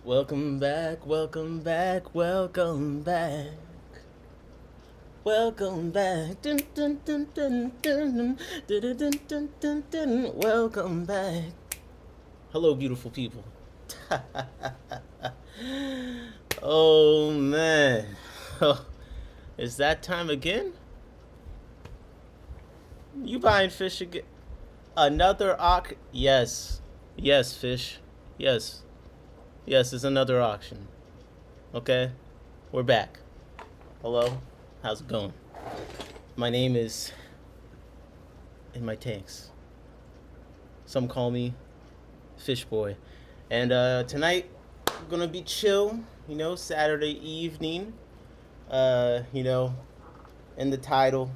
Welcome back, welcome back, welcome back. Welcome back. Dun, dun, dun, dun, dun, dun, dun, dun, dun, dun, dun. Welcome back. Hello, beautiful people. Oh, man. Oh, is that time again? You buying fish again? Another auction? Yes. Yes, fish. Yes. Yes, it's another auction. Okay? We're back. Hello? How's it going? My name is in my tanks. Some call me Fish Boy. And tonight, I'm gonna be chill, Saturday evening. You know, in the title,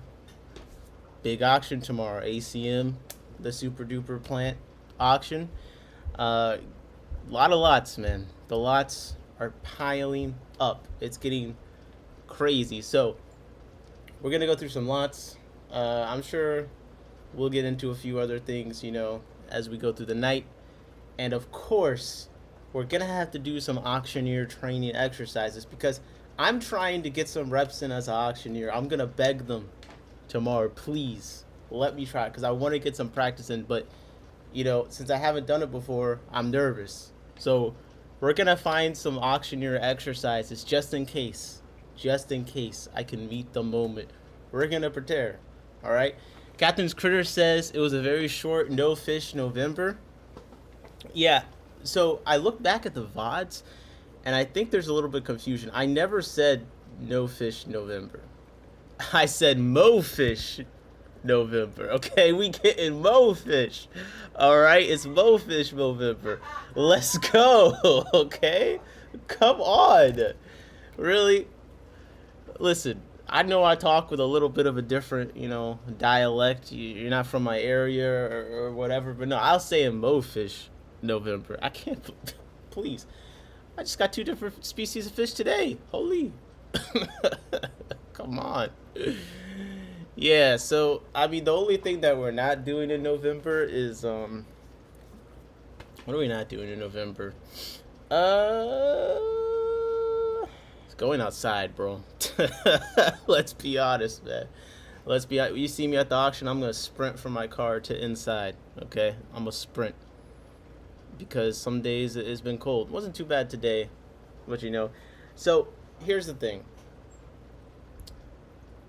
big auction tomorrow, ACM, the super duper plant auction. Uh, lot of lots, man. The lots are piling up. It's getting crazy. So, we're gonna go through some lots. I'm sure we'll get into a few other things, as we go through the night. And of course, we're gonna have to do some auctioneer training exercises because I'm trying to get some reps in as an auctioneer. I'm gonna beg them tomorrow, please let me try because I want to get some practice in. But since I haven't done it before, I'm nervous. So we're gonna find some auctioneer exercises just in case I can meet the moment. We're gonna prepare. All right. Captain's Critter says it was a very short no fish November. Yeah. So I look back at the VODs, and I think there's a little bit of confusion. I never said no fish November. I said mo fish November. Okay, we getting mo fish. All right, it's mo fish November. Let's go. Okay, come on. Really? Listen, I know I talk with a little bit of a different, dialect. You're not from my area or whatever, but no, I'll say in mo fish November. I can't. Please, I just got two different species of fish today. Holy. Come on. Yeah, so I mean the only thing that we're not doing in November is what are we not doing in November? It's going outside, bro. Let's be honest, man. Let's be honest. You see me at the auction, I'm gonna sprint from my car to inside. Okay, I'm gonna sprint because some days it's been cold. It wasn't too bad today, but So here's the thing.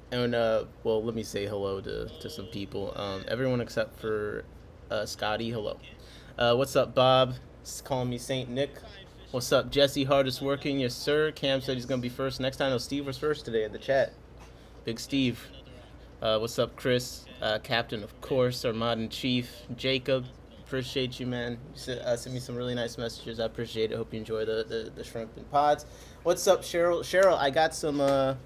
And well, let me say hello to some people. Everyone except for Scotty. Hello. What's up, Bob? He's calling me Saint Nick. What's up, Jesse? Hardest working, yes sir. Cam said he's gonna be first next time. No, Steve was first today in the chat. Big Steve. What's up, Chris? Captain, of course. Our modern chief, Jacob. Appreciate you, man. You sent me some really nice messages. I appreciate it. Hope you enjoy the shrimp and pods. What's up, Cheryl? Cheryl, I got some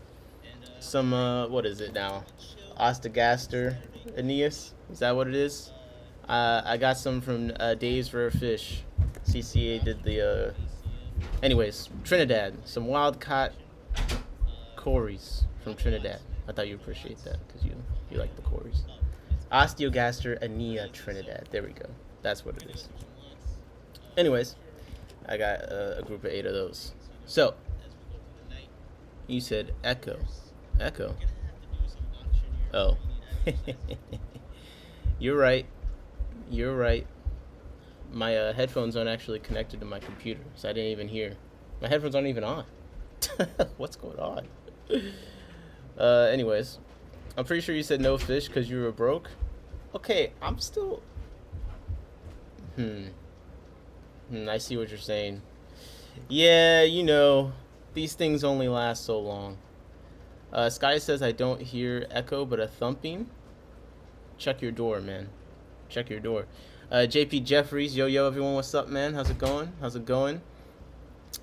what is it now? Ostagaster Aeneas? Is that what it is? I got some from Dave's Rare Fish. CCA did the anyways, Trinidad. Some wild caught Corys from Trinidad. I thought you appreciate that because you like the Corys. Osteogaster Anea Trinidad. There we go. That's what it is. Anyways, I got a group of 8 of those. So, you said Echo. Echo. Oh. You're right. You're right. My headphones aren't actually connected to my computer, so I didn't even hear. My headphones aren't even on. What's going on? Anyways, I'm pretty sure you said no fish because you were broke. Okay, I'm still... I see what you're saying. Yeah, these things only last so long. Sky says I don't hear echo, but a thumping. Check your door, man. Check your door. JP Jeffries, yo, everyone, what's up, man? How's it going? How's it going?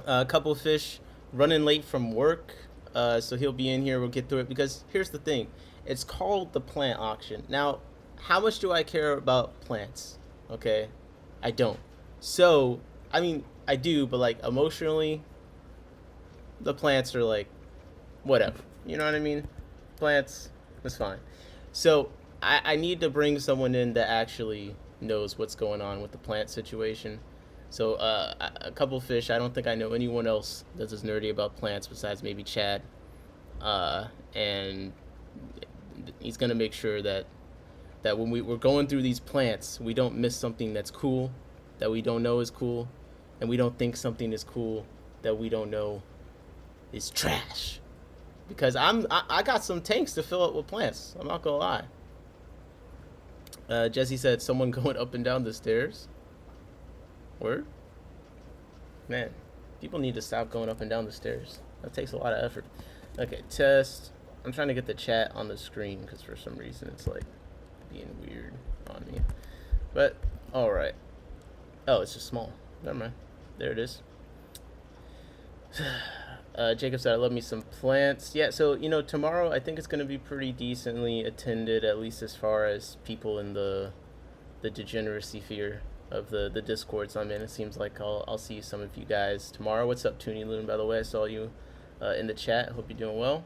A couple of fish running late from work, so he'll be in here. We'll get through it because here's the thing. It's called the plant auction. Now, how much do I care about plants? Okay, I don't. So, I mean, I do, but like emotionally, the plants are like, whatever. You know what I mean? Plants, it's fine. So, I need to bring someone in that actually knows what's going on with the plant situation. So a couple fish. I don't think I know anyone else that's as nerdy about plants besides maybe Chad. And he's gonna make sure that when we're going through these plants, we don't miss something that's cool, that we don't know is cool, and we don't think something is cool that we don't know is trash. Because I got some tanks to fill up with plants. I'm not gonna lie. Jesse said someone going up and down the stairs. Word? Man, people need to stop going up and down the stairs. That takes a lot of effort. Okay, test. I'm trying to get the chat on the screen because for some reason it's like being weird on me. But, alright. Oh, it's just small. Never mind. There it is. Jacob said, I love me some plants. Yeah, so, you know, tomorrow I think it's going to be pretty decently attended, at least as far as people in the degeneracy fear of the discords I'm in. It seems like I'll see some of you guys tomorrow. What's up, Toonie Loon, by the way? I saw you in the chat. Hope you're doing well.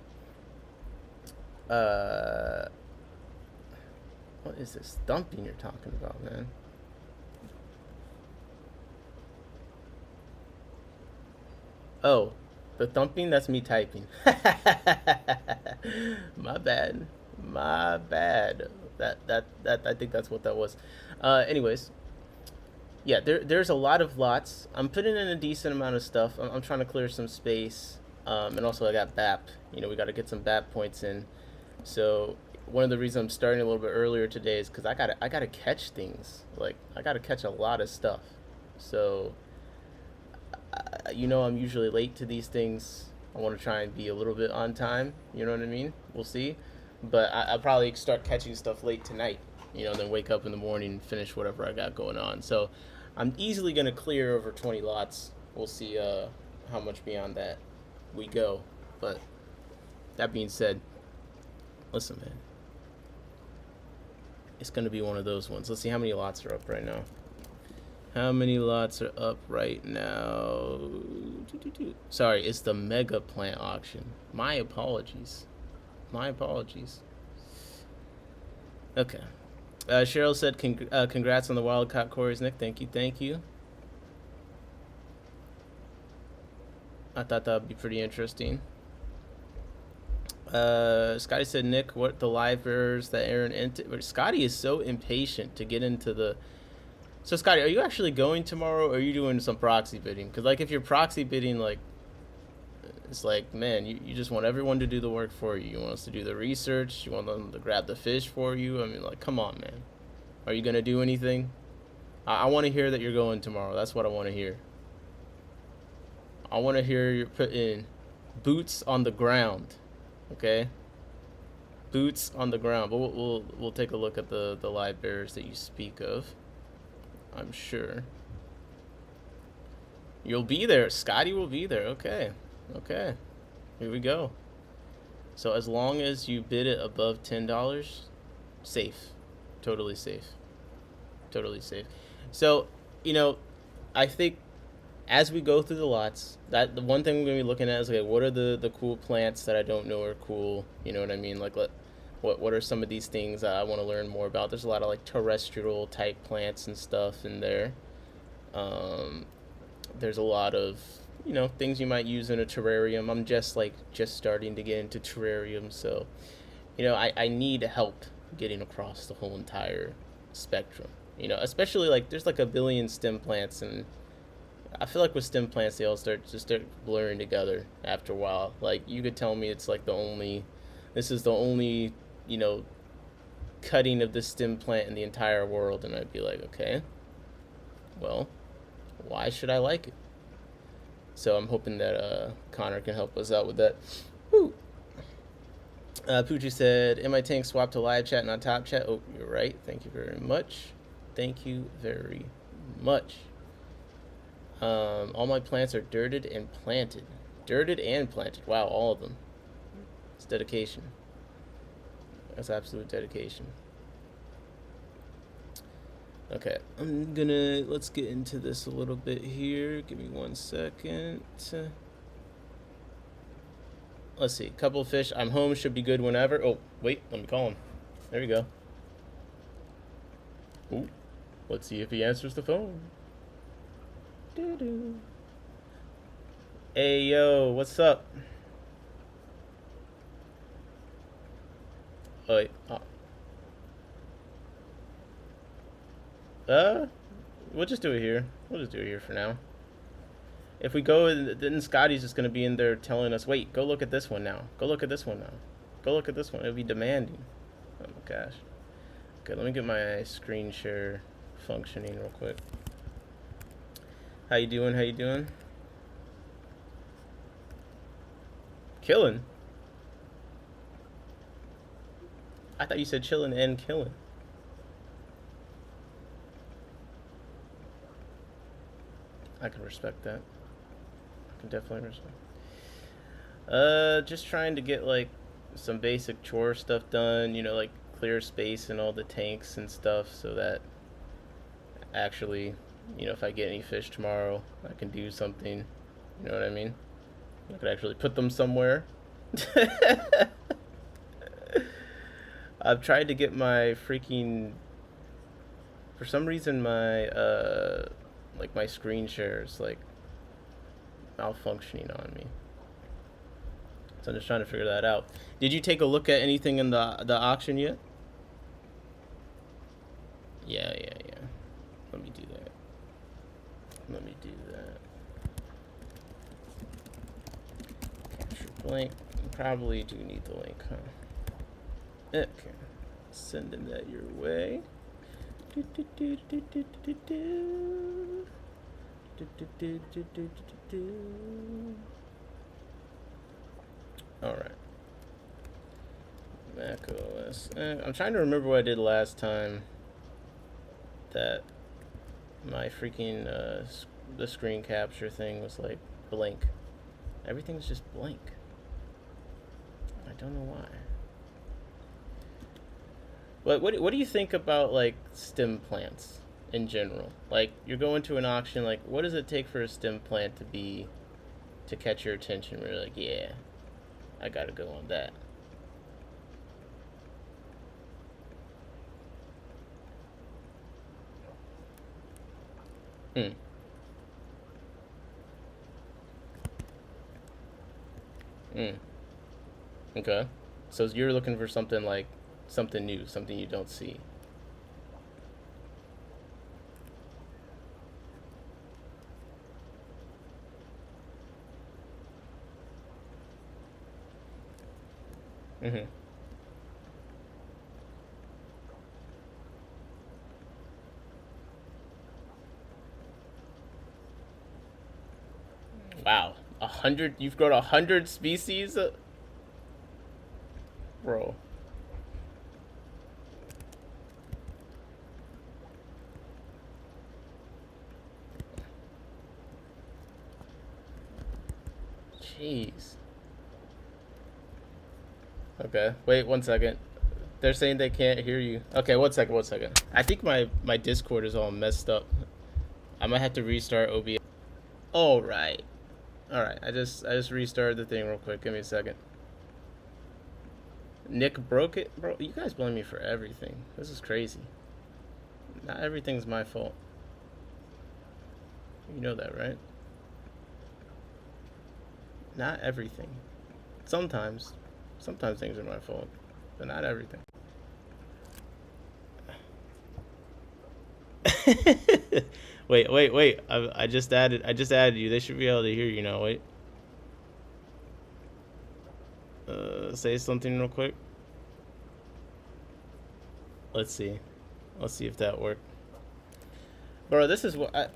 What is this thumping you're talking about, man? Oh, the thumping, that's me typing. My bad. My bad. That I think that's what that was. Anyways, yeah, there's a lot of lots. I'm putting in a decent amount of stuff. I'm trying to clear some space. And also I got BAP. You know, we got to get some BAP points in. So one of the reasons I'm starting a little bit earlier today is because I gotta catch things. Like, I gotta catch a lot of stuff. So, you know, I'm usually late to these things. I want to try and be a little bit on time. You know what I mean? We'll see. But I'll probably start catching stuff late tonight. You know, then wake up in the morning and finish whatever I got going on. So I'm easily gonna clear over 20 lots. We'll see how much beyond that we go. But that being said, listen, man, it's going to be one of those ones. Let's see how many lots are up right now. How many lots are up right now? Sorry, it's the mega plant auction. My apologies. My apologies. Okay. Cheryl said, congrats on the Wildcat Corys, Nick. Thank you, thank you. I thought that would be pretty interesting. Scotty said, Nick, what the live bearers that Aaron entered. Scotty is so impatient to get into the. So Scotty, are you actually going tomorrow, or are you doing some proxy bidding? Because like, if you're proxy bidding, like, it's like, man, you just want everyone to do the work for you. You want us to do the research. You want them to grab the fish for you. I mean, like, come on, man. Are you gonna do anything? I want to hear that you're going tomorrow. That's what I want to hear. I want to hear you're putting boots on the ground. Okay, boots on the ground. But we'll take a look at the live bearers that you speak of. I'm sure you'll be there. Scotty will be there. Okay, here we go. So as long as you bid it above $10, safe, totally safe, totally safe. So, you know, I think as we go through the lots, that the one thing we're going to be looking at is, okay, what are the cool plants that I don't know are cool? You know what I mean? Like, what are some of these things that I want to learn more about? There's a lot of, like, terrestrial type plants and stuff in there. There's a lot of, you know, things you might use in a terrarium. I'm just starting to get into terrariums, so, you know, I need help getting across the whole entire spectrum. You know, especially, like, there's like a billion stem plants, and I feel like with stem plants, they all start blurring together after a while. Like, you could tell me it's like this is the only, you know, cutting of this stem plant in the entire world, and I'd be like, okay, well, why should I like it? So I'm hoping that Connor can help us out with that. Woo. Poochie said, "In my tank swapped to live chat, not top chat." Oh, you're right. Thank you very much. Thank you very much. All my plants are dirted and planted. Dirted and planted. Wow, all of them. It's dedication. That's absolute dedication. Okay, let's get into this a little bit here. Give me 1 second. Let's see, couple of fish. I'm home, should be good whenever. Oh, wait, let me call him. There we go. Ooh, let's see if he answers the phone. Hey yo, what's up? Oh, wait, uh, we'll just do it here. We'll just do it here for now. If we go, then Scotty's just gonna be in there telling us, "Wait, go look at this one now. Go look at this one now. Go look at this one." It'll be demanding. Oh my gosh. Okay, let me get my screen share functioning real quick. How you doing? How you doing? Killing. I thought you said chilling and killing. I can respect that. I can definitely respect. Just trying to get like some basic chore stuff done. You know, like clear space in all the tanks and stuff, so that actually, you know, if I get any fish tomorrow, I can do something. You know what I mean? I could actually put them somewhere. I've tried to get my freaking, for some reason my like my screen shares like malfunctioning on me. So I'm just trying to figure that out. Did you take a look at anything in the auction yet? Yeah. Let me do that. Capture blank. Probably do need the link, huh? Okay. Sending that your way. Alright. Mac OS. I'm trying to remember what I did last time that my freaking the screen capture thing was like blank. Everything's just blank. I don't know why. But what do you think about like stem plants in general? Like you're going to an auction, like what does it take for a stem plant to catch your attention? Where you're like, yeah, I gotta go on that. Okay. So you're looking for something like something new, something you don't see. Wow, 100. You've grown 100 species, bro. Jeez. Okay, wait 1 second. They're saying they can't hear you. Okay, 1 second. I think my Discord is all messed up. I might have to restart OBS. All right. I just restarted the thing real quick. Give me a second. Nick broke it, bro. You guys blame me for everything. This is crazy. Not everything's my fault. You know that, right? Not everything. Sometimes things are my fault, but not everything. wait. I just added you. They should be able to hear you now. Wait. Say something real quick. Let's see if that worked. Bro, this is what I...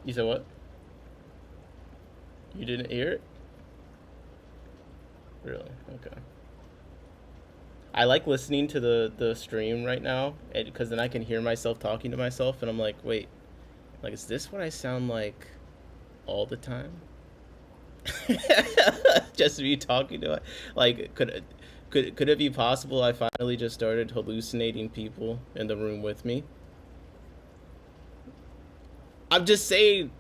You said what? You didn't hear it? Really? Okay. I like listening to the stream right now, because then I can hear myself talking to myself, and I'm like, wait, like, is this what I sound like all the time? Just me talking to it? Like, could it be possible I finally just started hallucinating people in the room with me? I'm just saying,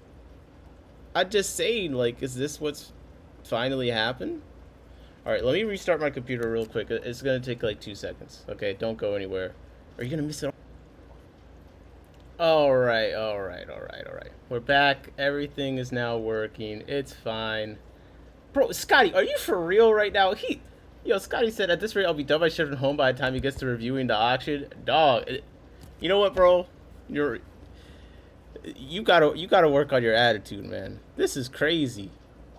like, is this what's finally happened? Alright, let me restart my computer real quick. It's gonna take like 2 seconds. Okay, don't go anywhere. Are you gonna miss it? Alright. We're back. Everything is now working. It's fine. Bro, Scotty, are you for real right now? Yo, Scotty said at this rate I'll be done by shipping home by the time he gets to reviewing the auction. Dog, you know what, bro? You gotta work on your attitude, man. This is crazy.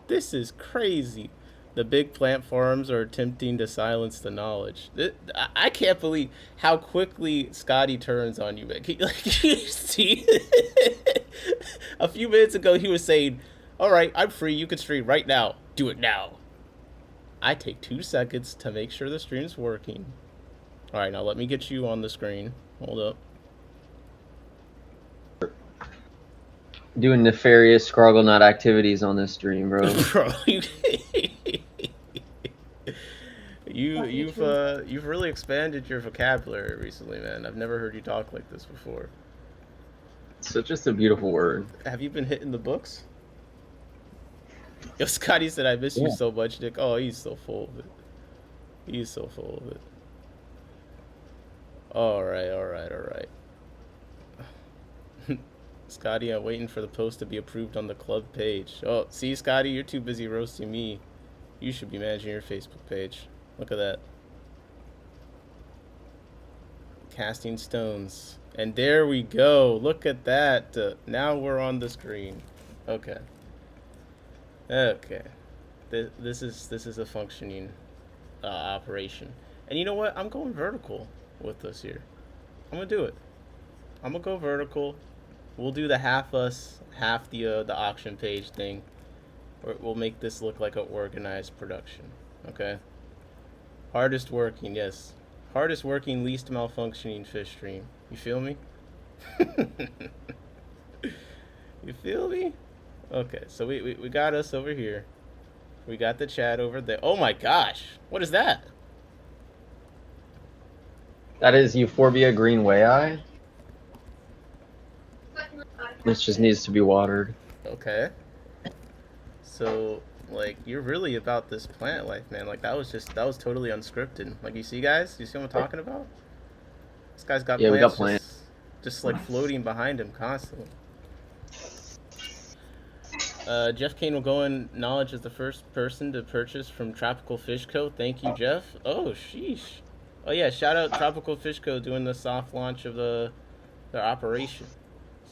This is crazy. The big plant farms are attempting to silence the knowledge. I can't believe how quickly Scotty turns on you, man. Like, you see, a few minutes ago he was saying, "All right, I'm free. You can stream right now. Do it now." I take 2 seconds to make sure the stream's working. All right, now let me get you on the screen. Hold up. Doing nefarious Scroggle Nut activities on this stream, bro. Bro, you've really expanded your vocabulary recently, man. I've never heard you talk like this before. So just a beautiful word. Have you been hitting the books? Yo, Scotty said I miss you so much, Nick. Oh, he's so full of it. He's so full of it. All right. Scotty, I'm waiting for the post to be approved on the club page. Oh, see, Scotty, you're too busy roasting me. You should be managing your Facebook page. Look at that. Casting stones. And there we go. Look at that. Now we're on the screen. Okay. This is a functioning operation. And you know what? I'm going vertical with this here. I'm going to do it. I'm going to go vertical. We'll do the half us, half the auction page thing. We'll make this look like an organized production. Okay? Hardest working, yes. Hardest working, least malfunctioning fish stream. You feel me? You feel me? Okay, so we got us over here. We got the chat over there. Oh my gosh. What is that? That is Euphorbia green wei. This just needs to be watered. Okay. So, like, you're really about this plant life, man. Like, that was totally unscripted. Like, you see, guys? You see what I'm talking about? This guy's got plants, we got plants. just like floating behind him constantly. Jeff Kane will go in. Knowledge is the first person to purchase from Tropical Fish Co. Thank you, Jeff. Oh, sheesh. Oh yeah, shout out Tropical Fish Co. doing the soft launch of their operation.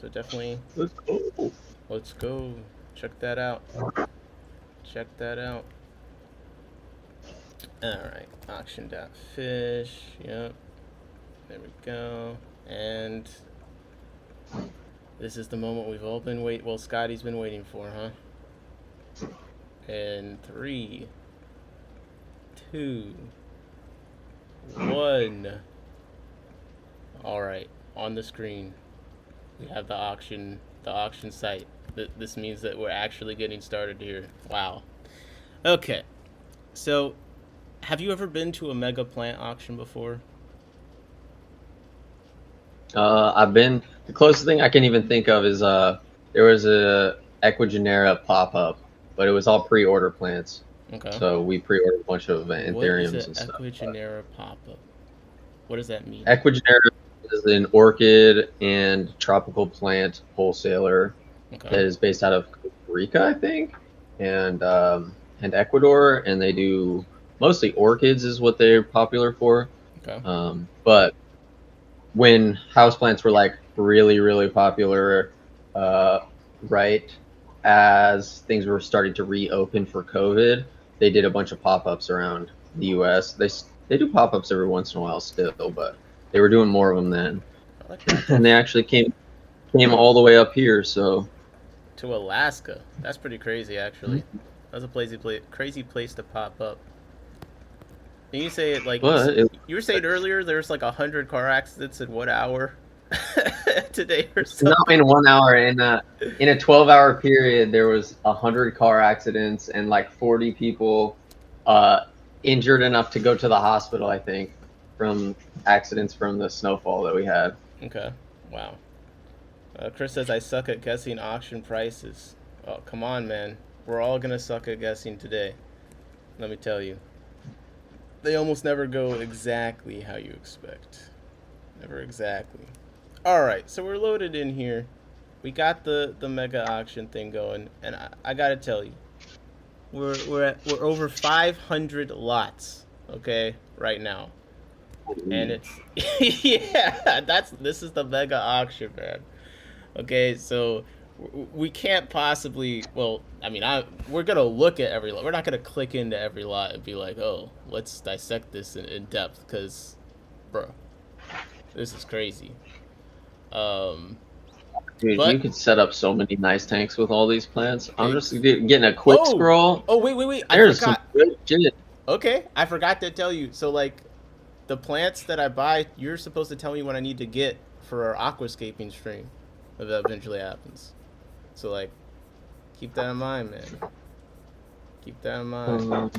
So definitely, let's go. Check that out. Check that out. All right, auction.fish. Yep. There we go. And this is the moment we've all been Scotty's been waiting for, huh? And 3, 2, 1. All right, on the screen, we have the auction site. This means that we're actually getting started here. Wow. Okay, so have you ever been to a mega plant auction before? I've been. The closest thing I can even think of is there was a Equigenera pop-up, but it was all pre-order plants. Okay. So we pre-ordered a bunch of anthuriums and stuff. What is an Equigenera pop-up? What does that mean? Equigenera is an orchid and tropical plant wholesaler that is based out of Costa Rica, I think, and Ecuador, and they do mostly orchids is what they're popular for. Okay. But when houseplants were like really, really popular, right as things were starting to reopen for COVID, they did a bunch of pop-ups around the U.S. They do pop-ups every once in a while still, but they were doing more of them then. I like that. And they actually came all the way up here, so. To Alaska. That's pretty crazy, actually. That's a crazy place to pop up. And you say it like you were saying earlier. There's like 100 car accidents in 1 hour today or something. Not in 1 hour. In a 12-hour period, there was 100 car accidents and like 40 people injured enough to go to the hospital, I think, from accidents from the snowfall that we had. Okay. Wow. Chris says I suck at guessing auction prices. Oh, come on, man. We're all gonna suck at guessing today. Let me tell you. They almost never go exactly how you expect. Never exactly. Alright, so we're loaded in here. we got the mega auction thing going, and I gotta tell you, we're over 500 lots, okay, right now, and it's yeah, this is the mega auction, man. Okay, so we can't possibly. Well, I mean, we're gonna look at every lot. We're not gonna click into every lot and be like, oh, let's dissect this in depth, because, bro, this is crazy. Um, Dude, you but could set up so many nice tanks with all these plants. I'm just ex- getting a quick oh, scroll. oh, wait, I There's some forgot. good shit. Okay, I forgot to tell you. So, like, the plants that I buy, you're supposed to tell me what I need to get for our aquascaping stream, if that eventually happens. So, like, keep that in mind, man. Keep that in mind. Um,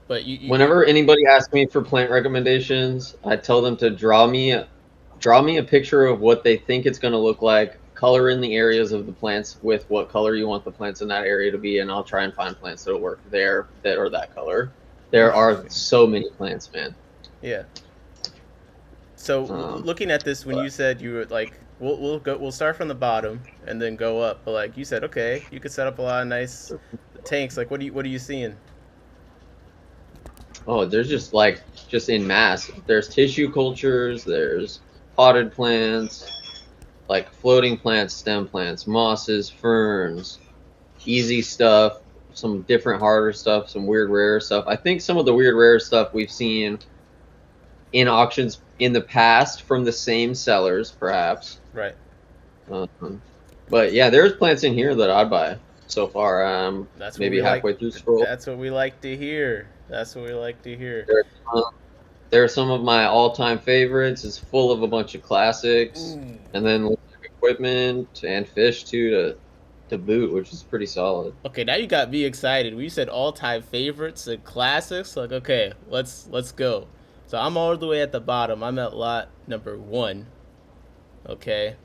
But you Whenever anybody asks me for plant recommendations, I tell them to draw me a picture of what they think it's going to look like, color in the areas of the plants with what color you want the plants in that area to be, and I'll try and find plants that'll work there that are that color. There are so many plants, man. yeah. So looking at this, when But you said you were like, we'll start from the bottom and then go up. But like you said, okay, you could set up a lot of nice tanks. Like, what are you seeing? oh, there's just in mass. There's tissue cultures, there's potted plants, like floating plants, stem plants, mosses, ferns, easy stuff, some different harder stuff, some weird rare stuff. I think some of the weird rare stuff we've seen in auctions in the past from the same sellers, perhaps. Right. Um, but yeah, there's plants in here that I'd buy so far. That's what Maybe we halfway like. through scroll. That's what we like to hear. That's what we like to hear. There are some of my all-time favorites. It's full of a bunch of classics, Ooh. and then equipment and fish too to boot, which is pretty solid. Okay, now you got me excited. We said all-time favorites and classics. Like, okay, let's go. So I'm all the way at the bottom. I'm at lot number 1. Okay,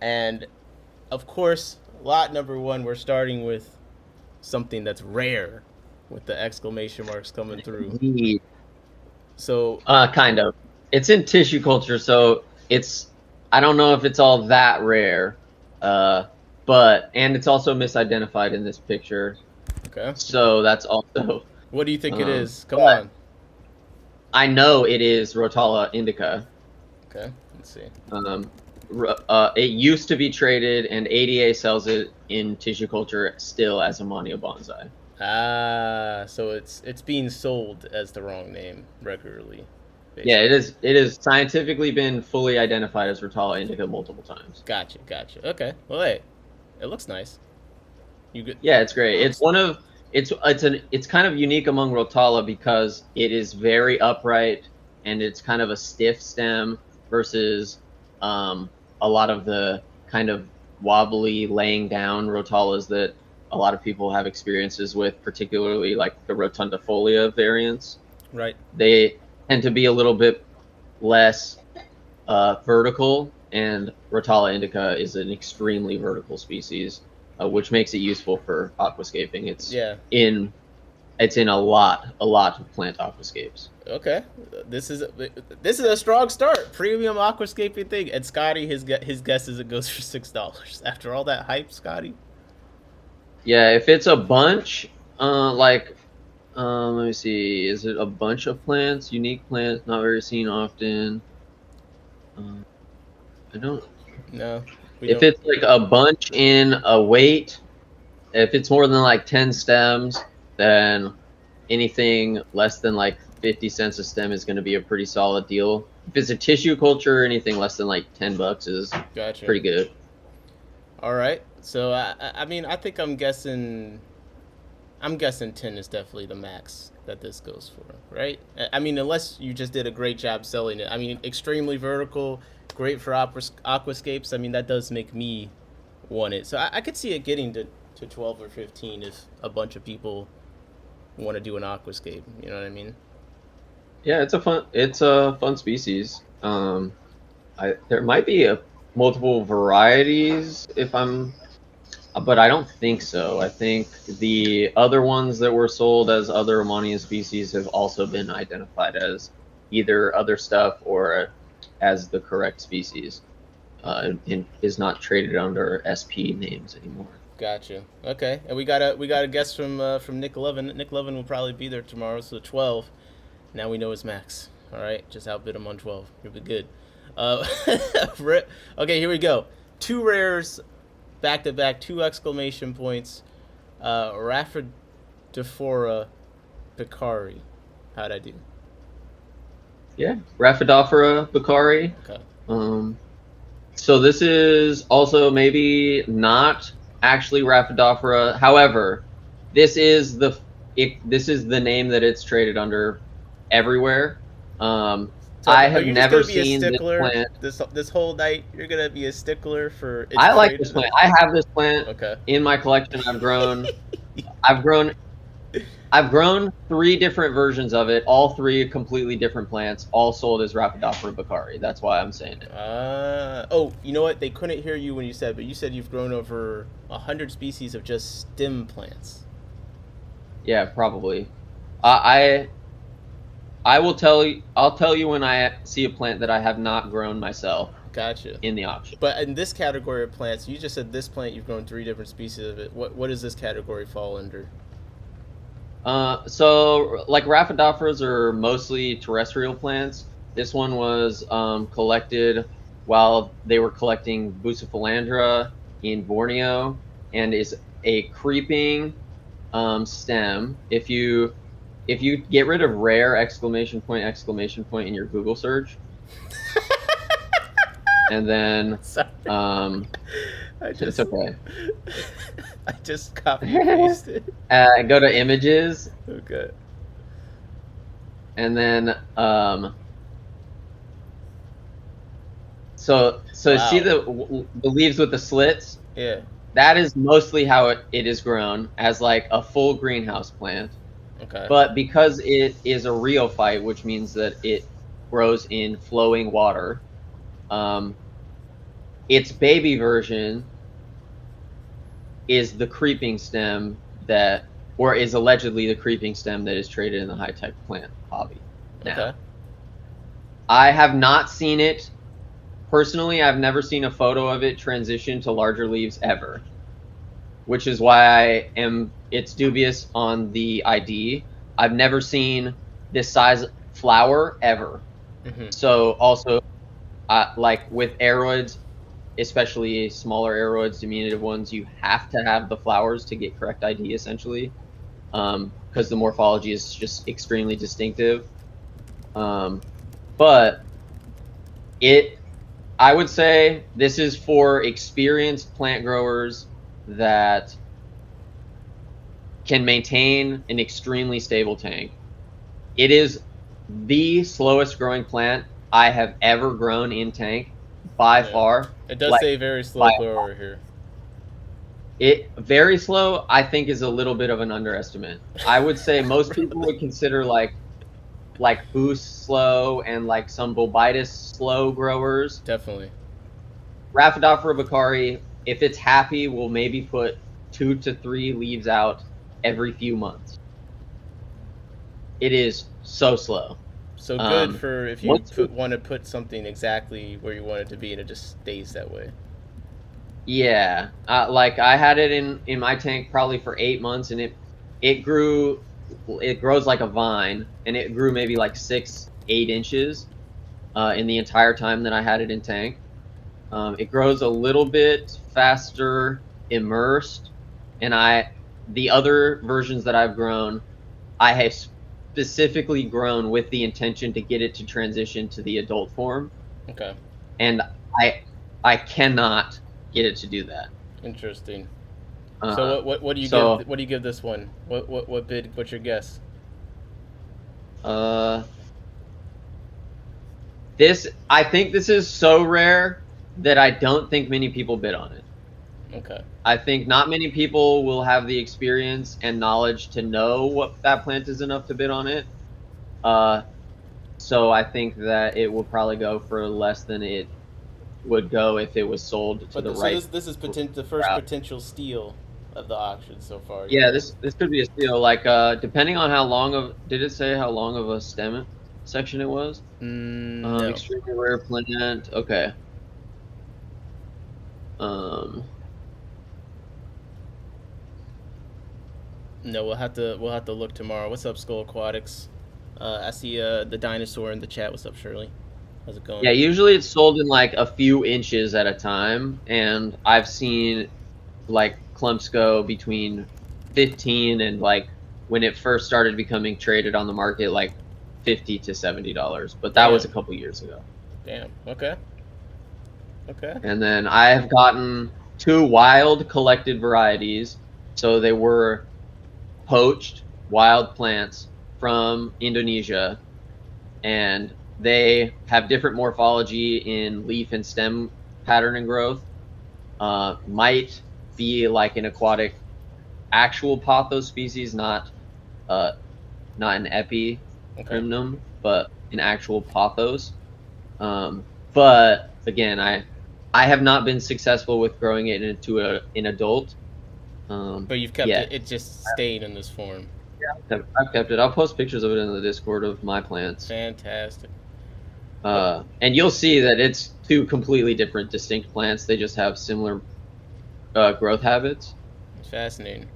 and of course, lot number 1. We're starting with something that's rare, with the exclamation marks coming through. Indeed. So Kind of. It's in tissue culture, so I don't know if it's all that rare, and it's also misidentified in this picture. okay, So that's also. what do you think it is? Come but on. I know it is Rotala indica. Okay, let's see. It used to be traded, and ADA sells it in tissue culture still as Amania bonsai. Ah, so it's being sold as the wrong name regularly. Basically. Yeah, it is scientifically been fully identified as Rotala indica multiple times. Gotcha. Okay. Well, hey, it looks nice. You good? Yeah, it's great. It's kind of unique among Rotala because it is very upright and it's kind of a stiff stem versus a lot of the kind of wobbly laying down Rotalas that a lot of people have experiences with, particularly like the rotundifolia variants. Right. They tend to be a little bit less vertical, and Rotala indica is an extremely vertical species, which makes it useful for aquascaping. It's in a lot of plant aquascapes. Okay, this is a strong start. Premium aquascaping thing, and Scotty, his guess is it goes for $6. After all that hype, Scotty. Yeah, if it's a bunch, let me see, is it a bunch of plants, unique plants, not very seen often? I don't. No. If it's like a bunch in a weight, if it's more than like 10 stems, then anything less than like 50 cents a stem is going to be a pretty solid deal. If it's a tissue culture, anything less than like $10 is pretty good. All right. So I mean, I think I'm guessing 10 is definitely the max that this goes for, right? I mean, unless you just did a great job selling it. I mean, extremely vertical, great for aquascapes. I mean, that does make me want it. So I could see it getting to 12 or 15 if a bunch of people want to do an aquascape. You know what I mean? Yeah, it's a fun species. There might be multiple varieties but I don't think so. I think the other ones that were sold as other Ammonia species have also been identified as either other stuff or as the correct species. and is not traded under SP names anymore. Gotcha. Okay, and we got a guest from Nick Levin. Nick Levin will probably be there tomorrow. So 12. Now we know his max. All right, just outbid him on 12. You'll be good. Okay, here we go. 2 rares, back to back. 2 exclamation points. Rafadifora Picari. How'd I do? Yeah, Rafadifora Bakari. Okay. So this is also maybe not actually Rafadifora. However, this is the name that it's traded under everywhere. So I have never seen this plant. This whole night. You're gonna be a stickler for. I like this plant. I have this plant Okay. in my collection. I've grown 3 different versions of it. All 3 completely different plants, all sold as Rafadifora Bakari. That's why I'm saying it. Oh, you know what? They couldn't hear you when you said, but you said you've grown over 100 species of just stem plants. Yeah, probably. I will tell you. I'll tell you when I see a plant that I have not grown myself. Gotcha. In the auction. But in this category of plants, you just said this plant you've grown 3 different species of it. What does this category fall under? So like Rhaphidophores are mostly terrestrial plants. This one was collected while they were collecting Bucephalandra in Borneo, and is a creeping stem. If you get rid of rare exclamation point in your Google search, and then it's okay. I just copy and pasted. Go to images. Okay. And then so Wow. See the leaves with the slits? Yeah. That is mostly how it is grown, as like a full greenhouse plant. Okay. But because it is a rheophyte, which means that it grows in flowing water, its baby version is the creeping stem is allegedly the creeping stem that is traded in the high-tech plant hobby now. Okay. I have not seen it personally. I've never seen a photo of it transition to larger leaves ever, which is why it's dubious on the ID. I've never seen this size flower ever. Mm-hmm. So also, like with aeroids, especially smaller aeroids, diminutive ones, you have to have the flowers to get correct ID, essentially, because the morphology is just extremely distinctive. But I would say this is for experienced plant growers that can maintain an extremely stable tank. It is the slowest growing plant I have ever grown in tank by far. It does say very slow grower here. It very slow, I think, is a little bit of an underestimate. I would say most people would consider like Boost slow and like some Bobitis slow growers. Definitely. Rhaphidophora Bakari, if it's happy, will maybe put 2 to 3 leaves out every few months. It is so slow. So good for if you want to put something exactly where you want it to be, and it just stays that way. Yeah, like I had it in my tank probably for 8 months, and it grows like a vine, and it grew maybe like 6-8 inches in the entire time that I had it in tank. It grows a little bit faster immersed, and the other versions that I've grown, I have specifically grown with the intention to get it to transition to the adult form. Okay. And I cannot get it to do that. Interesting. So what do you give? What do you give this one? What bid? What's your guess? I think this is so rare that I don't think many people bid on it. Okay. I think not many people will have the experience and knowledge to know what that plant is enough to bid on it. So I think that it will probably go for less than it would go if it was sold to the right. So this is the first potential steal of the auction so far. Yeah, this could be a steal. Like depending on how long of did it say how long of a stem section it was? No. Extremely rare plant. Okay. Um, No, we'll have to look tomorrow. What's up, Skull Aquatics? I see the dinosaur in the chat. What's up, Shirley? How's it going? yeah, usually it's sold in like a few inches at a time, and I've seen like clumps go between 15 and like when it first started becoming traded on the market, like $50 to $70. But that was a Damn. couple years ago. Damn. Okay. Okay. And then I have gotten two wild collected varieties. So they were poached wild plants from Indonesia, and they have different morphology in leaf and stem pattern and growth. Might be like an aquatic actual pothos species, not an Okay. epirhynum, but an actual pothos. But again, I have not been successful with growing it into an adult. But you've kept yet. it just stayed in this form. I've kept it. I'll post pictures of it in the Discord of my plants. Fantastic. And you'll see that it's two completely different, distinct plants. They just have similar growth habits. It's fascinating.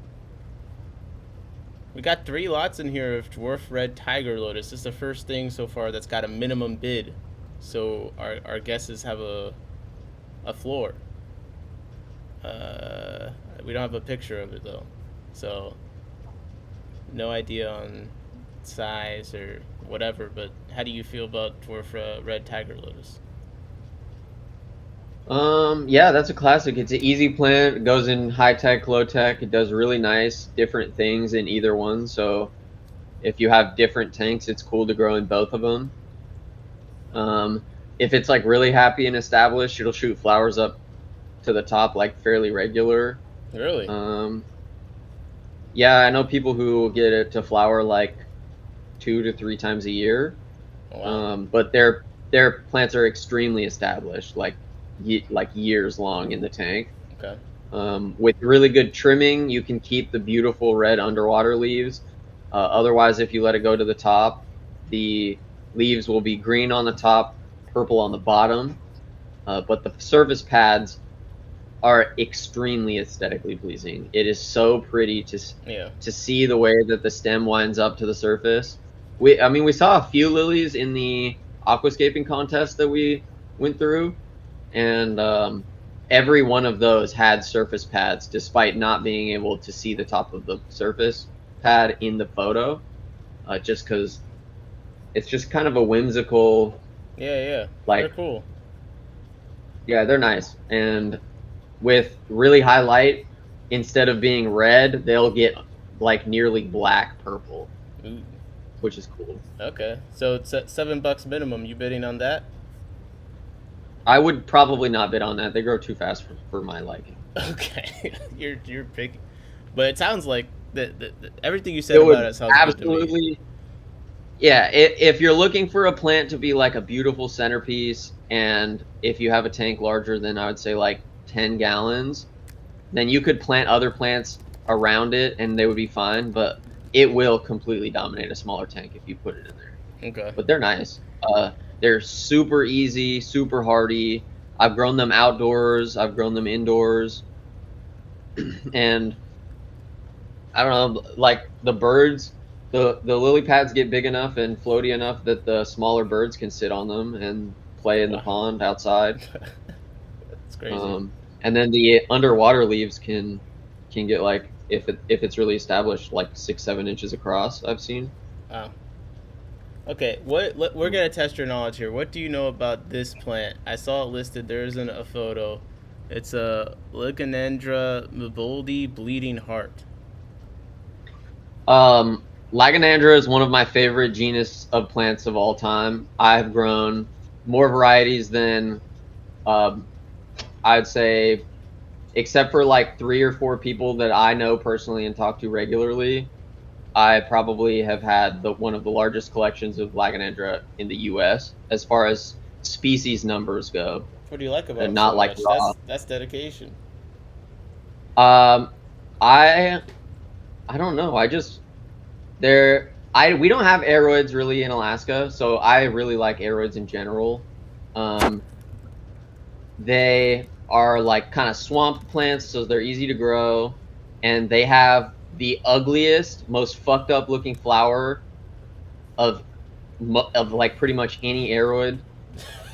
We got 3 lots in here of dwarf red tiger lotus. This is the first thing so far that's got a minimum bid. So our guesses have a floor. We don't have a picture of it though, so no idea on size or whatever. But how do you feel about dwarf red tiger lotus? Yeah, that's a classic. It's an easy plant. It goes in high tech, low tech. It does really nice different things in either one. So if you have different tanks, it's cool to grow in both of them. If it's like really happy and established, it'll shoot flowers up to the top like fairly regular. Really? Yeah, I know people who will get it to flower like 2 to 3 times a year. Oh, wow. But their plants are extremely established, like years long in the tank. Okay. With really good trimming, you can keep the beautiful red underwater leaves. Otherwise, if you let it go to the top, the leaves will be green on the top, purple on the bottom. But the surface pads are extremely aesthetically pleasing. It is so pretty to see the way that the stem winds up to the surface. We saw a few lilies in the aquascaping contest that we went through, and every one of those had surface pads, despite not being able to see the top of the surface pad in the photo, just because it's just kind of a whimsical. Yeah. Like, they're cool. Yeah, they're nice, and with really high light, instead of being red, they'll get like nearly black purple. Ooh. Which is cool. Okay, so it's at $7 minimum. You bidding on that? I would probably not bid on that. They grow too fast for my liking. Okay, you're picky, but it sounds like everything you said about it sounds absolutely good to me. Yeah, if you're looking for a plant to be like a beautiful centerpiece, and if you have a tank larger than, I would say, like 10 gallons, then you could plant other plants around it and they would be fine, but it will completely dominate a smaller tank if you put it in there. Okay. But they're nice. They're super easy, super hardy. I've grown them outdoors. I've grown them indoors. And I don't know, like the birds, the lily pads get big enough and floaty enough that the smaller birds can sit on them and play in the pond outside. That's crazy. And then the underwater leaves can get like, if it's really established, like 6-7 inches across. I've seen. Wow. Okay, we're gonna test your knowledge here. What do you know about this plant? I saw it listed. There isn't a photo. It's a Ligonandra miboldi bleeding heart. Ligonandra is one of my favorite genus of plants of all time. I've grown more varieties than I'd say, except for like 3 or 4 people that I know personally and talk to regularly. I probably have had one of the largest collections of Ligonandra in the U.S. as far as species numbers go. What do you like about it? Not so like much? raw. That's dedication. I don't know. We don't have aeroids really in Alaska, so I really like aeroids in general. They are like kind of swamp plants, so they're easy to grow, and they have the ugliest, most fucked up looking flower of like pretty much any aroid.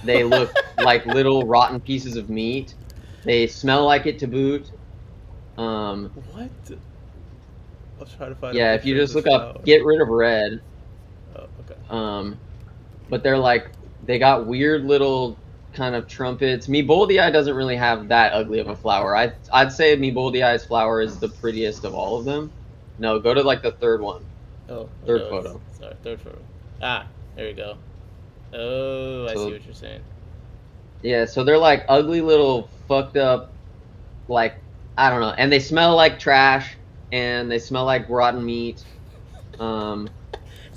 They look like little rotten pieces of meat. They smell like it to boot. What? I'll try to find a Yeah, if you picture of just this look up flower. "get rid of red," Oh, okay. but they're like they got weird little kind of trumpets. Meboldiai doesn't really have that ugly of a flower. I'd say Meboldiai's flower is the prettiest of all of them. No, go to like the third one, Oh, third okay. photo. Sorry, third photo. Ah, there we go. Oh, I see So what you're saying. yeah, so they're like ugly little fucked up, like I don't know, and they smell like trash and they smell like rotten meat. So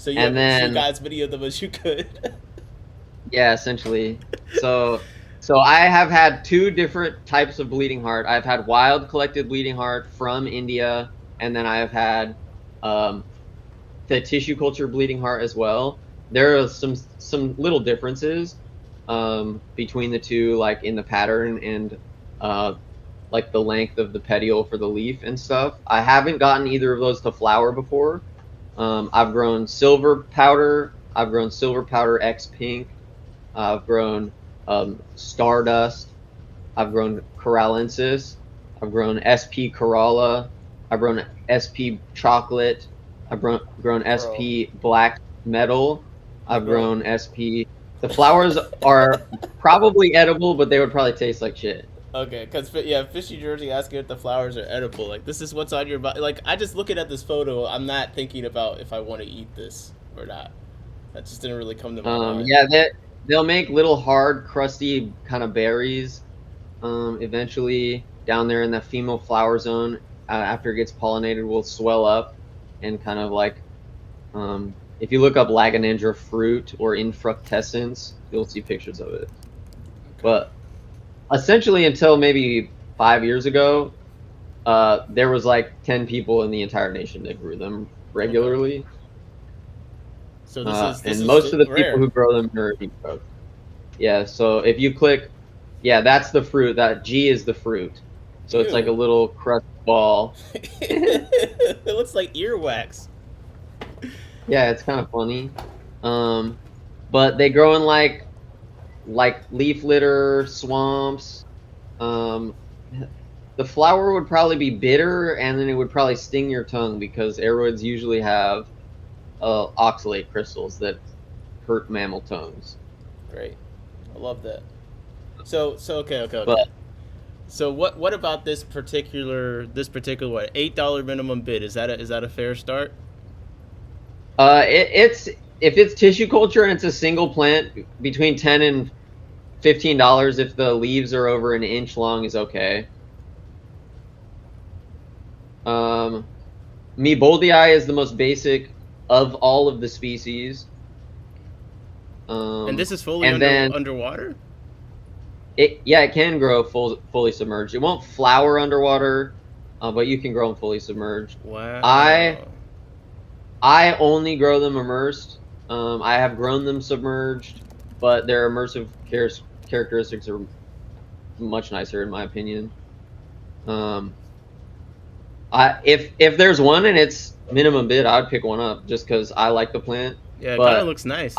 you And have then got as many of them as you could. yeah, essentially. So I have had two different types of bleeding heart. I've had wild collected bleeding heart from India, and then I have had the tissue culture bleeding heart as well. There are some little differences between the two, like in the pattern and like the length of the petiole for the leaf and stuff. I haven't gotten either of those to flower before. I've grown silver powder. I've grown silver powder X pink. I've grown Stardust. I've grown Coralensis. I've grown SP Corolla. I've grown SP Chocolate. I've grown SP Black Metal. I've grown SP. The flowers are probably edible, but they would probably taste like shit. Okay, because yeah, Fishy Jersey asking if the flowers are edible. Like, this is what's on your body. Like, I just looking at this photo, I'm not thinking about if I want to eat this or not. That just didn't really come to my mind. Yeah, they'll make little hard, crusty kind of berries. Eventually, down there in the female flower zone, after it gets pollinated, will swell up and kind of like. If you look up Lagonandra fruit or infructescence, you'll see pictures of it. But essentially, until maybe 5 years ago, there was like 10 people in the entire nation that grew them regularly. So this and is most of the rare. people who grow them are growth. Yeah, so if you click, yeah, that's the fruit. That G is the fruit. So it's like a little crust ball. It looks like earwax. Yeah, it's kind of funny. But they grow in like leaf litter, swamps. The flower would probably be bitter, and then it would probably sting your tongue because aroids usually have oxalate crystals that hurt mammal tongues. Great, I love that. So okay. But So what about this particular what $8 minimum bid? Is that a fair start? it's if it's tissue culture and it's a single plant, between $10 and $15 if the leaves are over an inch long is okay. Meboldiai is the most basic of all of the species. And this is fully underwater? It can grow fully submerged. It won't flower underwater, but you can grow them fully submerged. Wow. I only grow them immersed. I have grown them submerged, but their immersive characteristics are much nicer in my opinion. If there's one and it's minimum bid, I'd pick one up just because I like the plant. Yeah, it kind of looks nice.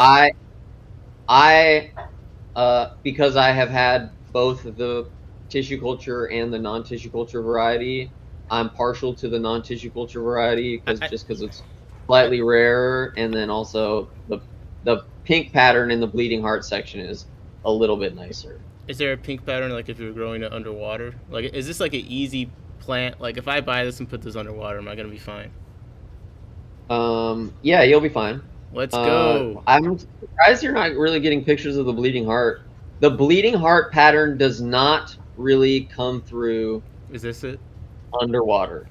Because I have had both the tissue culture and the non-tissue culture variety, I'm partial to the non-tissue culture variety because it's slightly rarer, and then also the pink pattern in the bleeding heart section is a little bit nicer. Is there a pink pattern like if you're growing it underwater? Like, is this like an easy plant? Like, if I buy this and put this underwater, am I gonna be fine? Yeah, you'll be fine. Let's go. I'm surprised you're not really getting pictures of the bleeding heart. The bleeding heart pattern does not really come through. Is this it? Underwater.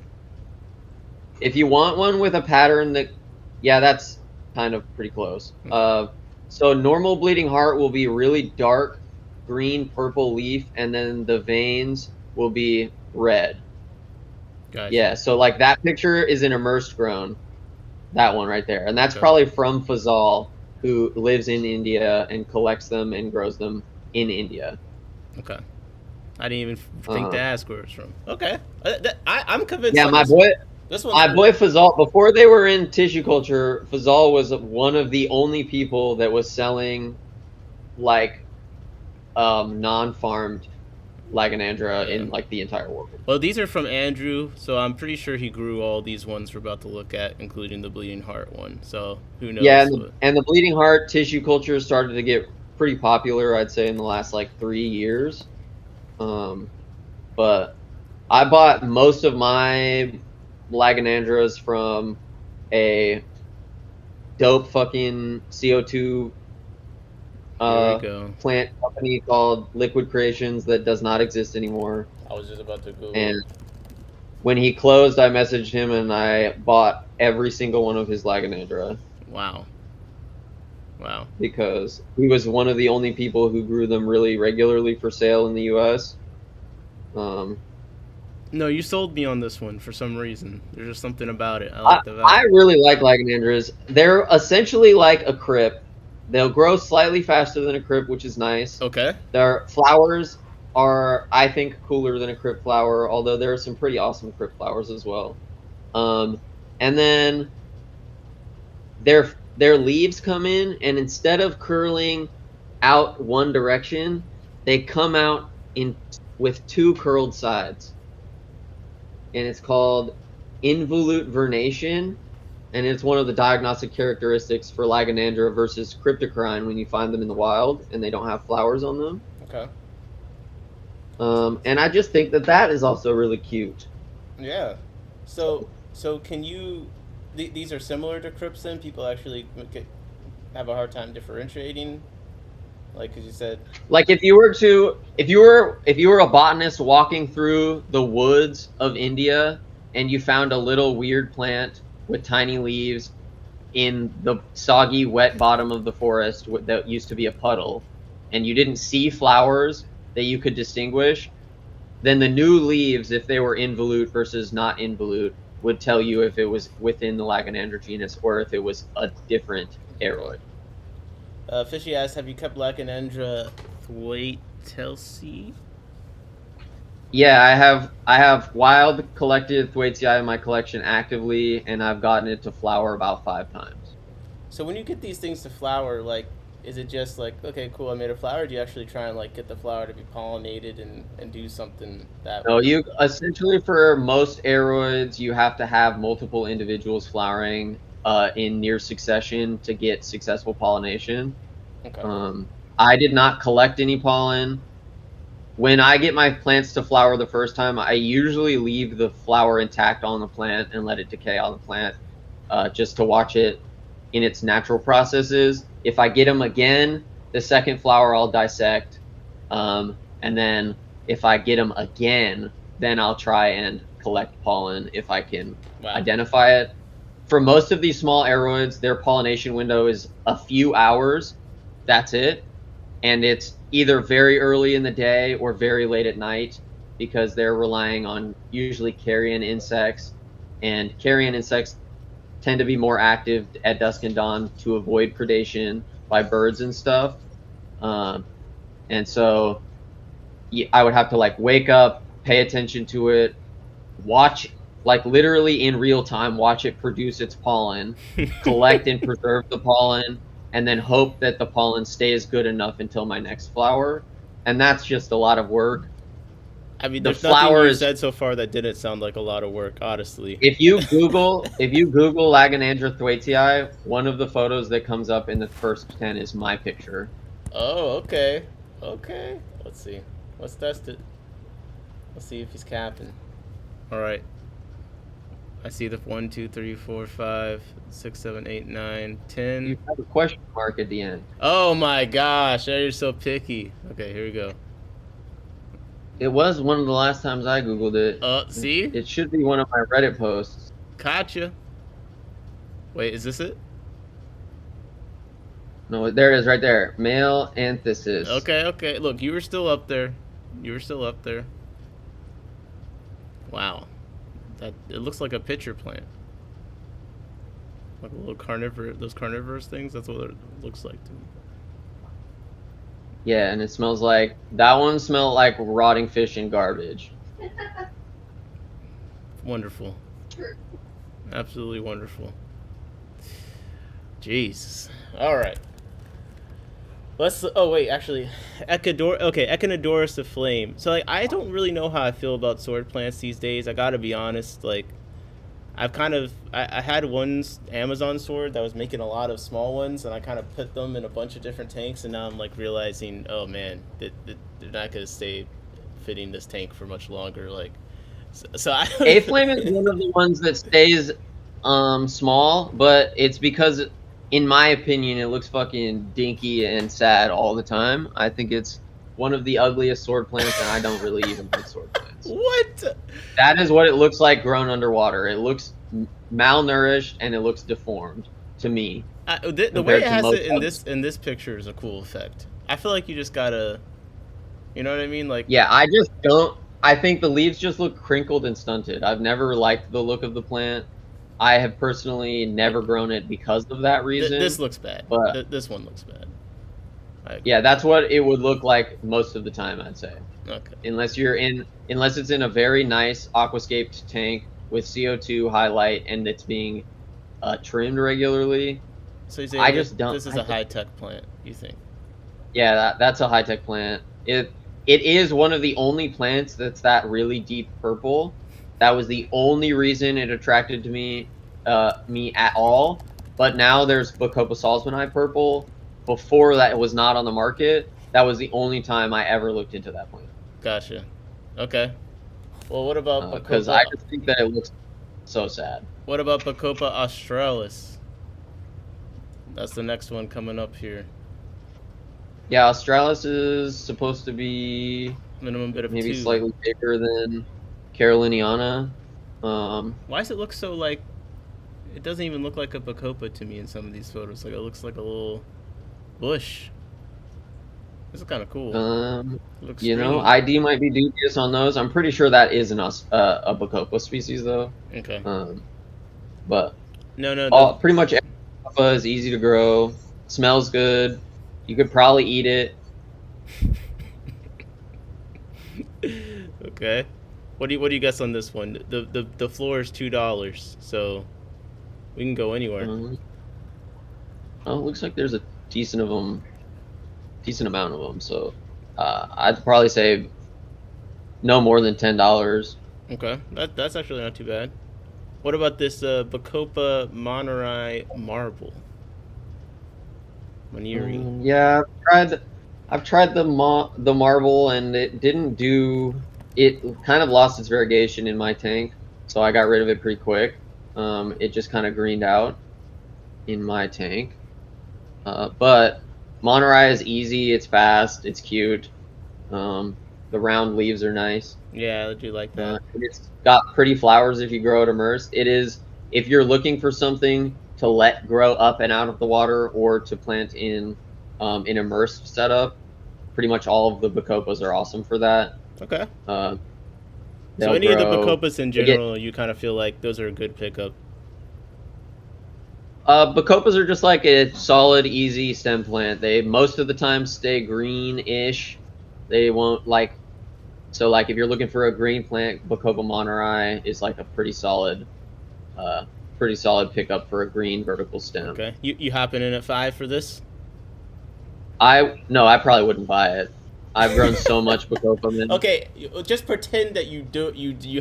If you want one with a pattern that's kind of pretty close. So normal bleeding heart will be really dark green purple leaf, and then the veins will be red. Gotcha. Yeah, so like that picture is an immersed grown. That one right there. And that's probably from Fazal, who lives in India and collects them and grows them in India. Okay. I didn't even think to Uh, ask where it's from. Okay, I'm convinced. yeah, On my this one. boy, This one's my real. boy Fazal. Before they were in tissue culture, Fazal was one of the only people that was selling like non-farmed Laganandra Yeah. in like the entire world. Well, these are from Andrew, so I'm pretty sure he grew all these ones we're about to look at, including the Bleeding Heart one. So who Yeah, knows? But and the bleeding heart tissue culture started to get pretty popular, I'd say, in the last like 3 years. But I bought most of my Laganandras from a dope fucking CO2 here we go. plant company called Liquid Creations that does not exist anymore. I was just about to Google. And when he closed, I messaged him and I bought every single one of his Laganandra Wow. Wow. because he was one of the only people who grew them really regularly for sale in the U.S. Um, No, you sold me on this one for some reason. There's just something about it. I like the I vibe. really like Laganandras. They're essentially like a crip. They'll grow slightly faster than a crip, which is nice. Okay. Their flowers are, I think, cooler than a crip flower, although there are some pretty awesome crip flowers as well. And then their leaves come in, and instead of curling out one direction, they come out in with two curled sides. And it's called involute vernation, and it's one of the diagnostic characteristics for Laganandra versus cryptocrine when you find them in the wild and they don't have flowers on them. Okay. And I just think that is also really cute. Yeah. So can you? These are similar to Crips. Then people actually have a hard time differentiating. Like, cause you said. Like if you were a botanist walking through the woods of India and you found a little weird plant with tiny leaves in the soggy, wet bottom of the forest that used to be a puddle, and you didn't see flowers that you could distinguish, then the new leaves, if they were involute versus not involute, would tell you if it was within the Laganandra genus or if it was a different aroid. Fishy asked, "Have you kept Lacanandra thwaitelsii?" Yeah, I have wild collected Thwaitii in my collection actively, and I've gotten it to flower about 5 times. So when you get these things to flower, like, is it just like, okay, cool, I made a flower? Or do you actually try and like get the flower to be pollinated and do something that No, way? you essentially for most aroids, you have to have multiple individuals flowering in near succession to get successful pollination. Okay. I did not collect any pollen. When I get my plants to flower the first time, I usually leave the flower intact on the plant and let it decay on the plant, just to watch it in its natural processes. If I get them again, the second flower I'll dissect, and then if I get them again, then I'll try and collect pollen if I can Wow. identify it. For most of these small aroids, their pollination window is a few hours. That's it. And it's either very early in the day or very late at night because they're relying on usually carrion insects, and carrion insects tend to be more active at dusk and dawn to avoid predation by birds and stuff. And so I would have to like wake up, pay attention to it, watch, like literally in real time, watch it produce its pollen, collect and preserve the pollen, and then hope that the pollen stays good enough until my next flower. And that's just a lot of work. I mean, The there's nothing you flowers, said so far that didn't sound like a lot of work, honestly. if you Google Laganandra thwaitii, one of the photos that comes up in the first 10 is my picture. Oh, okay. Okay. Let's see. Let's test it. Let's see if he's capping. Alright. I see the 1, 2, 3, 4, 5, 6, 7, 8, 9, 10. You have a question mark at the end. Oh my gosh, you're so picky. Okay, here we go. It was one of the last times I Googled it. See? It should be one of my Reddit posts. Gotcha. Wait, is this it? No, there it is right there. Male anthesis. Okay, okay. Look, you were still up there. You were still up there. Wow. That it looks like a pitcher plant. Like a little carnivore, those carnivorous things, that's what it looks like to me. Yeah, and it smells like that one smelled like rotting fish and garbage. Wonderful. Absolutely wonderful. Jesus. All right. Let's. Oh wait, actually, Echidor. Okay, Echinodorus the Flame. So like, I don't really know how I feel about sword plants these days. I gotta be honest. Like, I've kind of. I had one Amazon sword that was making a lot of small ones, and I kind of put them in a bunch of different tanks, and now I'm like realizing, oh man, they're not gonna stay fitting this tank for much longer. Like, so I. A flame is one of the ones that stays small, but it's because in my opinion it looks fucking dinky and sad all the time. I think it's one of the ugliest sword plants, and I don't really even like sword plants. What? That is what it looks like grown underwater. It looks malnourished and it looks deformed to me. The way it has it in this picture is a cool effect. I feel like you just gotta, you know what I mean? Like, Yeah, I just don't. I think the leaves just look crinkled and stunted. I've never liked the look of the plant. I have personally never grown it because of that reason. This looks bad. But this one looks bad. yeah, that's what it would look like most of the time, I'd say. Okay. Unless it's in a very nice aquascaped tank with CO2 highlight and it's being trimmed regularly. So you say this is a high tech plant, you think? Yeah, that's a high tech plant. It is one of the only plants that's that really deep purple. That was the only reason it attracted to me at all. But now there's Bacopa salzmanni purple. Before that, it was not on the market. That was the only time I ever looked into that plant. Gotcha. Okay. Well, what about because I just think that it looks so sad. What about Bacopa australis? That's the next one coming up here. Yeah, australis is supposed to be minimum bit of maybe 2. Slightly bigger than caroliniana. Why does it look so like? It doesn't even look like a Bacopa to me in some of these photos. Like, it looks like a little bush. This is kind of cool. Looks ID might be dubious on those. I'm pretty sure that is a Bacopa species though. Okay. But no. Pretty much every Bacopa is easy to grow. Smells good. You could probably eat it. Okay. What do you guess on this one? The floor is $2, so we can go anywhere. Oh, it looks like there's a decent amount of them. So I'd probably say no more than $10. Okay, that's actually not too bad. What about this Bacopa Monterey marble? Maniri. Yeah, I've tried the marble, and it didn't do. It kind of lost its variegation in my tank, so I got rid of it pretty quick. It just kind of greened out in my tank. But Monterey is easy. It's fast. It's cute. The round leaves are nice. Yeah, I do like that. It's got pretty flowers if you grow it immersed. It is, if you're looking for something to let grow up and out of the water or to plant in an immersed setup, pretty much all of the Bacopas are awesome for that. Okay. So any of the Bacopas in general, you kind of feel like those are a good pickup? Bacopas are just like a solid, easy stem plant. They most of the time stay green-ish. They won't like. So like if you're looking for a green plant, Bacopa Monterey is like a pretty solid pickup for a green vertical stem. Okay. You hopping in at 5 for this? No, I probably wouldn't buy it. I've grown so much Bacopa. Man. Okay, just pretend that you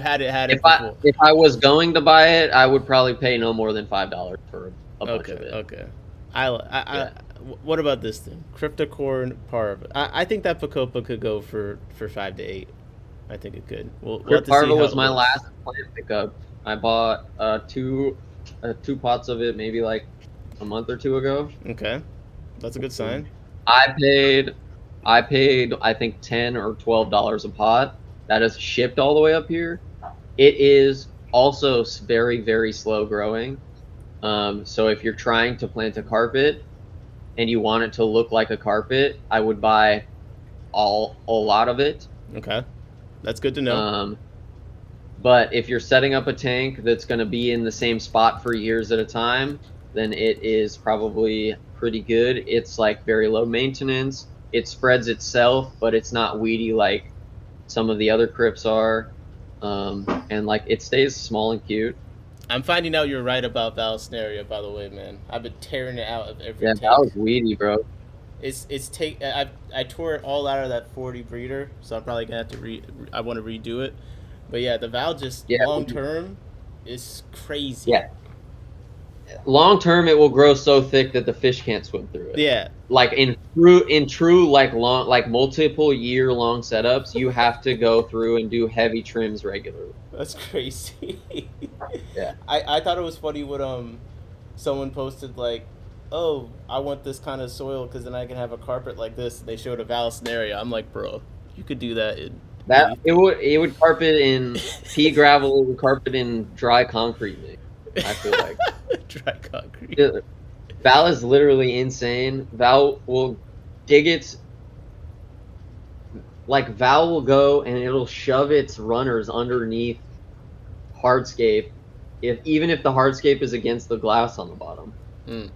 had it before. If I was going to buy it, I would probably pay no more than $5 for a bunch of it. Okay. What about this thing? Cryptocorn parv. I think that Bacopa could go for 5 to 8. I think it could. We'll have to see Parva how was it my looks. last plant pickup. I bought two pots of it maybe like a month or two ago. Okay, that's a good sign. I paid I think $10 or $12 a pot. That is shipped all the way up here. It is also very, very slow growing. So if you're trying to plant a carpet and you want it to look like a carpet, I would buy a lot of it. Okay, that's good to know. But if you're setting up a tank that's going to be in the same spot for years at a time, then it is probably pretty good. It's like very low maintenance. it spreads itself, but it's not weedy like some of the other crypts are. And like it stays small and cute. I'm finding out you're right about Valsnaria, by the way, man. I've been tearing it out of every Yeah, that take. was weedy, bro. It's take. I tore it all out of that 40 breeder, so I'm probably gonna have to I want to redo it, but yeah, the Val just Yeah, long term is crazy. yeah. Long term, it will grow so thick that the fish can't swim through it. Yeah, Like in true like long like multiple year long setups, you have to go through and do heavy trims regularly. that's crazy. Yeah. I thought it was funny when someone posted like, oh, I want this kind of soil because then I can have a carpet like this. They showed a Valsnaria. I'm like, bro, you could do that in That anything. it would carpet in pea gravel, it would carpet in dry concrete mix. I feel like Dry concrete. Val is literally insane. Val will dig its like Val will go and it'll shove its runners underneath hardscape, even if the hardscape is against the glass on the bottom. Mm.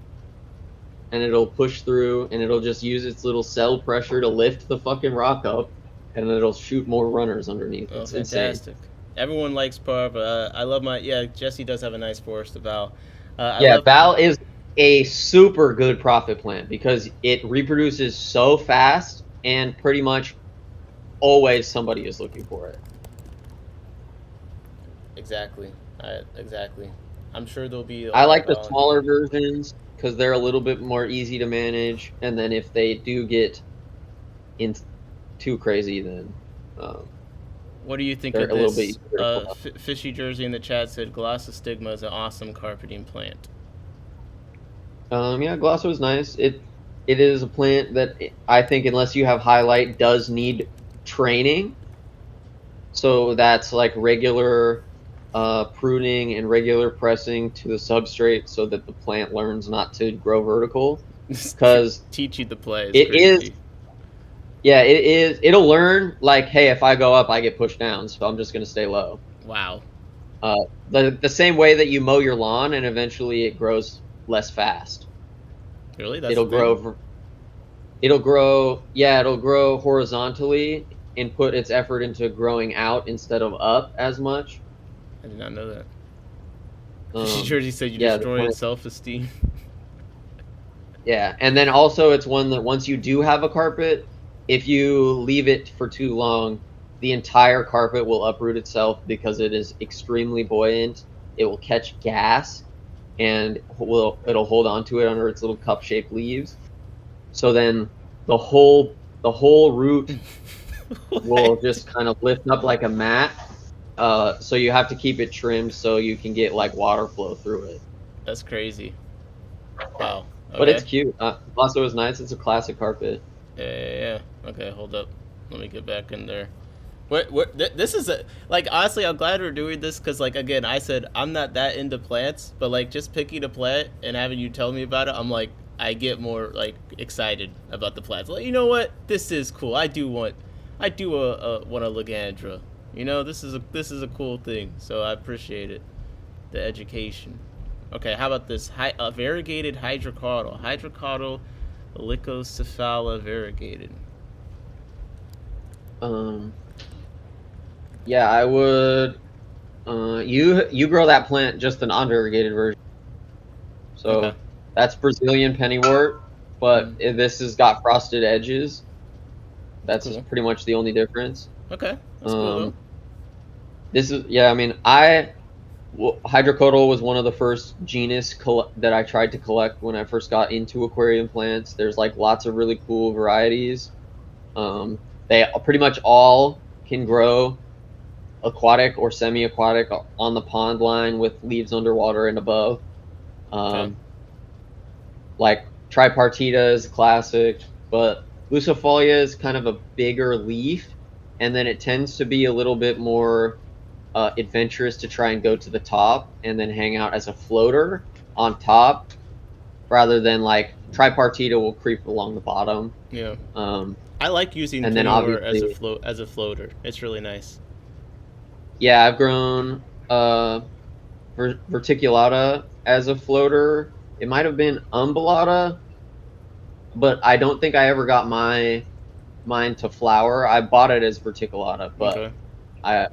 And it'll push through and it'll just use its little cell pressure to lift the fucking rock up, and then it'll shoot more runners underneath. Oh, It's fantastic. insane. Everyone likes Parv. I love my Jesse does have a nice forest of Val. I Yeah, love Val is a super good profit plant because it reproduces so fast and pretty much always somebody is looking for it. exactly. Exactly. I'm sure there'll be. I like the smaller versions because they're a little bit more easy to manage, and then if they do get in too crazy, then What do you think they're of a little this? bit easier to pull up. Fishy Jersey in the chat said Glossostigma is an awesome carpeting plant. Yeah, Glosso is nice. It is a plant that I think, unless you have highlight, does need training. So that's like regular pruning and regular pressing to the substrate so that the plant learns not to grow vertical. Because Teach you the play is it crazy. is, yeah, it is. It'll learn like, hey, if I go up, I get pushed down, so I'm just gonna stay low. Wow. The same way that you mow your lawn and eventually it grows less fast. Really? That's It'll the thing? grow. It'll grow horizontally and put its effort into growing out instead of up as much. I did not know that. Um, Fishy Jersey said you yeah, the destroy plant- its self-esteem. Yeah, and then also it's one that once you do have a carpet, if you leave it for too long, the entire carpet will uproot itself because it is extremely buoyant. It will catch gas, and it'll hold on to it under its little cup-shaped leaves. So then the whole root will just kind of lift up like a mat. So you have to keep it trimmed so you can get like water flow through it. That's crazy. Wow. Okay. But it's cute. Also, is nice. It's a classic carpet. Yeah. Okay, hold up. Let me get back in there. This is like, honestly, I'm glad we're doing this because, like, again, I said I'm not that into plants, but like just picking a plant and having you tell me about it, I'm like, I get more like excited about the plants. Like, you know what? This is cool. I do want a Ligandra. You know, this is a cool thing. So I appreciate it. The education. Okay, how about this? Variegated hydrocaudal. Hydrocaudal Lycocephala variegated. Yeah, I would. You grow that plant just an unvariegated version. So Okay. that's Brazilian pennywort, but this has got frosted edges. That's Cool. pretty much the only difference. Okay, that's cool though. This is I mean, Hydrocaudal was one of the first genus that I tried to collect when I first got into aquarium plants. There's like lots of really cool varieties. They pretty much all can grow aquatic or semi-aquatic on the pond line with leaves underwater and above. Okay. Like Tripartita is a classic, but Lucifolia is kind of a bigger leaf, and then it tends to be a little bit more adventurous to try and go to the top and then hang out as a floater on top, rather than like Tripartita will creep along the bottom. Yeah. I like using and then pennywort obviously as a floater. It's really nice. Yeah, I've grown Verticulata as a floater. It might have been Umbellata. but I don't think I ever got mine to flower. I bought it as verticulata, but Okay. I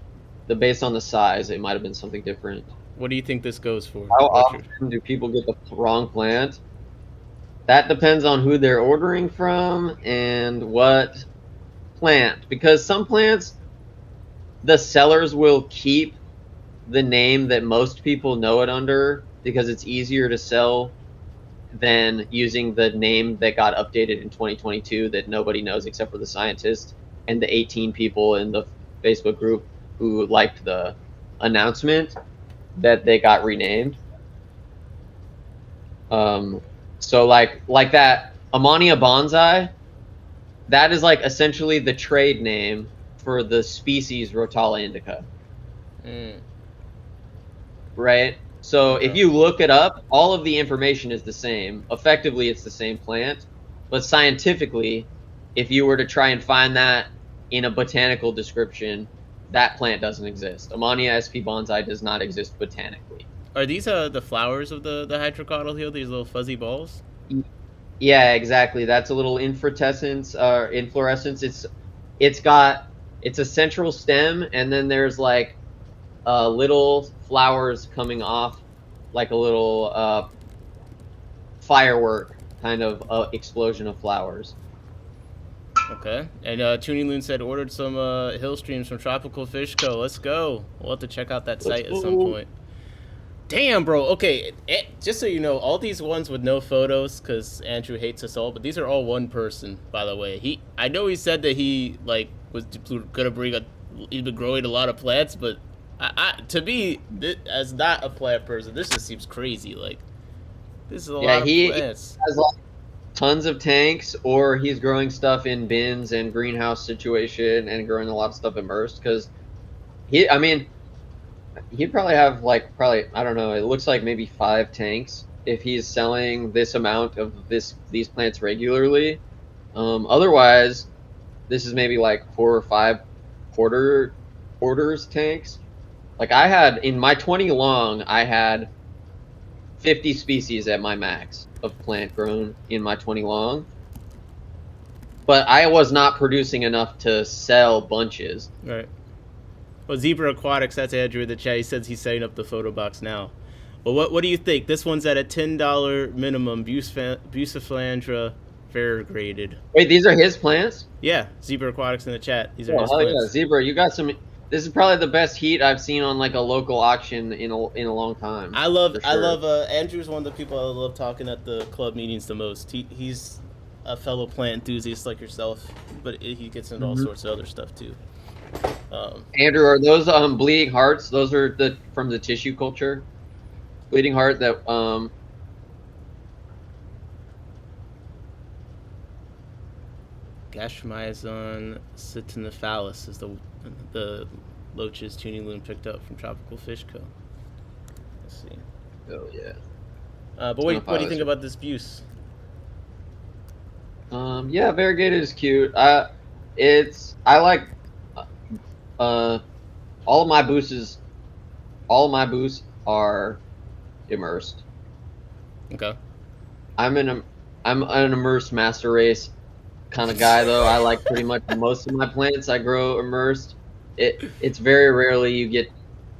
based on the size, it might have been something different. What do you think this goes for? How Orchard. often do people get the wrong plant? That depends on who they're ordering from and what plant. Because some plants, the sellers will keep the name that most people know it under because it's easier to sell than using the name that got updated in 2022 that nobody knows except for the scientist and the 18 people in the Facebook group who liked the announcement that they got renamed. So like that Amania bonsai, that is like essentially the trade name for the species Rotala indica, right? So if Okay. you look it up, all of the information is the same. Effectively, it's the same plant, but scientifically, if you were to try and find that in a botanical description, that plant doesn't exist. Amania sp bonsai does not exist botanically. Are these the flowers of the hydrocotyl here? These little fuzzy balls? Yeah, exactly. That's a little inflorescence. It's a central stem, and then there's like little flowers coming off, like a little firework kind of explosion of flowers. Okay. And Tuning Loon said ordered some hill streams from Tropical Fish Co. Let's go. We'll have to check out that Let's site at some go. point. Damn, bro. Okay, just so you know, all these ones with no photos, because Andrew hates us all, but these are all one person, by the way. I know he said that he like was gonna he's been growing a lot of plants, but to me, as not a plant person, this just seems crazy. Like, this is a Yeah, lot of he plants. has like tons of tanks, or he's growing stuff in bins and greenhouse situation, and growing a lot of stuff immersed. Because I mean, he'd probably have like I don't know. It looks like maybe 5 tanks if he's selling this amount of these plants regularly. Otherwise, this is maybe like 4 or 5 quarters tanks. Like I had in my 20 long, I had 50 species at my max of plant grown in my 20 long. But I was not producing enough to sell bunches. Right. Well, Zebra Aquatics, that's Andrew in the chat. He says he's setting up the photo box now. Well, what do you think? This one's at a $10 minimum, Bucephalandra variegated. Wait, these are his plants? Yeah, Zebra Aquatics in the chat. These are Oh, his hell yeah, plants. Zebra, you got some. This is probably the best heat I've seen on like a local auction in a long time. I love sure. Andrew's one of the people I love talking at the club meetings the most. He's a fellow plant enthusiast like yourself, but he gets into all sorts of other stuff too. Andrew, are those bleeding hearts? Those are from the tissue culture. Bleeding heart that Gastromyzon citinophalis is the loaches Tuning Loon picked up from Tropical Fish Co. Let's see. Oh yeah. But what do you think about this Buse? Yeah, variegated is cute. I like all of my boosts. All of my boosts are immersed. Okay. I'm an immersed master race kind of guy though. I like pretty much most of my plants I grow immersed. It's very rarely you get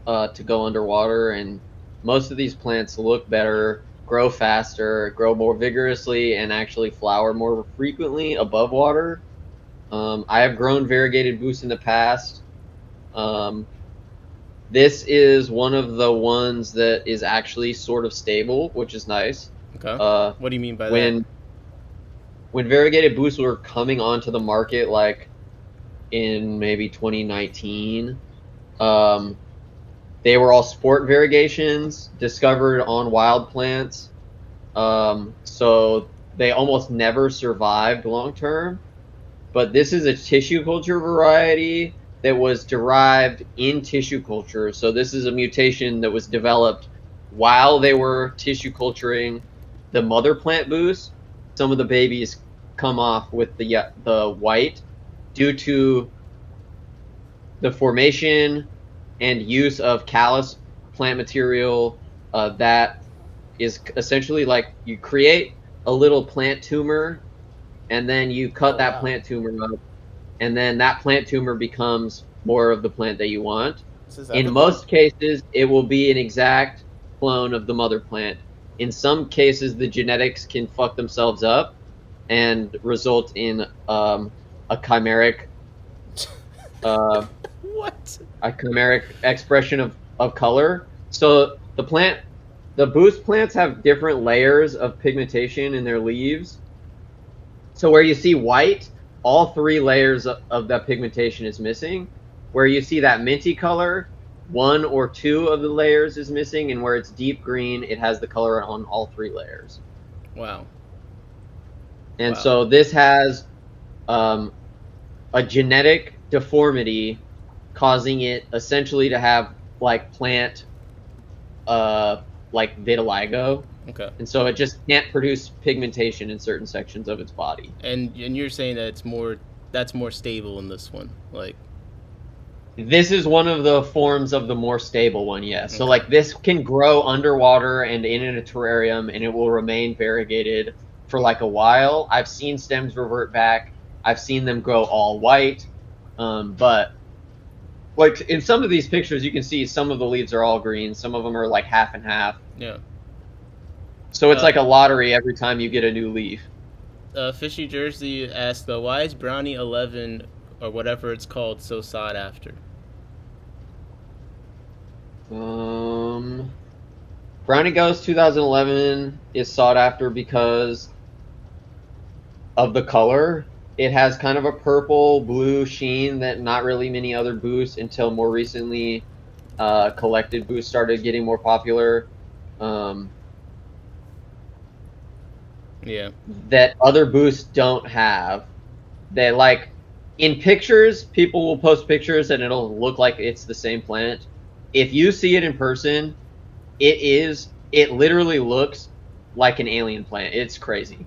to go underwater, and most of these plants look better, grow faster, grow more vigorously, and actually flower more frequently above water. I have grown variegated boosts in the past. This is one of the ones that is actually sort of stable, which is nice. Okay. What do you mean by that? When variegated boosts were coming onto the market, like in maybe 2019, they were all sport variegations discovered on wild plants. So they almost never survived long term. But this is a tissue culture variety that was derived in tissue culture. So this is a mutation that was developed while they were tissue culturing the mother plant boost. Some of the babies come off with the white due to the formation and use of callus plant material that is essentially like you create a little plant tumor and then you cut that plant tumor up, and then that plant tumor becomes more of the plant that you want. In most cases, it will be an exact clone of the mother plant. In some cases, the genetics can fuck themselves up and result in a chimeric what? A chimeric expression of color. So the boost plants have different layers of pigmentation in their leaves. So where you see white, all 3 layers of that pigmentation is missing. Where you see that minty color, 1 or 2 of the layers is missing, and where it's deep green, it has the color on all 3 layers. Wow. And so this has a genetic deformity causing it essentially to have like plant like vitiligo. Okay. And so it just can't produce pigmentation in certain sections of its body. And you're saying that that's more stable in this one. Like, this is one of the forms of the more stable one, yes. Okay. So like this can grow underwater and in a terrarium, and it will remain variegated for like a while. I've seen stems revert back. I've seen them grow all white. But like in some of these pictures, you can see some of the leaves are all green. Some of them are like half and half. Yeah. So it's like a lottery every time you get a new leaf. Fishy Jersey asked, why is Brownie 11 or whatever it's called so sought after? Brownie Ghost 2011 is sought after because of the color. It has kind of a purple blue sheen that not really many other boosts until more recently collected boosts started getting more popular. Yeah. That other boosts don't have. They like in pictures, people will post pictures and it'll look like it's the same plant. If you see it in person, it literally looks like an alien plant. It's crazy.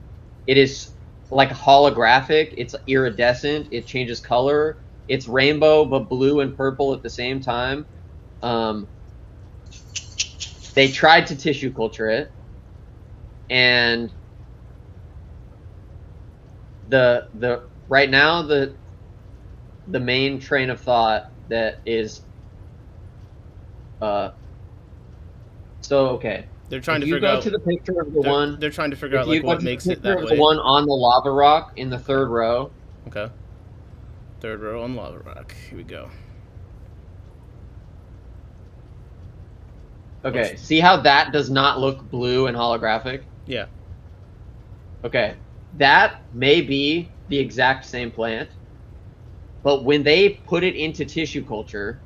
It is like holographic. It's iridescent. It changes color. It's rainbow but blue and purple at the same time. They tried to tissue culture it, and the right now the main train of thought that is okay. They're trying to figure out. To the picture of the one. They're trying to figure out like what makes it that way. The one on the lava rock in the 3rd row. Okay. 3rd row on lava rock. Here we go. Okay. See how that does not look blue and holographic? Yeah. Okay. That may be the exact same plant, but when they put it into tissue culture,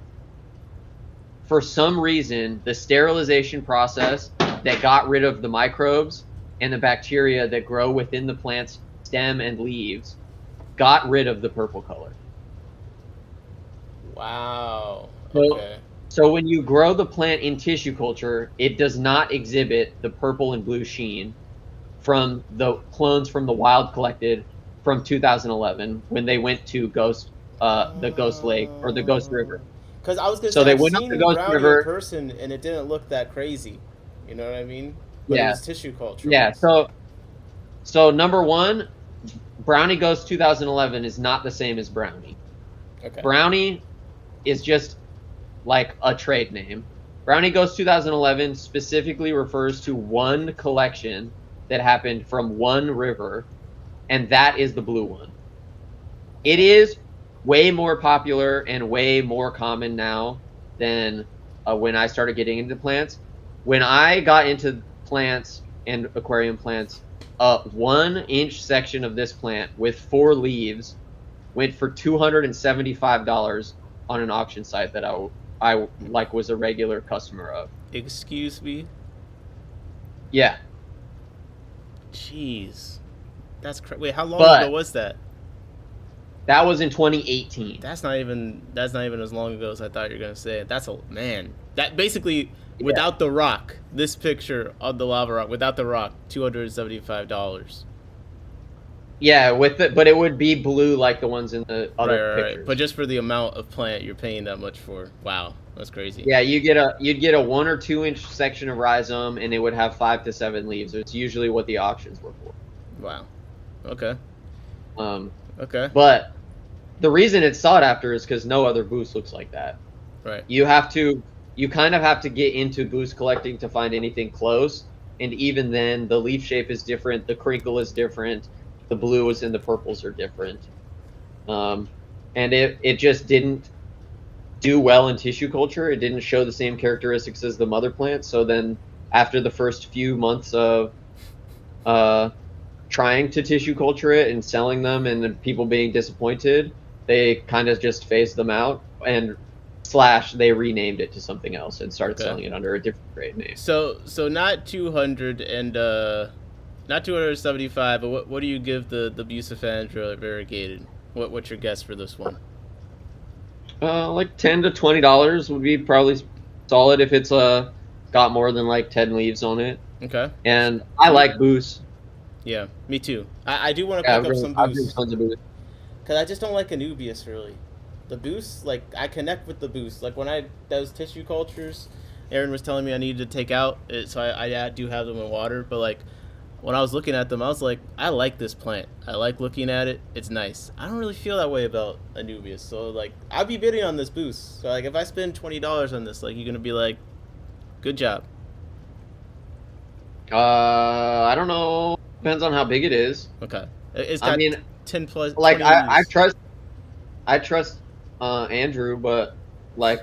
for some reason, the sterilization process that got rid of the microbes and the bacteria that grow within the plant's stem and leaves got rid of the purple color. Wow. Okay. So when you grow the plant in tissue culture, it does not exhibit the purple and blue sheen from the clones from the wild collected from 2011 when they went to the Ghost Lake or the Ghost River. Because I was going to say, they went up the Ghost River in person, and it didn't look that crazy. You know what I mean? But yeah. It was tissue culture. Yeah. So number one, Brownie Ghost 2011 is not the same as Brownie. Okay. Brownie is just like a trade name. Brownie Ghost 2011 specifically refers to one collection that happened from one river, and that is the blue one. It is way more popular and way more common now than when I started getting into plants. When I got into plants and aquarium plants, a 1-inch section of this plant with 4 leaves went for $275 on an auction site that I like was a regular customer of. Excuse me? Yeah. Jeez. That's wait, how long ago was that? That was in 2018. That's not even as long ago as I thought you were gonna say. That's man. That basically without the rock, this picture of the lava rock, without the rock, $275. Yeah, but it would be blue like the ones in the other pictures. Right. But just for the amount of plant you're paying that much for. Wow, that's crazy. Yeah, you'd get a 1 or 2 inch section of rhizome, and it would have 5 to 7 leaves. It's usually what the auctions were for. Wow. Okay. Okay. But the reason it's sought after is because no other boost looks like that. Right. You kind of have to get into boost collecting to find anything close. And even then, the leaf shape is different, the crinkle is different, the blues and the purples are different. And it just didn't do well in tissue culture. It didn't show the same characteristics as the mother plant. So then, after the first few months of trying to tissue culture it and selling them, and people being disappointed, they kind of just phased them out and / they renamed it to something else and started selling it under a different grade name. So not 200 and not 275, but what do you give the Bucephandra variegated? What's your guess for this one? Like $10 to $20 would be probably solid if it's got more than like 10 leaves on it. Okay. And I like boost. Yeah, me too. I do want to pick up some boost. Tons of boost. Cause I just don't like Anubius really. The boost, like I connect with the boost. Like when I those tissue cultures, Aaron was telling me I needed to take out, so I do have them in water. But like when I was looking at them, I was like, I like this plant. I like looking at it. It's nice. I don't really feel that way about Anubius. So like I'll be bidding on this boost. So like if I spend $20 on this, like you're gonna be like, good job. I don't know. Depends on how big it is. Okay. It's got 10 plus. Like I trust Andrew, but like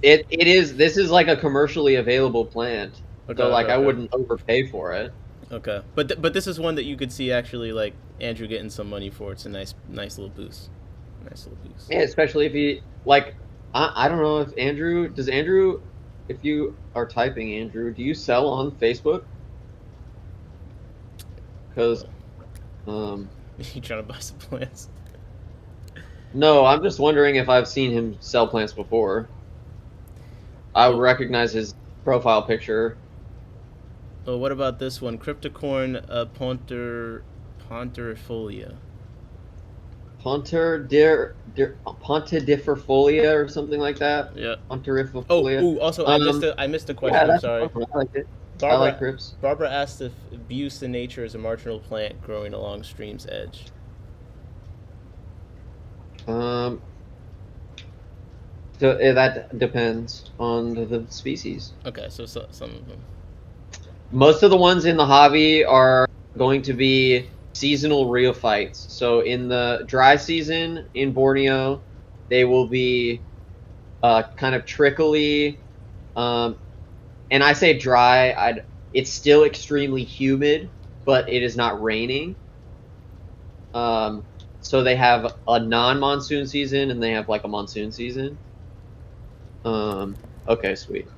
it is. This is like a commercially available plant, so like I wouldn't overpay for it. Okay, but this is one that you could see actually like Andrew getting some money for. It's a nice little boost. Nice little boost. Yeah, especially if he like. I don't know if Andrew, if you are typing Andrew, do you sell on Facebook? Because you trying to buy some plants? No, I'm just wondering if I've seen him sell plants before. I would recognize his profile picture. Oh, what about this one? Cryptocorn ponterifolia. Pontidiferfolia or something like that. Yeah. Ponterifolia. Also, I missed the question. Yeah, I'm sorry. I like it. Barbara, I like Crips. Barbara asked if Buse in nature is a marginal plant growing along stream's edge. So that depends on the species. Okay, so some of them. Most of the ones in the hobby are going to be seasonal rheophytes. So in the dry season in Borneo, they will be kind of trickly. And I say dry, it's still extremely humid, but it is not raining. So they have a non-monsoon season and they have like a monsoon season. Okay, sweet.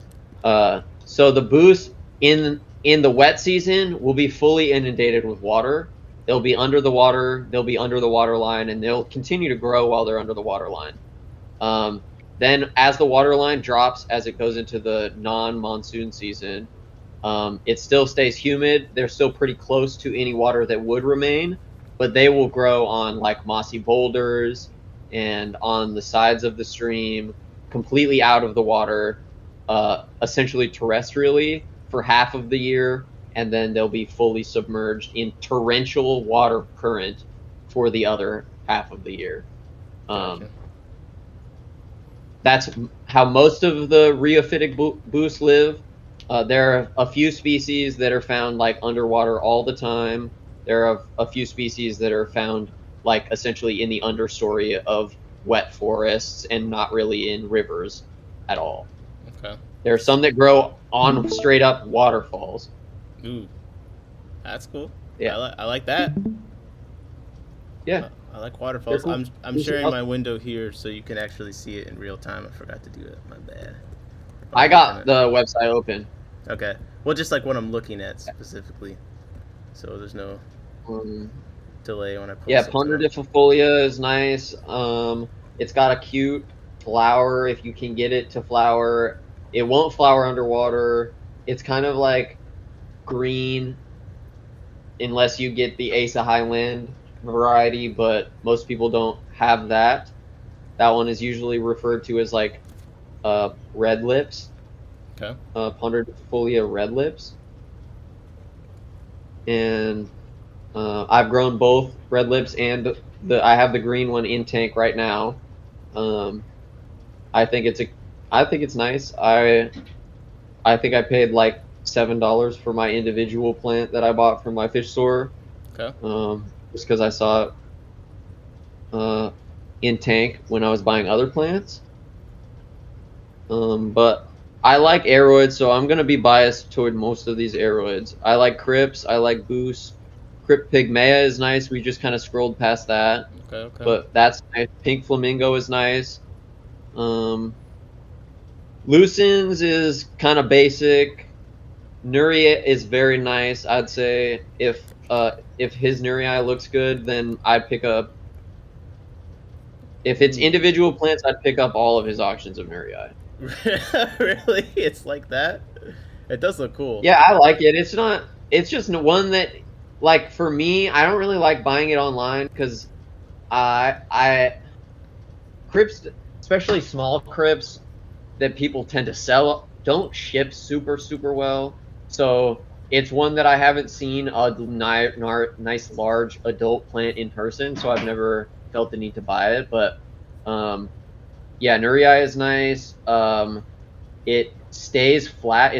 So the boost in the wet season will be fully inundated with water. They'll be under the water. They'll be under the water line, and they'll continue to grow while they're under the water line. Then, as the water line drops, as it goes into the non-monsoon season, it still stays humid. They're still pretty close to any water that would remain, but they will grow on like mossy boulders and on the sides of the stream, completely out of the water, essentially terrestrially for half of the year, and then they'll be fully submerged in torrential water current for the other half of the year. Gotcha. That's how most of the rheophytic boosts live. There are a few species that are found like underwater all the time. There are a few species that are found like essentially in the understory of wet forests and not really in rivers at all. Okay. There are some that grow on straight up waterfalls. Ooh, that's cool. Yeah, I like that. Yeah, I like waterfalls. Cool. I'm sharing my window here so you can actually see it in real time. I forgot to do it. My bad. I got the website open. Okay. Well, just like what I'm looking at specifically, so there's no delay when I post. Yeah, Ponderdififolia is nice. It's got a cute flower if you can get it to flower. It won't flower underwater. It's kind of like green unless you get the Asa Highland variety, but most people don't have that. That one is usually referred to as like red lips. Okay. Ponderdififolia red lips. And I've grown both red lips and I have the green one in tank right now. Um, I think it's nice. I think I paid like $7 for my individual plant that I bought from my fish store. Okay. Just because I saw it in tank when I was buying other plants. But I like aeroids, so I'm gonna be biased toward most of these aeroids. I like Crypts, I like Boost. Crypt Pygmea is nice. We just kind of scrolled past that, Okay. but that's nice. Pink Flamingo is nice. Lucens is kind of basic. Nuria is very nice. I'd say if his Nuria looks good, then I'd pick up. If it's individual plants, I'd pick up all of his auctions of Nuria. Really? It's like that? It does look cool. Yeah, I like it. It's not. It's just one that, like, for me, I don't really like buying it online because I crypts, especially small crypts that people tend to sell, don't ship super well. So it's one that I haven't seen a nice large adult plant in person, so I've never felt the need to buy it. But yeah, Nuria is nice. It stays flat.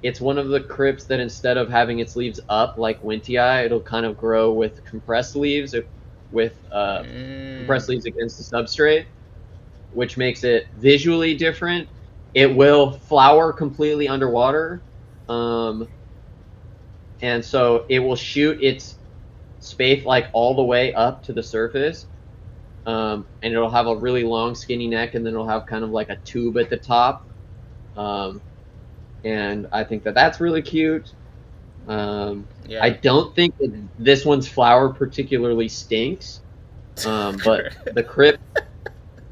It's one of the crypts that instead of having its leaves up like Wintii, it'll kind of grow with compressed leaves compressed leaves against the substrate, which makes it visually different. It will flower completely underwater, and so it will shoot its spathe like all the way up to the surface, and it'll have a really long skinny neck, and then it'll have kind of like a tube at the top, and I think that that's really cute. Yeah. I don't think that this one's flower particularly stinks, but the crypt.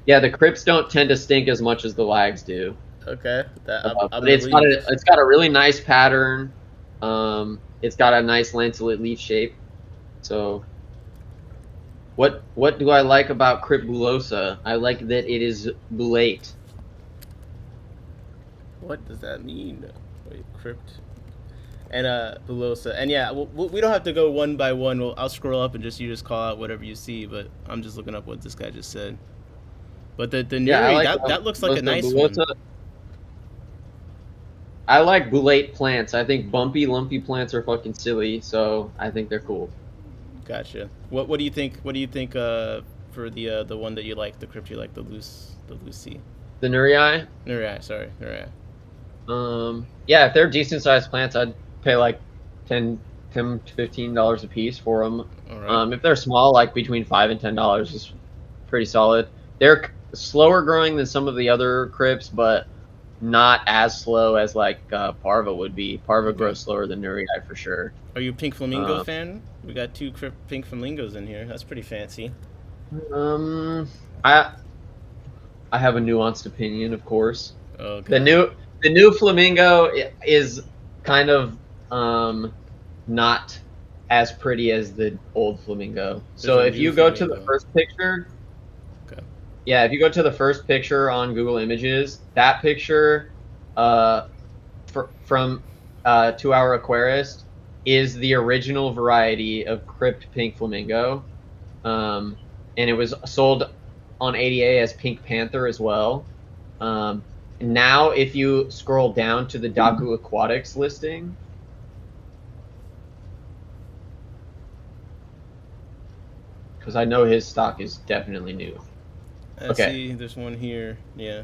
Yeah, the crypts don't tend to stink as much as the lags do. Okay. But it's got a really nice pattern. It's got a nice lanceolate leaf shape. So, what do I like about Crypt Bulosa? I like that it is bulate. What does that mean? Wait, crypt and Bulosa, and yeah, we don't have to go one by one. I'll scroll up and you just call out whatever you see. But I'm just looking up what this guy just said. But the Neri, like that looks like a nice Bulosa. One. I like bulate plants. I think bumpy, lumpy plants are fucking silly, so I think they're cool. Gotcha. What do you think? What do you think for the one that you like, the crypt you like, the Lucy? The Nurii? Nurii, sorry, Nurii. Yeah, if they're decent sized plants, I'd pay like $10 to $15 a piece for them. Right. If they're small, like between $5 and $10 is pretty solid. They're slower growing than some of the other crypts, but not as slow as like Parva would be. Parva grows slower than Nurii for sure. Are you a Pink Flamingo fan? We got 2 Pink Flamingos in here. That's pretty fancy. I have a nuanced opinion, of course. Okay. The new flamingo is kind of not as pretty as the old flamingo. So if you go to the first picture, yeah, if you go to the first picture on Google Images, that picture from 2 Hour Aquarist is the original variety of Crypt Pink Flamingo, and it was sold on ADA as Pink Panther as well. Now, if you scroll down to the Daku Aquatics listing, because I know his stock is definitely new. Okay. See, there's one here. Yeah.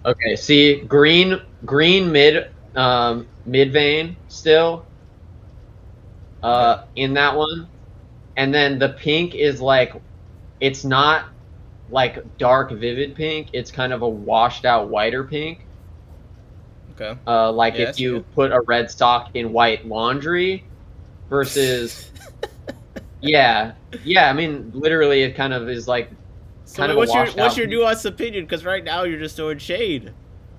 Okay. See, green mid vein still in that one, and then the pink is like, it's not like dark vivid pink. It's kind of a washed out whiter pink. Okay. Like if you put a red stock in white laundry versus. yeah. I mean, literally, it kind of is like. So what's your nuanced opinion? Because right now you're just throwing shade.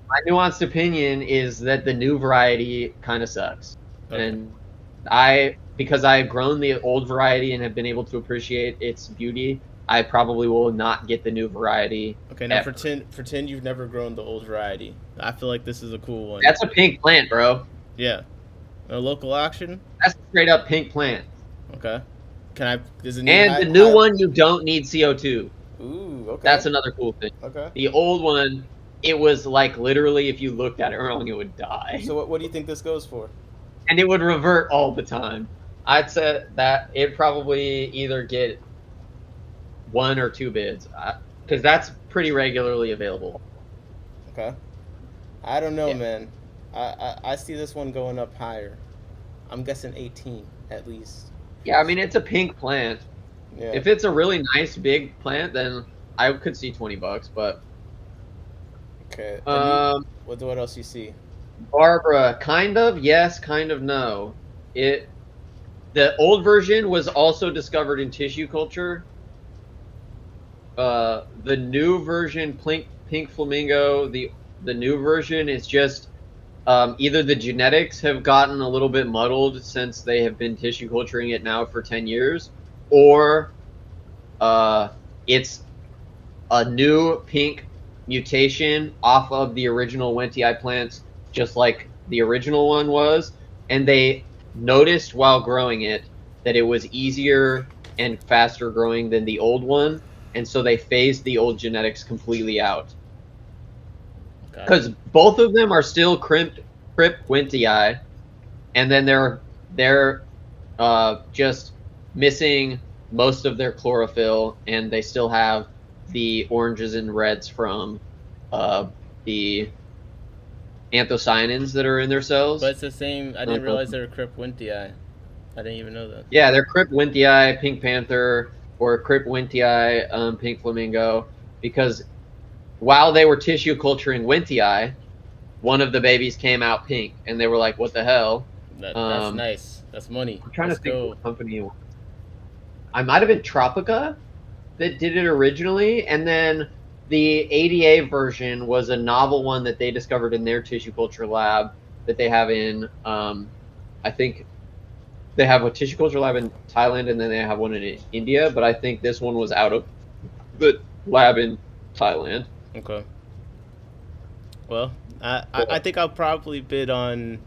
My nuanced opinion is that the new variety kind of sucks, and because I've grown the old variety and have been able to appreciate its beauty, I probably will not get the new variety. Okay, now pretend you've never grown the old variety. I feel like this is a cool one. That's a pink plant, bro. Yeah, a local auction. That's a straight up pink plant. Okay. Can I? Does it need And the new one, you don't need CO2. Ooh, okay. That's another cool thing. Okay. The old one, it was like literally if you looked at it wrong, it would die. So what do you think this goes for? And it would revert all the time. I'd say that it'd probably either get 1 or 2 bids, because that's pretty regularly available. Okay. I don't know, Yeah. man. I see this one going up higher. I'm guessing 18 at least. Yeah, I mean, it's a pink plant. Yeah. If it's a really nice big plant, then I could see $20, but Okay. What else you see? Barbara, kind of yes, kind of no. The old version was also discovered in tissue culture. The new version, Pink Flamingo, the new version is just either the genetics have gotten a little bit muddled since they have been tissue culturing it now for 10 years, or it's a new pink mutation off of the original Wentii plants, just like the original one was, and they noticed while growing it that it was easier and faster growing than the old one, and so they phased the old genetics completely out. Because both of them are still Crypt Wentii, and then they're just missing most of their chlorophyll, and they still have the oranges and reds from the anthocyanins that are in their cells. But it's the same. I didn't realize they were Crypt Wentii. I didn't even know that. Yeah, they're Crypt Wentii, Pink Panther, or Crypt Wentii, Pink Flamingo, because while they were tissue culturing Wentii, one of the babies came out pink, and they were like, "What the hell?" That's nice. That's money. I'm trying to think of what company. I might have been Tropica that did it originally, and then the ADA version was a novel one that they discovered in their tissue culture lab that they have in, I think they have a tissue culture lab in Thailand, and then they have one in India, but I think this one was out of the lab in Thailand. Okay. Well, I think I'll probably bid on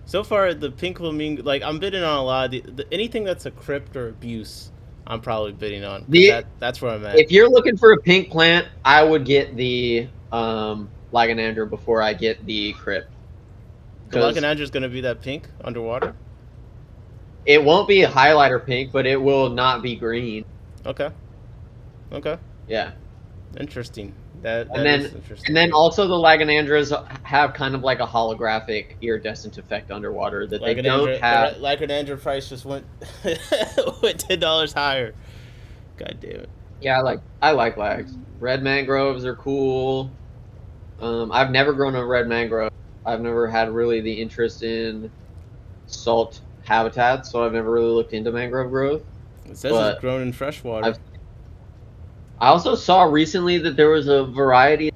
so far the Pink Flamingo. Like, I'm bidding on a lot of anything that's a crypt or abuse. I'm probably bidding on. That's where I'm at. If you're looking for a pink plant, I would get the Laganandra before I get the crypt. The Laganandra is going to be that pink underwater? It won't be a highlighter pink, but it will not be green. Okay. Yeah. Interesting. That and is interesting. And then also the Laganandras have kind of like a holographic iridescent effect underwater that they don't have. Laganandra price just went $10 higher. God damn it. Yeah, I like lags. Red mangroves are cool. I've never grown a red mangrove. I've never had really the interest in salt habitats, so I've never really looked into mangrove growth. It says it's grown in freshwater. I also saw recently that there was a variety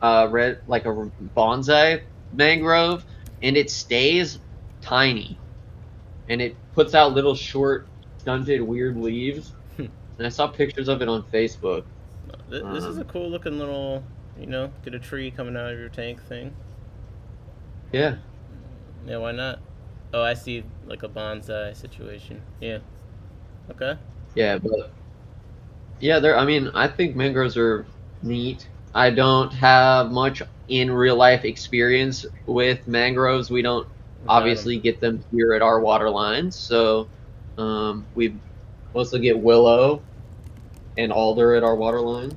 red, like a bonsai mangrove, and it stays tiny, and it puts out little short, stunted, weird leaves. And I saw pictures of it on Facebook. This is a cool looking little, get a tree coming out of your tank thing. Yeah. Yeah, why not? Oh, I see, like a bonsai situation. Yeah. Okay. Yeah, but yeah, I think mangroves are neat. I don't have much in real life experience with mangroves. We don't obviously get them here at our water lines, so we mostly get willow and alder at our water lines.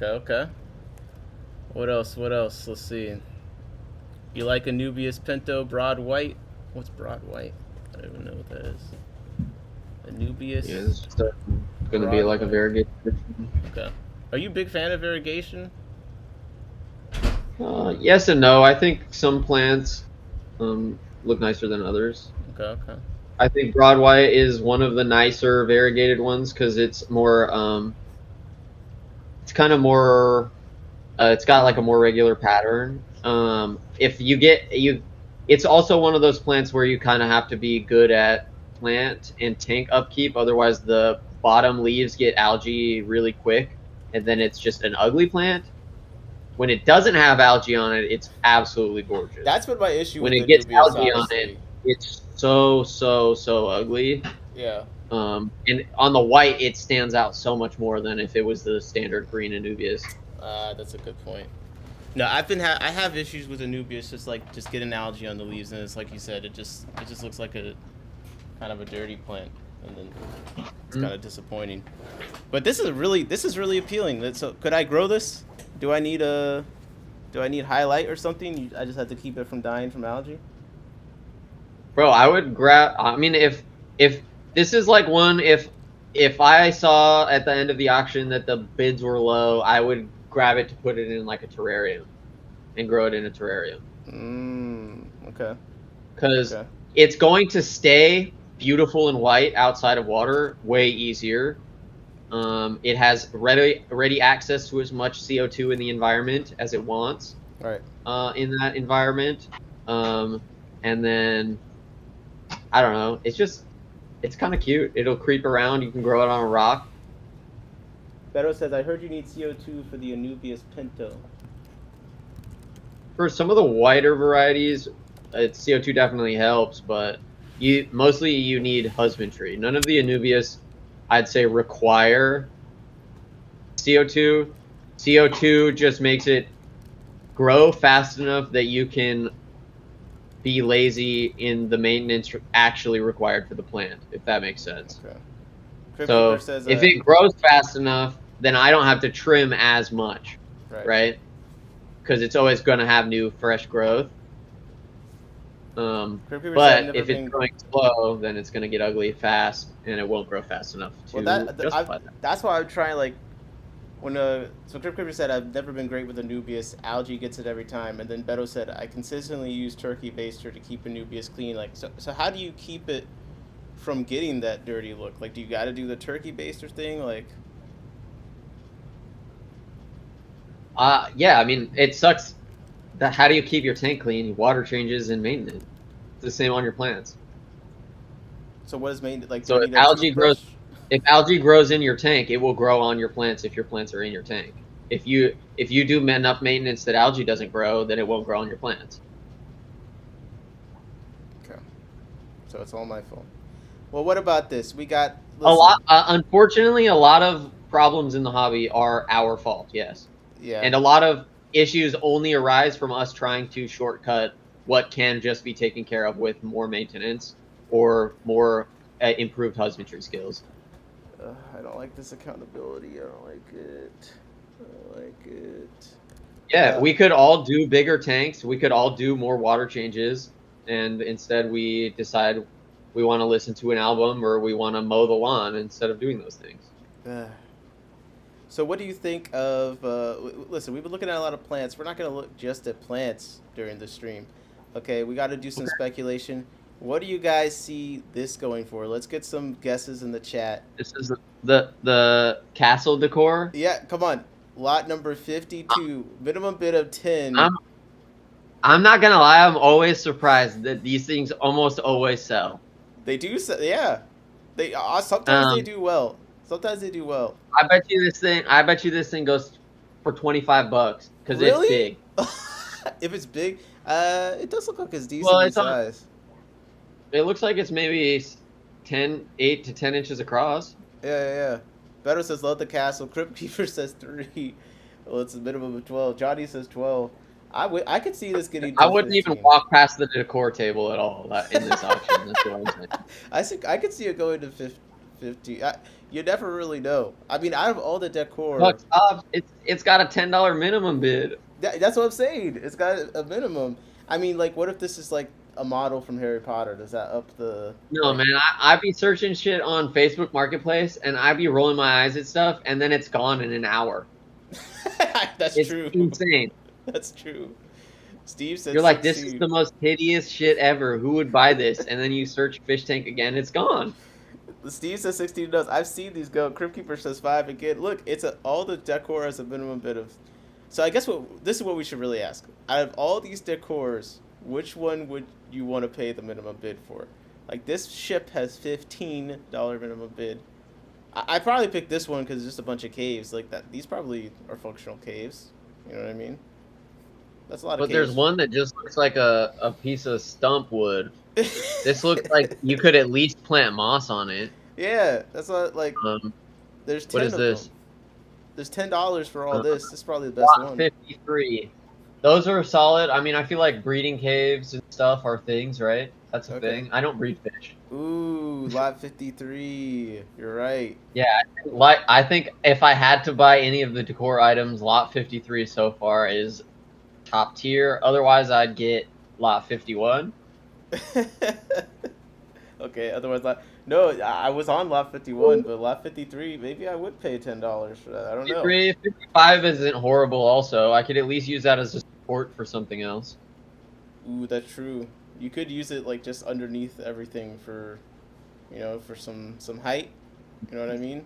Okay. What else? Let's see. You like Anubias Pinto Broad White? What's Broad White? I don't even know what that is. Anubias. Yeah, this is going to be like a variegated. Okay. Are you a big fan of variegation? Yes and no. I think some plants look nicer than others. Okay. I think Broad White is one of the nicer variegated ones because it's more. It's kind of more. It's got like a more regular pattern. If you get it's also one of those plants where you kind of have to be good at plant and tank upkeep, otherwise the bottom leaves get algae really quick, and then it's just an ugly plant. When it doesn't have algae on it, it's absolutely gorgeous. That's been my issue. When with it gets algae on it, it's so ugly. Yeah. And on the white, it stands out so much more than if it was the standard green Anubius. That's a good point. No, I have issues with Anubius, just getting algae on the leaves, and it's like you said, it just looks like a kind of a dirty plant, and then it's Mhm. kind of disappointing. But this is really appealing. So could I grow this? Do I need a do I need highlight or something? I just have to keep it from dying from algae. Bro, I would grab. I mean, if this is like one, if I saw at the end of the auction that the bids were low, I would grab it to put it in like a terrarium and grow it in a terrarium Okay. because Okay. it's going to stay beautiful and white outside of water way easier. It has ready access to as much CO2 in the environment as it wants All right. in that environment. And then I don't know. It's kind of cute. It'll creep around. You can grow it on a rock. Beto says, I heard you need CO2 for the Anubius Pinto. For some of the wider varieties, CO2 definitely helps, but you need husbandry. None of the Anubius, I'd say, require CO2. CO2 just makes it grow fast enough that you can be lazy in the maintenance actually required for the plant, if that makes sense. Okay. Crypt So Keeper says, if it grows fast enough, then I don't have to trim as much, right? Because it's always going to have new, fresh growth. But if it's growing slow, then it's going to get ugly fast, and it won't grow fast enough to justify that. That's why I'm trying, like, so Crypt Keeper said, I've never been great with Anubius. Algae gets it every time. And then Beto said, I consistently use turkey baster to keep Anubius clean. Like, so how do you keep it from getting that dirty look? Like, do you got to do the turkey baster thing? Like, Yeah, I mean, it sucks. How do you keep your tank clean? Water changes and maintenance. It's the same on your plants. so what is maintenance? Like, So if algae grows in your tank, it will grow on your plants if your plants are in your tank. If you do enough maintenance that algae doesn't grow, then it won't grow on your plants. Okay. So it's all my fault. Well, what about this? We got a lot. Unfortunately, a lot of problems in the hobby are our fault. Yes. Yeah. And a lot of issues only arise from us trying to shortcut what can just be taken care of with more maintenance or more improved husbandry skills. I don't like this accountability. I don't like it. I don't like it. Yeah, we could all do bigger tanks. We could all do more water changes. And instead we decide we want to listen to an album or we want to mow the lawn instead of doing those things. So what do you think of, listen, we've been looking at a lot of plants. We're not going to look just at plants during the stream. Okay, we got to do some speculation. What do you guys see this going for? Let's get some guesses in the chat. This is the castle decor. Yeah, come on. Lot number 52, minimum bid of 10. I'm not going to lie, I'm always surprised that these things almost always sell. They do, yeah. They sometimes they do well. Sometimes they do well. I bet you this thing goes for $25 because it's big. If it's big, it does look like it's decent in size. It looks like it's maybe 8 to 10 inches across. Yeah. Better says love the castle. Crypt Keeper says 3. Well, it's a minimum of 12. Johnny says 12. I could see this getting. I wouldn't 15. Even walk past the decor table at all in this auction. That's what I'm saying. I could see it going to 50. You never really know. I mean, out of all the decor, look, it's got a $10 minimum bid. That's what I'm saying. It's got a minimum. I mean, like, what if this is like a model from Harry Potter? Does that up the? No, man. I'd be searching shit on Facebook Marketplace, and I'd be rolling my eyes at stuff, and then it's gone in an hour. It's true. Insane. That's true. Steve said you're like, this is the most hideous shit ever. Who would buy this? And then you search fish tank again, it's gone. Steve says 16 does. I've seen these go. Crypt Keeper says 5 again. Look, it's all the decor has a minimum bid of. So I guess this is what we should really ask. Out of all these decors, which one would you want to pay the minimum bid for? Like, this ship has $15 minimum bid. I probably picked this one because it's just a bunch of caves like that. These probably are functional caves. You know what I mean? That's a lot of But there's cage. one that just looks like a piece of stump wood. This looks like you could at least plant moss on it. Yeah, that's not like. Um, There's what 10 is of them. this? There's $10 for all Uh, this. This is probably the best Lot one. 53. Those are solid. I mean, I feel like breeding caves and stuff are things, right? That's a Okay. thing. I don't breed fish. Ooh, lot 53. You're right. Yeah, like I think if I had to buy any of the decor items, Lot 53 so far is top tier. Otherwise, I'd get Lot 51. Okay, otherwise, no, I was on lot 51, but lot 53, maybe I would pay $10 for that. I don't know. 53, 55 isn't horrible. Also, I could at least use that as a support for something else. Ooh, that's true. You could use it like just underneath everything for, for some height. You know what I mean?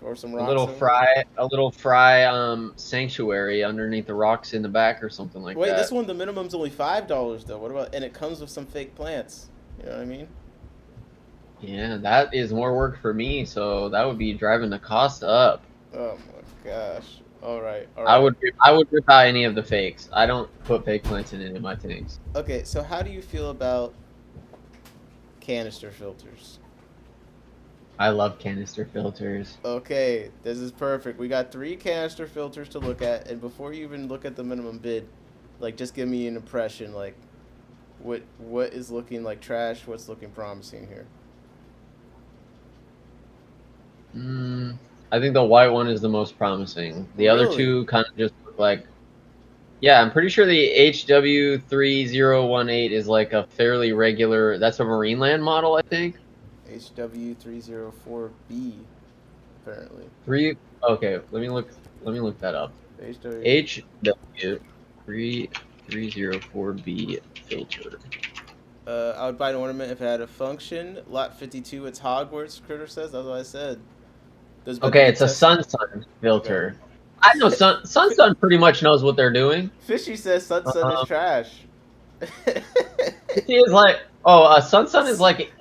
Or some rocks over it. A little fry sanctuary underneath the rocks in the back or something like Wait, this that. one the minimum's only $5 though. What about? And it comes with some fake plants. You know what I mean? Yeah, that is more work for me, so that would be driving the cost up. Oh my gosh. All right, all I right. would I would rip out any of the fakes. I don't put fake plants in any of my tanks. Okay, so how do you feel about canister filters? I love canister filters. Okay, this is perfect. We got 3 canister filters to look at, and before you even look at the minimum bid, like just give me an impression, like what is looking like trash, what's looking promising here. I think the white one is the most promising. The other Really? two kind of just look like. Yeah, I'm pretty sure the HW3018 is like a fairly regular. That's a Marineland model, I think. HW304B, apparently. Three. Okay, let me look. Let me look that up. HW. HW3304B filter. I would buy an ornament if it had a function. Lot 52, it's Hogwarts, Critter says. That's what I said. There's been Okay, it's a retested. Sun Okay. filter. I know Sun pretty much knows what they're doing. Fishy says Sun is Um, trash. He is like, oh, Sun is like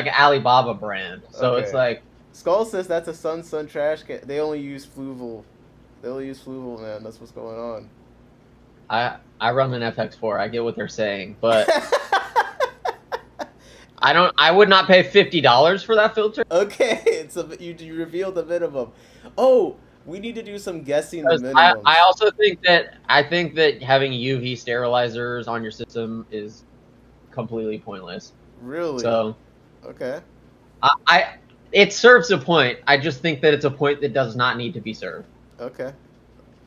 Alibaba brand. So it's Okay. like, Skull says that's a Sun trash can. They only use Fluval. They only use Fluval, man. That's what's going on. I run an FX4. I get what they're saying, but I don't. I would not pay $50 for that filter. Okay, you revealed the minimum. Oh, we need to do some guessing the Because I minimums. also think that having UV sterilizers on your system is completely pointless. Really? So Okay. I it serves a point. I just think that it's a point that does not need to be served. Okay.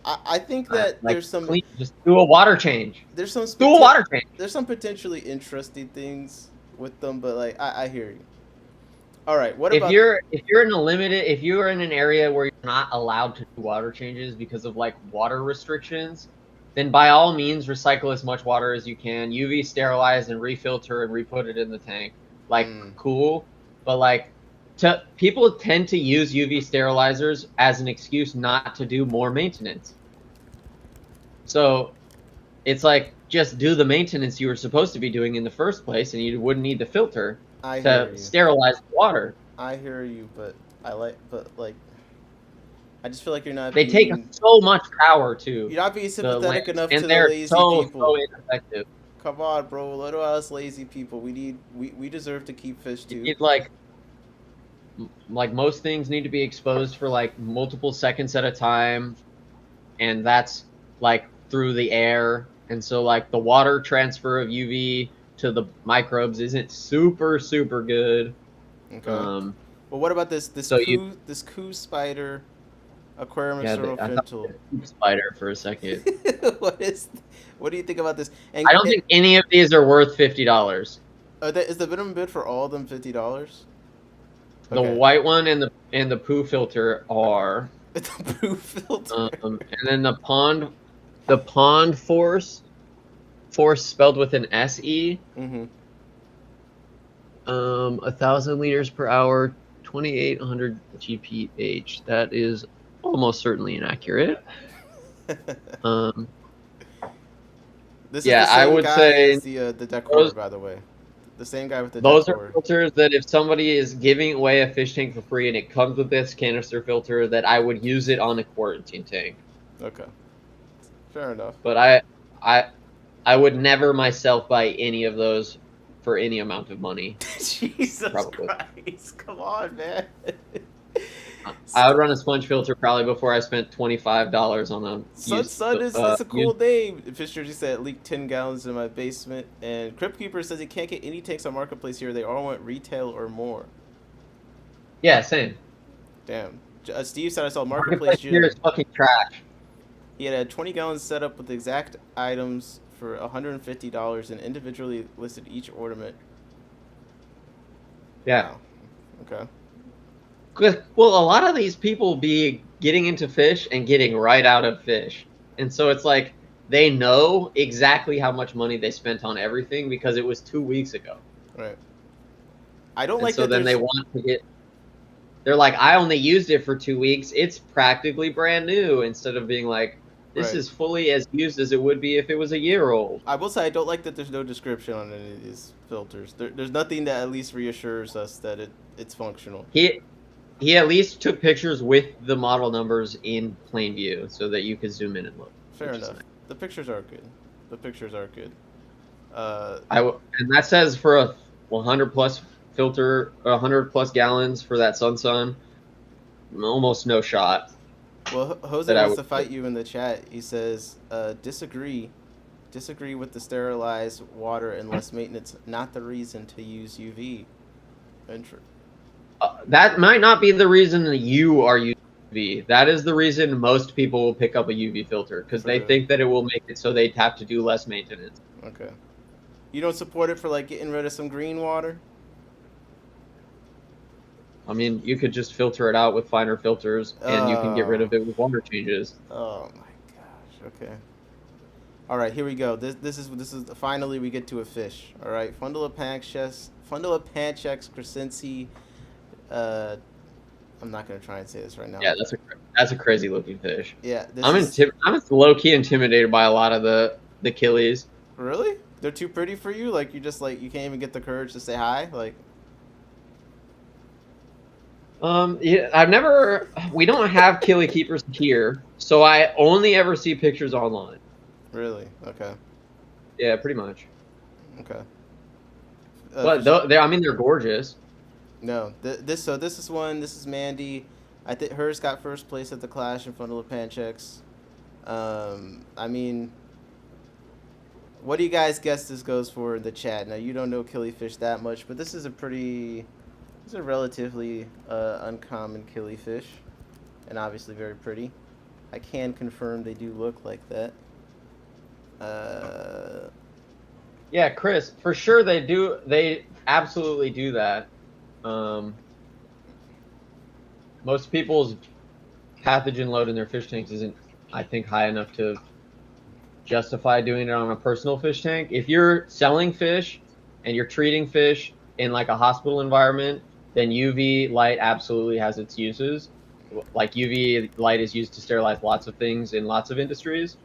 I think that Like clean, just do a water change. there's some Do a water change. there's some potentially interesting things with them, but like I hear you. All right, what about If you're in an area where you're not allowed to do water changes because of like water restrictions, then by all means recycle as much water as you can, UV sterilize and refilter and re-put it in the tank. Like cool, but like people tend to use UV sterilizers as an excuse not to do more maintenance. So it's like just do the maintenance you were supposed to be doing in the first place, and you wouldn't need the filter I hear to you. sterilize the water. I hear you, but like I just feel like They take so much power to you're not being the sympathetic lamps, enough and to the they're lazy so people. ineffective. Come on, bro. Let us lazy people. We deserve to keep fish too. It's like most things need to be exposed for like multiple seconds at a time, and that's like through the air. And so like the water transfer of UV to the microbes isn't super good. Okay. Um, Well, what about this so this coup spider aquarium yeah, I thought experimental? spider for a second. What do you think about this? And I don't think any of these are worth $50. is the minimum bid for all of them $50? The Okay. white one and the poo filter are, The poo filter. and then the pond force spelled with an SE. Mm-hmm. 1,000 liters per hour, 2,800 GPH. That is almost certainly inaccurate. This Yeah, is the I same would guy say as the decor, those- by the way. The same guy with the Those decor. are filters that if somebody is giving away a fish tank for free and it comes with this canister filter, that I would use it on a quarantine tank. Okay. Fair enough. But I I would never myself buy any of those for any amount of money. Jesus Probably. Christ! Come on, man. I would run a sponge filter probably before I spent $25 on a Son is that's a cool used. name. Fisher just said leaked 10 gallons in my basement, and Crypt Keeper says he can't get any tanks on Marketplace here. They all want retail or more. Yeah, same. Damn. Steve said I saw Marketplace Marketplace here Jim. is fucking trash. He had a 20 gallons set up with exact items for $150 and individually listed each ornament. Yeah. Wow. Okay. Well, a lot of these people be getting into fish and getting right out of fish. And so it's like they know exactly how much money they spent on everything because it was 2 weeks ago. Right. I don't And like so that. then they want to get. They're like, I only used it for 2 weeks. It's practically brand new instead of being like, this Right. is fully as used as it would be if it was a year old. I will say I don't like that there's no description on any of these filters. There's nothing that at least reassures us that it's functional. He at least took pictures with the model numbers in plain view so that you could zoom in and look. Fair enough. Nice. The pictures are good. The pictures are good. And that says for a 100 plus filter, 100 plus gallons for that Sun, almost no shot. Well, Jose wants to fight you in the chat. He says, disagree with the sterilized water and less maintenance. Not the reason to use UV. That might not be the reason that you are using UV. That is the reason most people will pick up a UV filter because they think that it will make it so they'd have to do less maintenance. Okay. You don't support it for like getting rid of some green water? I mean, you could just filter it out with finer filters, and you can get rid of it with water changes. Oh my gosh. Okay. All right, here we go. This is finally we get to a fish. All right, Fundula Panchex Crescency. I'm not gonna try and say this right now. Yeah, that's a crazy looking fish. Yeah, I'm low key intimidated by a lot of the killies. Really? They're too pretty for you? Like you just like you can't even get the courage to say hi? Like. Yeah, we don't have killie keepers here, so I only ever see pictures online. Really? Okay. Yeah, pretty much. Okay. But they're gorgeous. No, this is one. This is Mandy. I think hers got first place at the Clash in front of the Panchex. I mean, what do you guys guess this goes for in the chat? Now you don't know killifish that much, but this is a relatively uncommon killifish, and obviously very pretty. I can confirm they do look like that. Yeah, Chris, for sure they do. They absolutely do that. Most people's pathogen load in their fish tanks isn't, I think, high enough to justify doing it on a personal fish tank. If you're selling fish and you're treating fish in like a hospital environment, then UV light absolutely has its uses. Like UV light is used to sterilize lots of things in lots of industries.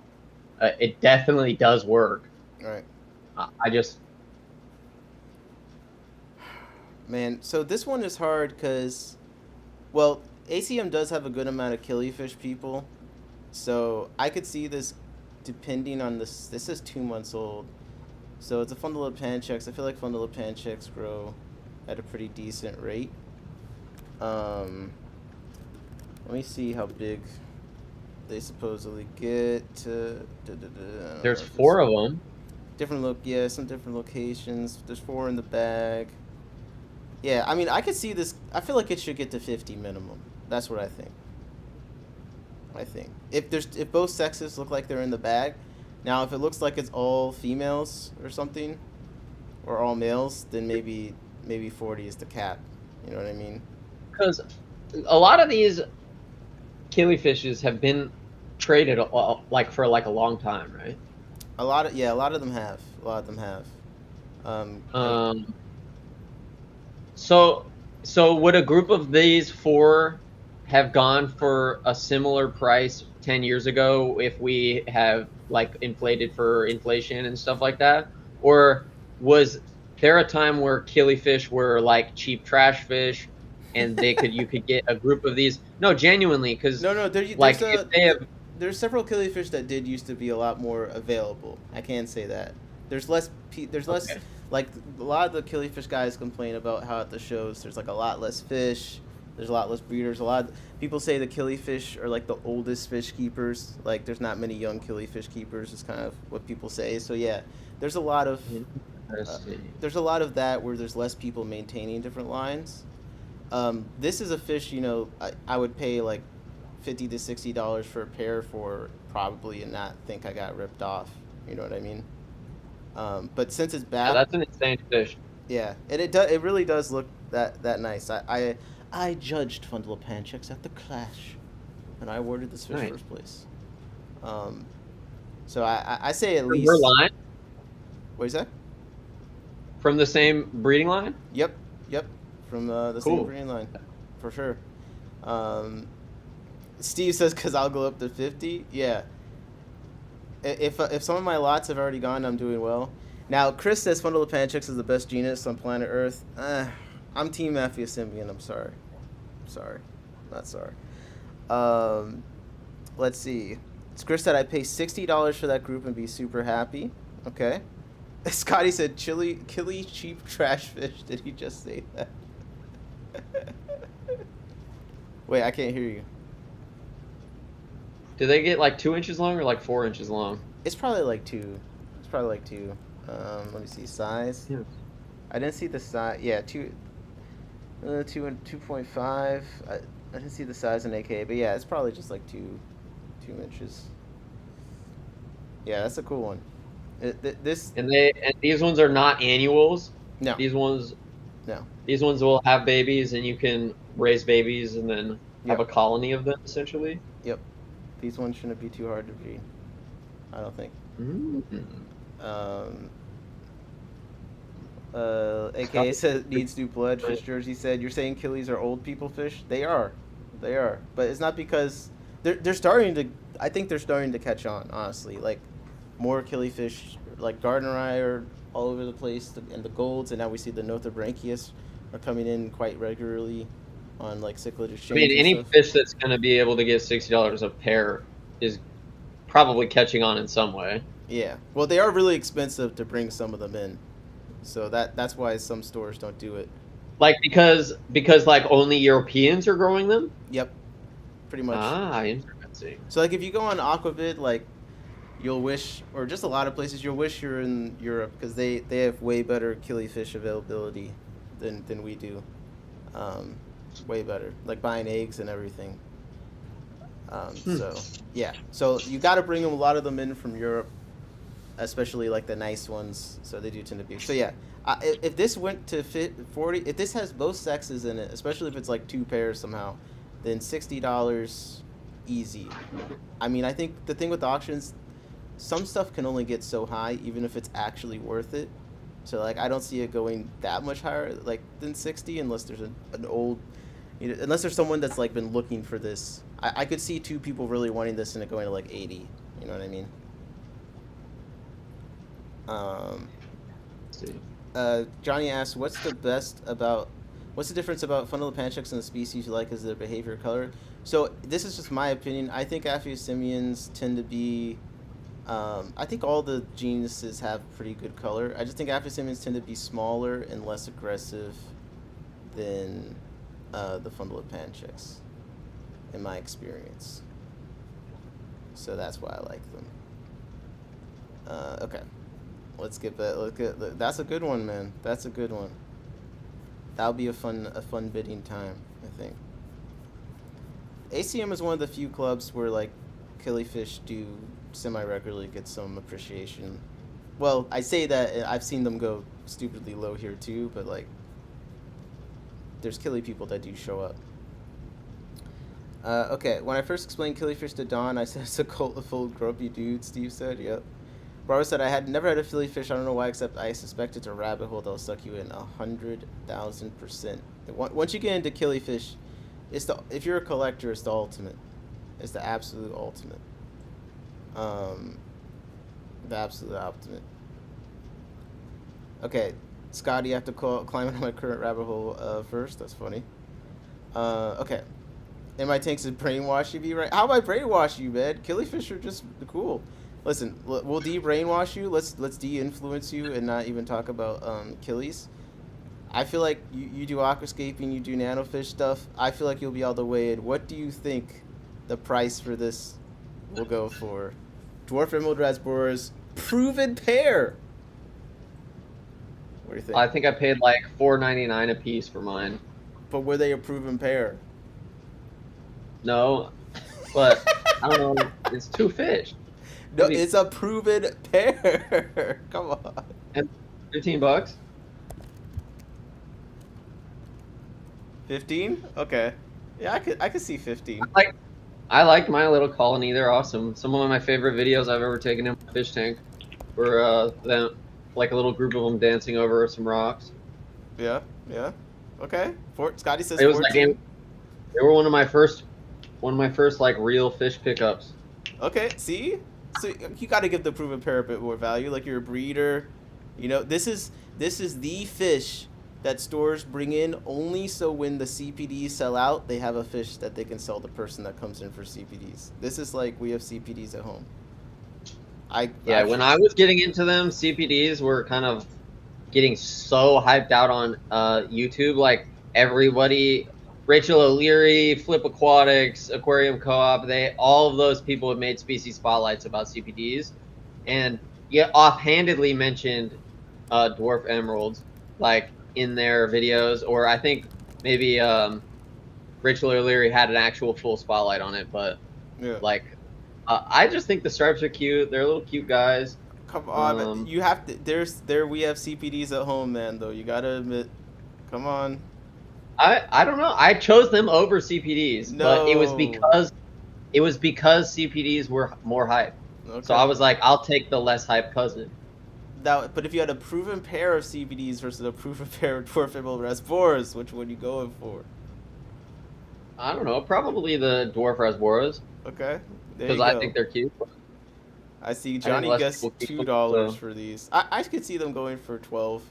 It definitely does work. Right. Man, so this one is hard because, well, ACM does have a good amount of killifish people, so I could see this depending on this. This is 2 months old, so it's a Fundula Panchex. I feel like Fundula Panchex grow at a pretty decent rate. Let me see how big they supposedly get. There's 4 of them. Some different locations. There's 4 in the bag. Yeah, I mean, I could see this. I feel like it should get to 50 minimum. That's what I think. If both sexes look like they're in the bag, now if it looks like it's all females or something, or all males, then maybe 40 is the cap. You know what I mean? Because a lot of these killifishes have been traded for a long time, right? A lot of them have. So would a group of these 4 have gone for a similar price 10 years ago if we have like inflated for inflation and stuff like that? Or was there a time where killifish were like cheap trash fish and you could get a group of these? No, genuinely, because no, if they have there's several killifish that did used to be a lot more available. I can say that. There's less. There's less. Okay. Like a lot of the killifish guys complain about how at the shows there's like a lot less fish. There's a lot less breeders. A lot of, people say the killifish are like the oldest fish keepers. Like there's not many young killifish keepers. Is kind of what people say. So yeah, there's a lot of there's a lot of that where there's less people maintaining different lines. This is a fish, I would pay like $50 to $60 for a pair for probably and not think I got ripped off. You know what I mean? But since it's Yeah, back, that's an insane fish. yeah, and it really does look that nice. I judged Fundalupanchix at the Clash, and I awarded this fish Nice. first place. So I say at From least. your line? What is that? From the same breeding line? Yep, from the Cool. same green line, for sure. Steve says, "Cause I'll go up to 50." Yeah. If some of my lots have already gone, I'm doing well. Now, Chris says Fundalupanchix is the best genus on planet Earth. I'm Team Aphyosymbion. I'm sorry. Not sorry. Let's see. Chris said I'd pay $60 for that group and be super happy. Okay. Scotty said killy cheap trash fish. Did he just say that? Wait, I can't hear you. Do they get like 2 inches long or like 4 inches long? It's probably like two. Let me see size. Yeah. I didn't see the size. Yeah, 2.5. I didn't see the size in AK, but yeah, it's probably just like 2 inches. Yeah, that's a cool one. This And these ones are not annuals. no. These ones No. will have babies, and you can raise babies and then have a Yep. colony of them essentially. Yep. These ones shouldn't be too hard to breed. I don't think. AKA says needs new blood. Fish Jersey said, "You're saying killies are old people fish? They are, but it's not because they're starting to. I think they're starting to catch on. Honestly, like more killifish, like Gardner Eye are all over the place, and the golds, and now we see the Nothobranchius are coming in quite regularly on like cichlid I exchange. mean, and any stuff. fish that's going to be able to get $60 a pair is probably catching on in some way. Yeah. Well, they are really expensive to bring some of them in. So that's why some stores don't do it. Like because like only Europeans are growing them. Yep. Pretty much. Ah, interesting. So like if you go on Aquavid, like you'll wish, or just a lot of places, you'll wish you're in Europe because they have way better killifish availability than we do. Way better. Like buying eggs and everything. So yeah. So you got to bring them, a lot of them in from Europe, especially like the nice ones. So they do tend to be. So yeah, if this went to 40, if this has both sexes in it, especially if it's like 2 pairs somehow, then $60 easy. I mean, I think the thing with auctions, some stuff can only get so high, even if it's actually worth it. So like, I don't see it going that much higher like than 60 unless there's an old, unless there's someone that's like been looking for this. I could see 2 people really wanting this and it going to like 80. You know what I mean? Johnny asks, what's the difference about Fundalupanchix and the species you like? Is their behavior, color? So this is just my opinion. I think Aphyosymbians tend to be, I think all the genuses have pretty good color. I just think Aphyosymbians tend to be smaller and less aggressive than the Fundalupanchix, in my experience. So that's why I like them. Okay. Let's get that. That's a good one, man. That's a good one. That'll be a fun bidding time, I think. ACM is one of the few clubs where like killifish do semi-regularly get some appreciation. Well, I say that I've seen them go stupidly low here too, but like there's killie people that do show up. Okay, when I first explained killifish to Don, I said it's a cult of old grumpy dudes. Steve said, "Yep." Barbara said, I had never had a Philly fish. I don't know why, except I suspect it's a rabbit hole that'll suck you in 100,000%. Once you get into killifish, if you're a collector, it's the ultimate. It's the absolute ultimate. The absolute ultimate. Okay, Scotty, you have to climb into my current rabbit hole first. That's funny. Okay. And my tanks is brainwash you, right? How am I brainwash you, man? Killifish are just cool. Listen, we'll de-brainwash you. Let's de-influence you and not even talk about killies. I feel like you do aquascaping, you do nanofish stuff. I feel like you'll be all the way in. What do you think the price for this will go for? Dwarf Emerald Rasboras proven pair. What do you think? I think I paid like $4.99 a piece for mine. But were they a proven pair? No, but I don't know. It's two fish. No, it's a proven pair. Come on. And $15. 15? Okay. Yeah, I could see 15. I liked my little colony. They're awesome. Some of my favorite videos I've ever taken in my fish tank were them, like a little group of them dancing over some rocks. Yeah. Okay. Scotty says It was 14. like they were one of my first like real fish pickups. Okay, see? So you got to give the proven pair a bit more value. Like you're a breeder. You know, this is the fish that stores bring in only so when the CPDs sell out, they have a fish that they can sell the person that comes in for CPDs. This is like we have CPDs at home. When I was getting into them, CPDs were kind of getting so hyped out on YouTube. Like everybody, Rachel O'Leary, Flip Aquatics, Aquarium Co-op, all of those people have made species spotlights about CPDs, and yet offhandedly mentioned dwarf emeralds, like in their videos, or I think maybe Rachel O'Leary had an actual full spotlight on it, but yeah. like I just think the stripes are cute. They're little cute guys. Come on, you have to. We have CPDs at home, man. Though you gotta admit, come on. I don't know. I chose them over CPDs, No. but it was because CPDs were more hype. Okay. So I was like, I'll take the less hype cousin. But if you had a proven pair of CPDs versus a proven pair of dwarf emerald rasboras, which one are you going for? I don't know. Probably the dwarf rasboras. Okay. Because I think they're cute. I see Johnny guessed $2 for these. I could see them going for $12.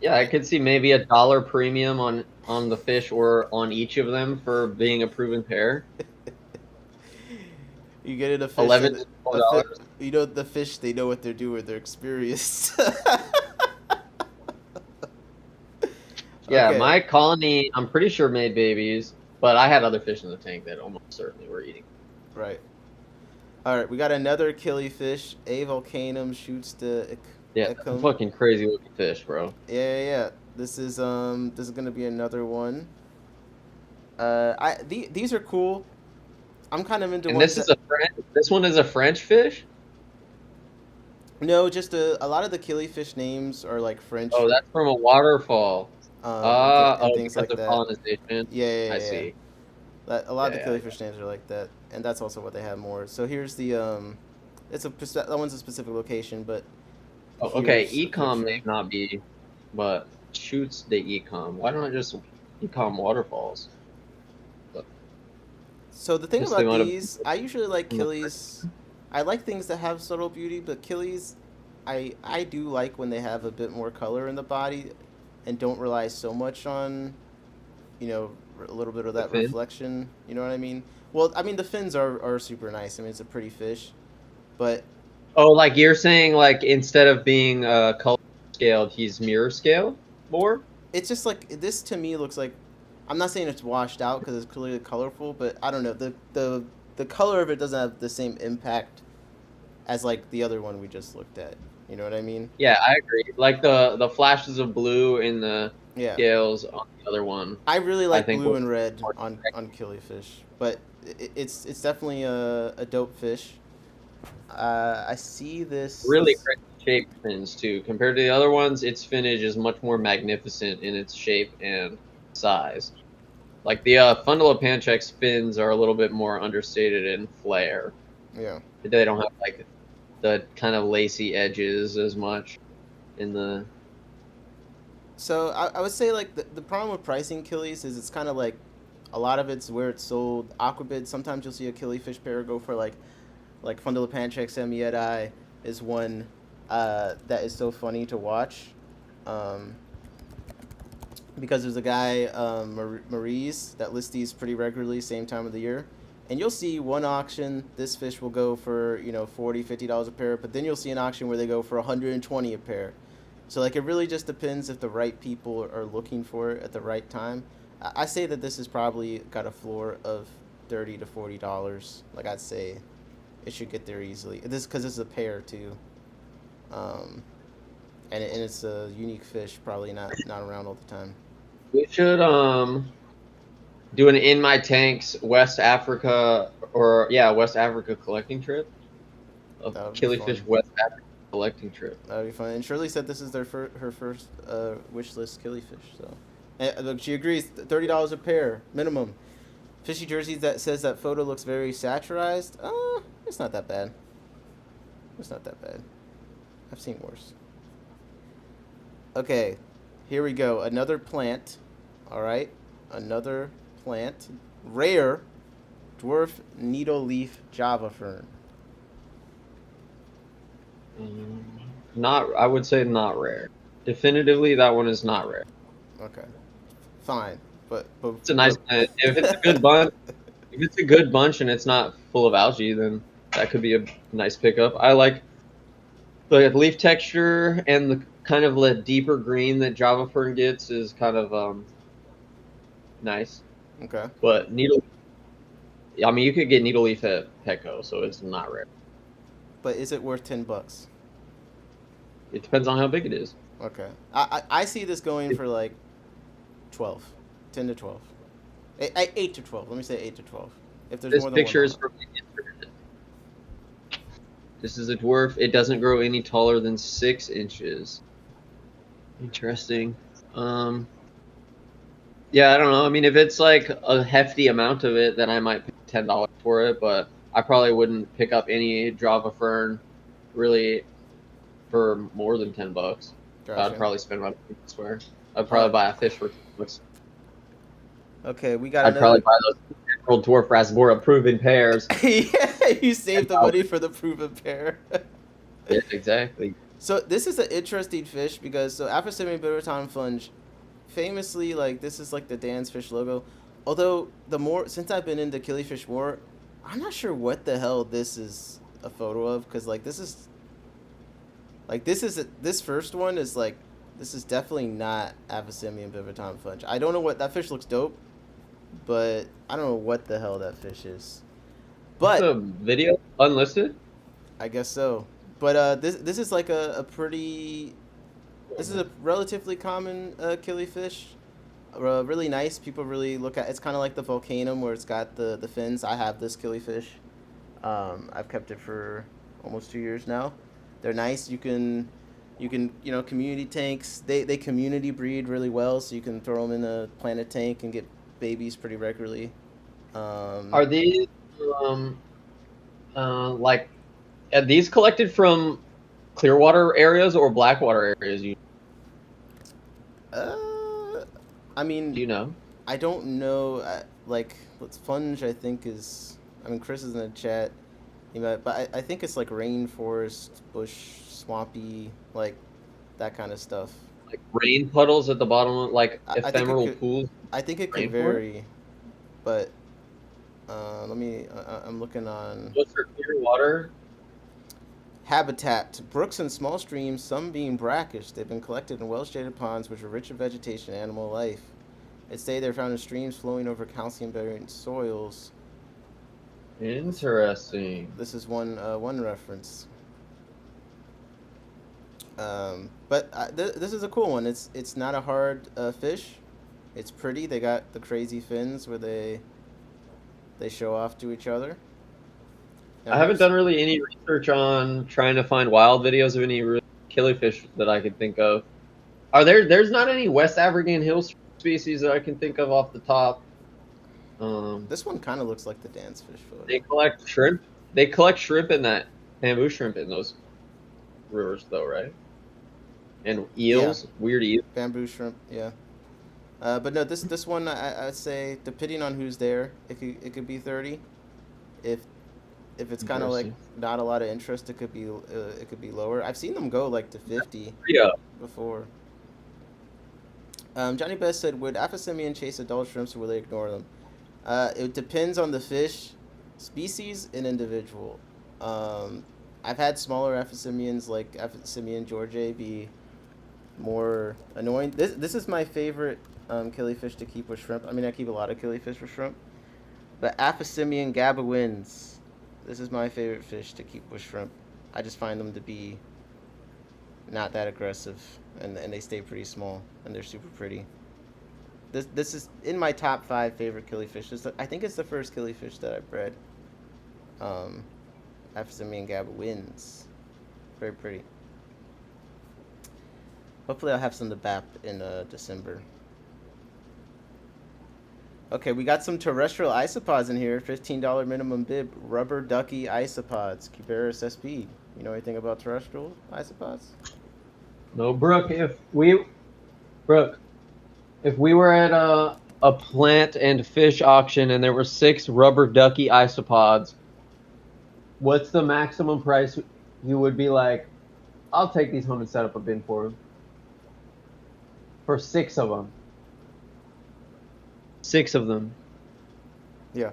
Yeah, I could see maybe $1 premium on the fish or on each of them for being a proven pair. You get it a fish. $11. You know the fish. They know what they're doing. They're experienced. Yeah, Okay. my colony, I'm pretty sure made babies, but I had other fish in the tank that almost certainly were eating. Right. All right, we got another killifish. A volcanum shoots the. Yeah, fucking crazy looking fish, bro. Yeah. This is gonna be another one. These are cool. I'm kind of into. And this one is a French fish. No, just a lot of the killifish names are like French. Oh, that's from a waterfall. And things because like of that. colonization. Yeah. I see. A lot of the killifish names are like that, and that's also what they have more. So here's the that one's a specific location, but. Oh, okay, ecom may not be, but shoots the ecom. Why don't I just ecom waterfalls? So the thing about these, I usually like killies. I like things that have subtle beauty, but killies, I do like when they have a bit more color in the body, and don't rely so much on, a little bit of that reflection. You know what I mean? Well, I mean the fins are super nice. I mean it's a pretty fish, but. Oh, like you're saying, like instead of being color scaled, he's mirror scale more? It's just like this to me looks like. I'm not saying it's washed out because it's clearly colorful, but I don't know the color of it doesn't have the same impact as like the other one we just looked at. You know what I mean? Yeah, I agree. Like the flashes of blue in the scales on the other one. I really like blue and red on killifish, but it's definitely a dope fish. I see this really great shaped fins too. Compared to the other ones, its finnage is much more magnificent in its shape and size. Like the Fundulopanchex fins are a little bit more understated in flare. Yeah. They don't have like the kind of lacy edges as much in the. So I would say like the problem with pricing killies is it's kind of like a lot of it's where it's sold. Aquabid, sometimes you'll see a killifish pair go for like Fundulopanchex emieti is one that is so funny to watch. because there's a guy, Maurice, that lists these pretty regularly, same time of the year. And you'll see one auction, this fish will go for, $40, $50 a pair, but then you'll see an auction where they go for 120 a pair. So like it really just depends if the right people are looking for it at the right time. I say that this has probably got a floor of $30 to $40. Like I'd say it should get there easily. This because it's a pair too. Um, and it's a unique fish, probably not around all the time. We should do an in my tanks West Africa West Africa collecting trip. A That would be killifish fun. West Africa collecting trip. That would be fun. And Shirley said this is her first wish list killifish. So, and, look, she agrees. $30 a pair minimum. Fishy jerseys that says that photo looks very satirized. It's not that bad. It's not that bad. I've seen worse. Okay, here we go. Another plant. All right, another plant. Rare dwarf needle leaf Java fern. Not, I would say not rare. Definitively, that one is not rare. Okay, fine, but It's a nice. If it's a good bunch, if it's a good bunch and it's not full of algae, then that could be a nice pickup. I like the leaf texture and the kind of deeper green that Java fern gets is kind of nice. Okay. But needle, I mean, you could get needle leaf at Petco, so it's not rare. But is it worth $10? It depends on how big it is. Okay. I see this going for like 12, 10 to 12, 8 to 12. Let me say 8 to 12. If there's This more than picture one is from the internet. This is a dwarf. It doesn't grow any taller than 6 inches. Interesting. Yeah, I don't know. I mean, if it's like a hefty amount of it, then I might pay $10 for it. But I probably wouldn't pick up any Java fern really for more than $10. Gotcha. I'd probably spend about square. I'd probably buy a fish for $10. Okay, we got I'd probably buy those Emerald Dwarf Rasbora proven pairs. Yeah, you saved the money for the proven pair. Yeah, exactly. So this is an interesting fish because Afro-Siberian Bitterton Funge, famously, like this is like the Dan's fish logo. Although since I've been into killifish more, I'm not sure what the hell this is a photo of because this first one is like this is definitely not Afro-Siberian Bitterton Funge. I don't know what that fish looks dope, but I don't know what the hell that fish is. But the video unlisted. I guess so. But this is like a relatively common killifish. Really nice. People really look at. It's kind of like the volcanum where it's got the fins. I have this killifish. I've kept it for almost 2 years now. They're nice. You can community tanks. They community breed really well, so you can throw them in a planted tank and get babies pretty regularly. Are these like are these collected from Clearwater areas or Blackwater areas? I mean, Do you know? I don't know. Like, what's Funge? I think is. I mean, Chris is in the chat. But I think it's like rainforest, bush, swampy, like that kind of stuff. Like rain puddles at the bottom, like I think ephemeral pools. I think it could Rainforest? vary, but let me. I'm looking on What's for Clearwater? habitat. Brooks and small streams, some being brackish. They've been collected in well-shaded ponds, which are rich in vegetation and animal life. It's say they're found in streams flowing over calcium-bearing soils. Interesting. This is one reference. But this is a cool one. It's not a hard fish. It's pretty. They got the crazy fins where they show off to each other. I haven't done really any research on trying to find wild videos of any really killifish that I could think of. There's not any West African hill species that I can think of off the top. This one kind of looks like the dance fish photo. They collect shrimp. They collect shrimp in that bamboo shrimp in those rivers, though, right? And eels, weird eels. Bamboo shrimp, yeah. But no, this one I'd say depending on who's there, it could be 30. If it's kind of like not a lot of interest, it could be lower. I've seen them go like to 50 Yeah. before. Johnny Best said, "Would Aphysemian chase adult shrimps or will they ignore them?" It depends on the fish, species, and individual. Um, I've had smaller Aphysemians like Aphysemian Georgiae be more annoying. This is my favorite killifish to keep with shrimp. I mean, I keep a lot of killifish with shrimp, but Aphysemian gabaguins. This is my favorite fish to keep with shrimp. I just find them to be not that aggressive, and they stay pretty small, and they're super pretty. This is in my top 5 favorite killifish. I think it's the first killifish that I bred. Um, Aphysemian gabaguins. Very pretty. Hopefully I'll have some to BAP in December. Okay, we got some terrestrial isopods in here. $15 minimum bid. Rubber ducky isopods. Cuberis SP. You know anything about terrestrial isopods? No, Brooke. If we were at a plant and fish auction and there were 6 rubber ducky isopods, what's the maximum price you would be like, I'll take these home and set up a bin for them? For 6 of them. 6 of them. Yeah.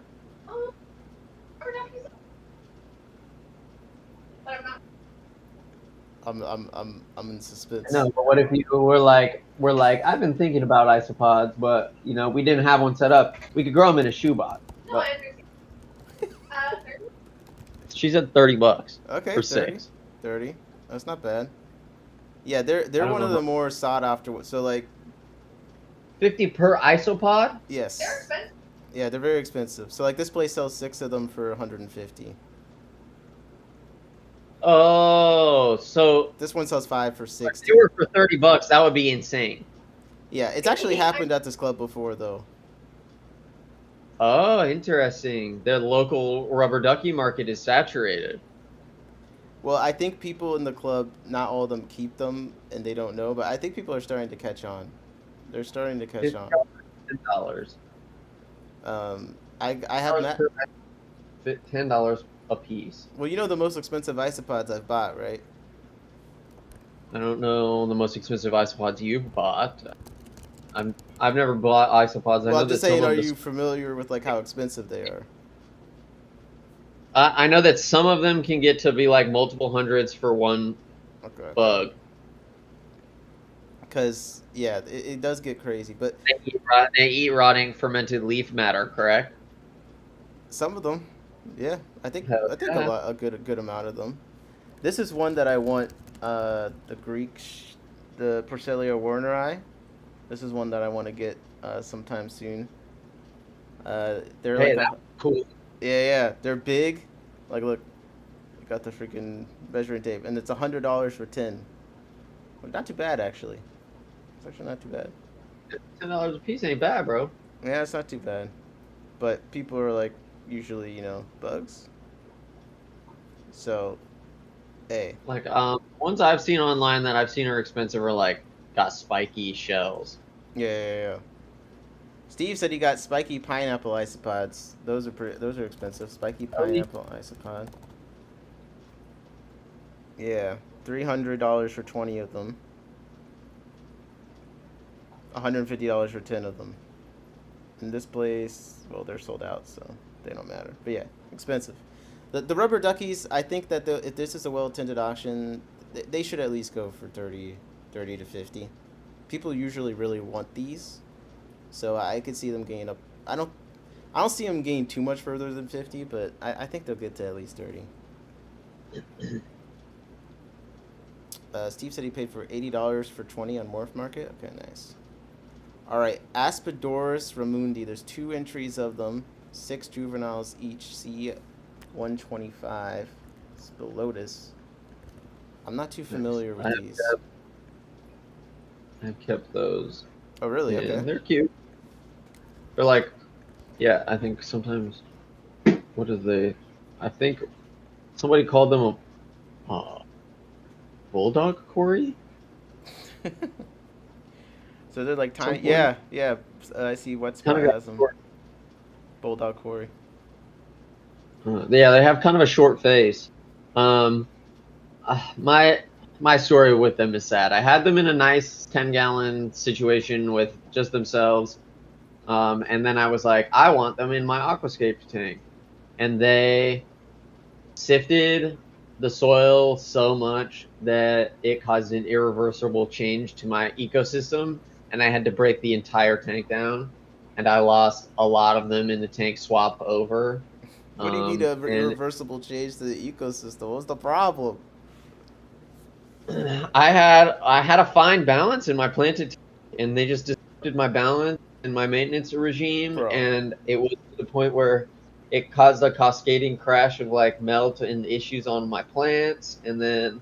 I'm in suspense. No, but what if you were like, I've been thinking about isopods, but we didn't have one set up. We could grow them in a shoebox. No, I understand. She said $30 Okay, for 30. 6. 30. That's not bad. Yeah, they're one of the more sought after. So like, 50 per isopod? yes. They're expensive. Yeah, they're very expensive. So like this place sells 6 of them for 150. Oh, so This one sells 5 for if 60. they were for $30, that would be insane. Yeah, it's actually happened at this club before though. Oh, interesting. The local rubber ducky market is saturated. Well, I think people in the club, not all of them keep them, and they don't know. But I think people are starting to catch on. They're starting to catch on. $10. I have met. $10 a piece. Well, you know the most expensive isopods I've bought, right? I don't know the most expensive isopods you've bought. I've never bought isopods. Well, I'm just saying, are you familiar with like how expensive they are? I know that some of them can get to be like multiple hundreds for one bug. Because yeah, it does get crazy, but They eat rotting fermented leaf matter, correct? some of them, yeah, I think Hell yeah. a good amount of them. This is one that I want. The the Porcellia warneri. This is one that I want to get sometime soon. They're Hey, like that's cool. yeah, they're big. Like look, I got the freaking measuring tape, and it's $100 for 10. Well, not too bad actually. It's actually not too bad. $10 a piece ain't bad, bro. Yeah, it's not too bad. But people are like usually bugs. So, hey, Like ones I've seen online that I've seen are expensive are like got spiky shells. yeah. Steve said he got spiky pineapple isopods. Those are expensive. Spiky pineapple isopod. Yeah, $300 for 20 of them. $150 for 10 of them. In this place, well, they're sold out, so they don't matter. But yeah, expensive. The rubber duckies, I think that if this is a well-attended auction, they should at least go for 30 to 50. People usually really want these, so I could see them gain up. I don't see them gain too much further than 50, but I think they'll get to at least 30. Steve said he paid for $80 for 20 on Morph Market. Okay, nice. All right, Aspidorus ramundi. There's 2 entries of them, 6 juveniles each. C125. Spilotus. I'm not too familiar with these. I've kept those. Oh, really? Yeah, Okay. they're cute. They're like, yeah, I think sometimes, what are they? I think somebody called them a bulldog quarry. So they're like tiny. Some Yeah. I see what Kind spot of has them. short. Bulldog quarry. Yeah, they have kind of a short face. My my story with them is sad. I had them in a nice 10-gallon situation with just themselves, and then I was like, I want them in my aquascape tank, and they sifted the soil so much that it caused an irreversible change to my ecosystem, and I had to break the entire tank down, and I lost a lot of them in the tank swap over. What do you mean a And irreversible change to the ecosystem? What's the problem? I had a fine balance in my planted tank, and they just disrupted my balance and my maintenance regime, Bro. and it was to the point where it caused a cascading crash of like melt and issues on my plants, and then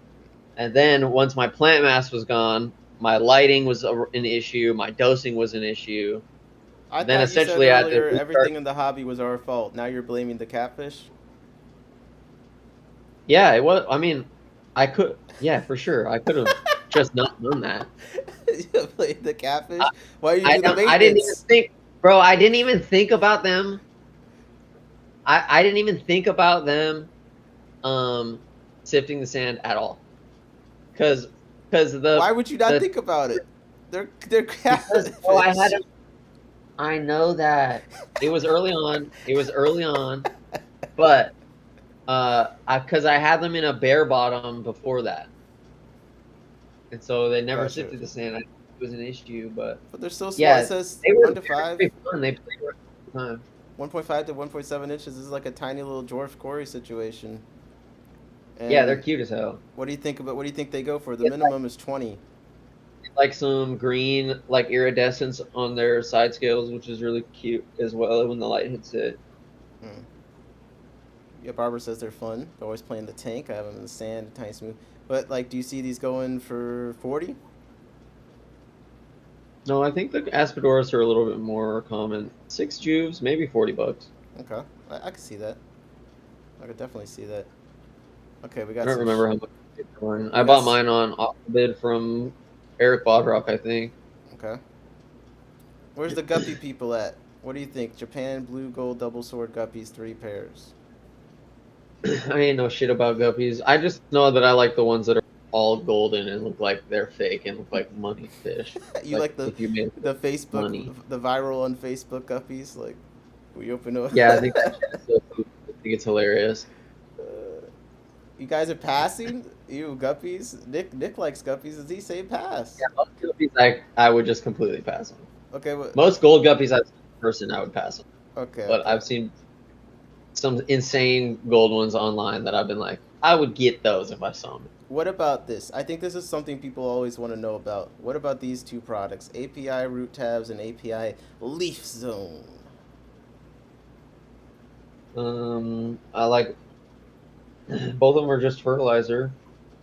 once my plant mass was gone, my lighting was an issue, my dosing was an issue. I Then thought you said essentially I had to earlier restart. everything in the hobby was our fault. Now you're blaming the catfish? Yeah, it was. I mean, I could. Yeah, for sure. I could have just not done that. You blamed the catfish? Why you I do the don't. I didn't even maintenance? think, bro. I didn't even think about them. I didn't even think about them, sifting the sand at all. Cause Why would you not the think about it? They're because catfish. oh I had a, I know that it was early on. It was early on, but because I had them in a bare bottom before that, and so they never Gotcha. sifted the sand. It was an issue, but But they're so small. yeah, It says they were 1 to 5. very fun. They played all the time. 1.5 to 1.7 inches. This is like a tiny little dwarf Corey situation. Yeah, they're And cute as hell. what do you think about? What do you think they go for? The It's minimum is 20. like some green, like iridescence on their side scales, which is really cute as well when the light hits it. Hmm. Yeah, Barbara says they're fun. They're always playing the tank. I have them in the sand, tiny smooth. But like, do you see these going for 40? No, I think the Aspidoras are a little bit more common. 6 juves, maybe $40. Okay, I can see that. I could definitely see that. Okay, we I got don't some. remember how much they were. We I got bought mine on bid from Eric Bodrock, I think. Okay. Where's the guppy people at? What do you think? Japan blue gold double sword guppies, 3 pairs. I ain't know shit about guppies. I just know that I like the ones that are all golden and look like they're fake and look like money fish. You like the if you made Facebook, money. the viral on Facebook guppies? Like, we open up. Yeah, I think that's so cool. I think it's hilarious. You guys are passing? You guppies? Nick likes guppies. Does he say pass? Yeah, most guppies I would just completely pass on. Okay. What? Most gold guppies I've seen in person I would pass on. Okay. But Okay. I've seen some insane gold ones online that I've been like, I would get those if I saw them. What about this? I think this is something people always want to know about. What about these two products? API root tabs and API leaf zone. I like both of them are just fertilizer.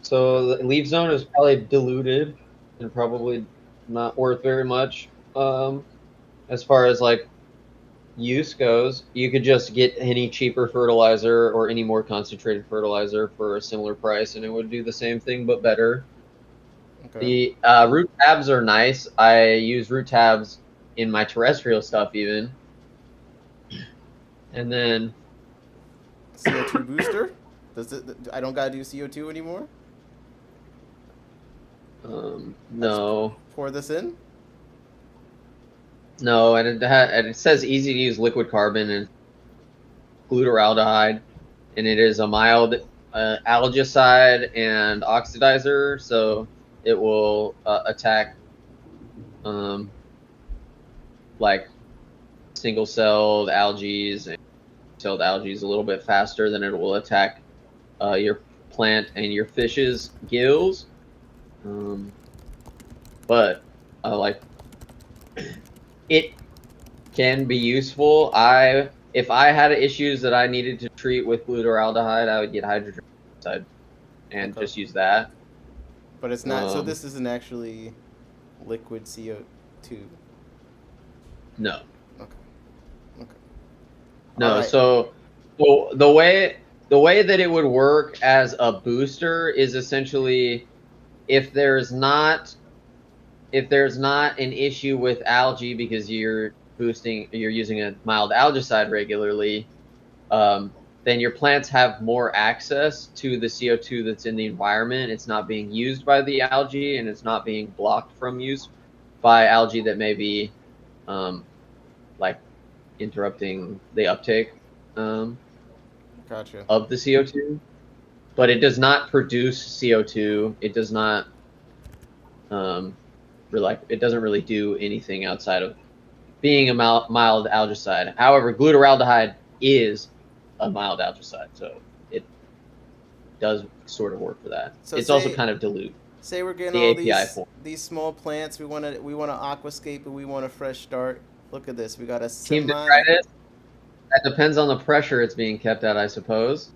So the leaf zone is probably diluted and probably not worth very much. As far as like use goes, you could just get any cheaper fertilizer or any more concentrated fertilizer for a similar price, and it would do the same thing but better. Okay. The root tabs are nice. I use root tabs in my terrestrial stuff even. And then CO2 booster? Does it? I don't gotta do CO2 anymore. no, Pour this in. no, and it says easy to use liquid carbon and glutaraldehyde, and it is a mild algicide and oxidizer, so it will attack like single-celled algae and celled algae a little bit faster than it will attack your plant and your fish's gills. But like it can be useful. If I had issues that I needed to treat with glutaraldehyde, I would get hydrogen peroxide and just use that. But it's not. So this isn't actually liquid CO2. No. Okay. Okay. No. Alright. So the way that it would work as a booster is essentially if there's not an issue with algae because you're using a mild algicide regularly, then your plants have more access to the CO2 that's in the environment. It's not being used by the algae, and it's not being blocked from use by algae that may be like interrupting the uptake Gotcha. of the CO2. But it does not produce CO2. It does not it doesn't really do anything outside of being a mild algicide. However, glutaraldehyde is a mild algicide, so it does sort of work for that. So it's also kind of dilute. Say we're getting The all API form. these small plants. We want to aquascape and we want a fresh start. Look at this. We got a Team semi. detritus. That depends on the pressure it's being kept at, I suppose.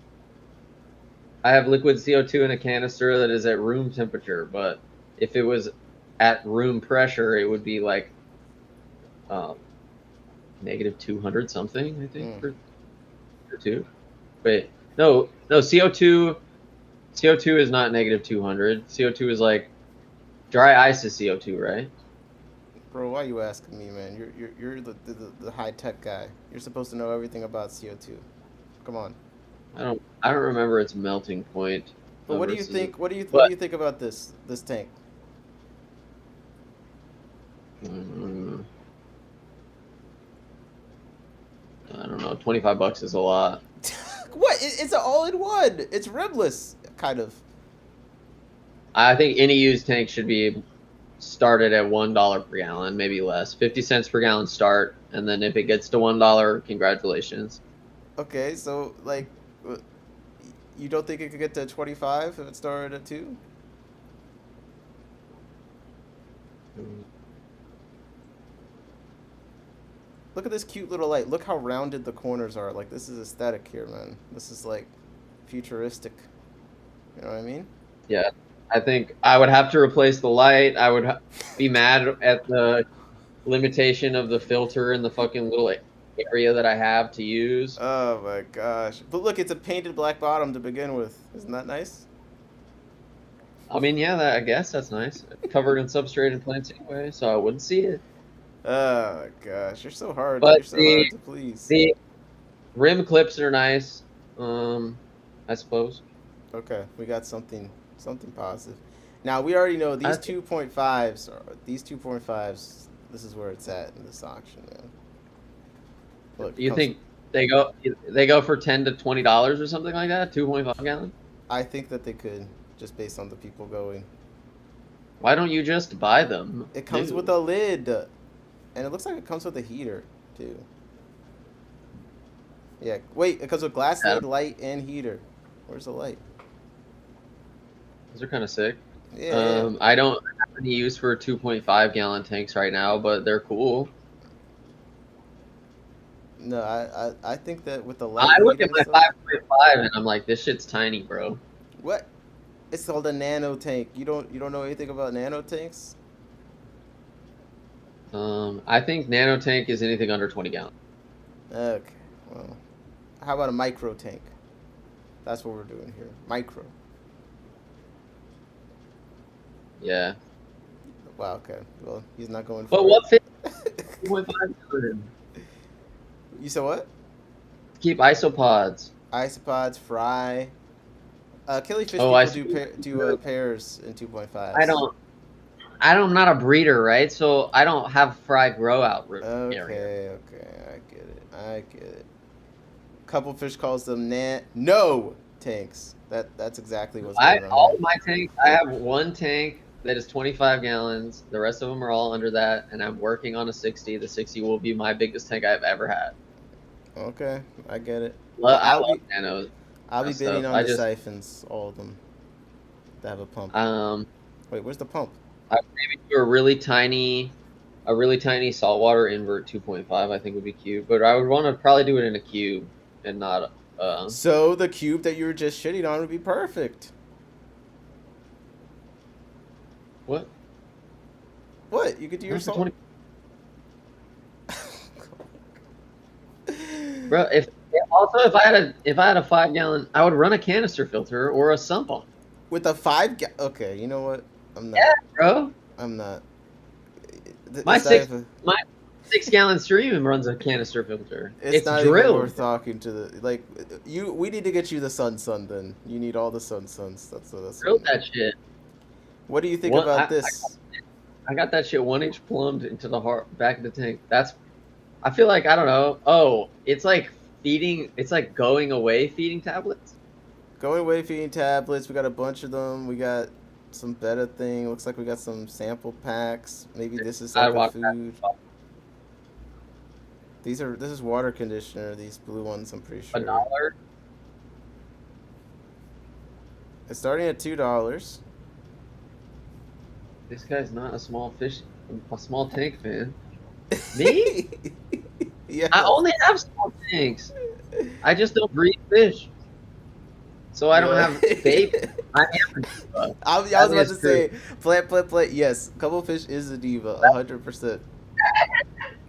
I have liquid CO2 in a canister that is at room temperature, but if it was at room pressure, it would be like negative 200 something, I think, for two. But no, CO2 is not negative 200. CO2 is like dry ice is CO2, right? Bro, why are you asking me, man? You're the high tech guy. You're supposed to know everything about CO2. Come on. I don't remember its melting point. But what do you think? What do you think about this tank? I don't know. $25 is a lot. What? It's an all-in-one. It's ribless, kind of. I think any used tank should be started at $1 per gallon, maybe less. 50 cents per gallon start, and then if it gets to $1, congratulations. Okay, so like, you don't think it could get to 25 if it started at 2? Look at this cute little light. Look how rounded the corners are. Like, this is aesthetic here, man. This is like futuristic. You know what I mean? Yeah. I think I would have to replace the light. I would be mad at the limitation of the filter in the fucking little area that I have to use. Oh my gosh. But look, it's a painted black bottom to begin with. Isn't that nice? I mean, yeah, I guess that's nice. Covered in substrate and plants anyway, so I wouldn't see it. Oh my gosh, you're so hard. But You're so hard to please. The rim clips are nice, I suppose. Okay, we got something positive. Now we already know these 2.5s. These 2.5s. This is where it's at in this auction, man. Look, you think they go for $10 to $20 or something like that? 2.5 gallon? I think that they could, just based on the people going. Why don't you just buy them? It comes with a lid, and it looks like it comes with a heater too. Yeah, wait, it comes with glass lid, light, and heater. Where's the light? Those are kind of sick. Yeah. I don't have any use for 2.5 gallon tanks right now, but they're cool. No, I think that with the light. I look at my 5.5 and I'm like, this shit's tiny, bro. What? It's called a nano tank. You don't know anything about nano tanks? I think nano tank is anything under 20 gallons. Okay. Well, how about a micro tank? That's what we're doing here. Micro. Yeah. Wow. Okay. Well, he's not going for. But what fit? 2.5. You said what? Keep isopods. Isopods, fry. Killifish people do pairs in 2.5. I'm not a breeder, right? So I don't have fry grow out area. Okay, I get it. Couple fish calls them no tanks. That's exactly what's going on. All my tanks, I have one tank that is 25 gallons. The rest of them are all under that, and I'm working on a 60. The 60 will be my biggest tank I've ever had. Okay, I get it. I love nanos. I'll be bidding on the siphons, all of them. That have a pump. Wait, where's the pump? I would maybe do a really tiny saltwater invert 2.5. I think would be cute, but I would want to probably do it in a cube and not. So the cube that you were just shitting on would be perfect. What? What? You could do your salt. Bro, if I had a 5 gallon, I would run a canister filter or a sump pump. With a 5 okay, you know what? I'm not. Yeah, bro. I'm not. My 6-gallon stream runs a canister filter. It's not even drilled. worth talking to the like. We need to get you the Sun then. You need all the Suns. That's Drilled that shit. What do you think What- about this? I got that shit 1-inch plumbed into the back of the tank. I feel like, I don't know. Oh, it's like feeding. It's like going away feeding tablets. Going away feeding tablets. We got a bunch of them. We got some beta thing. Looks like we got some sample packs. Maybe this is like a food. This is water conditioner. These blue ones, I'm pretty sure. $1. It's starting at $2. This guy's not a small tank fan. Me? Yeah. I only have small tanks. I just don't breed fish. So I don't have bait. I am a diva. I was about to say, plant. Yes, Couple Fish is a diva, 100%.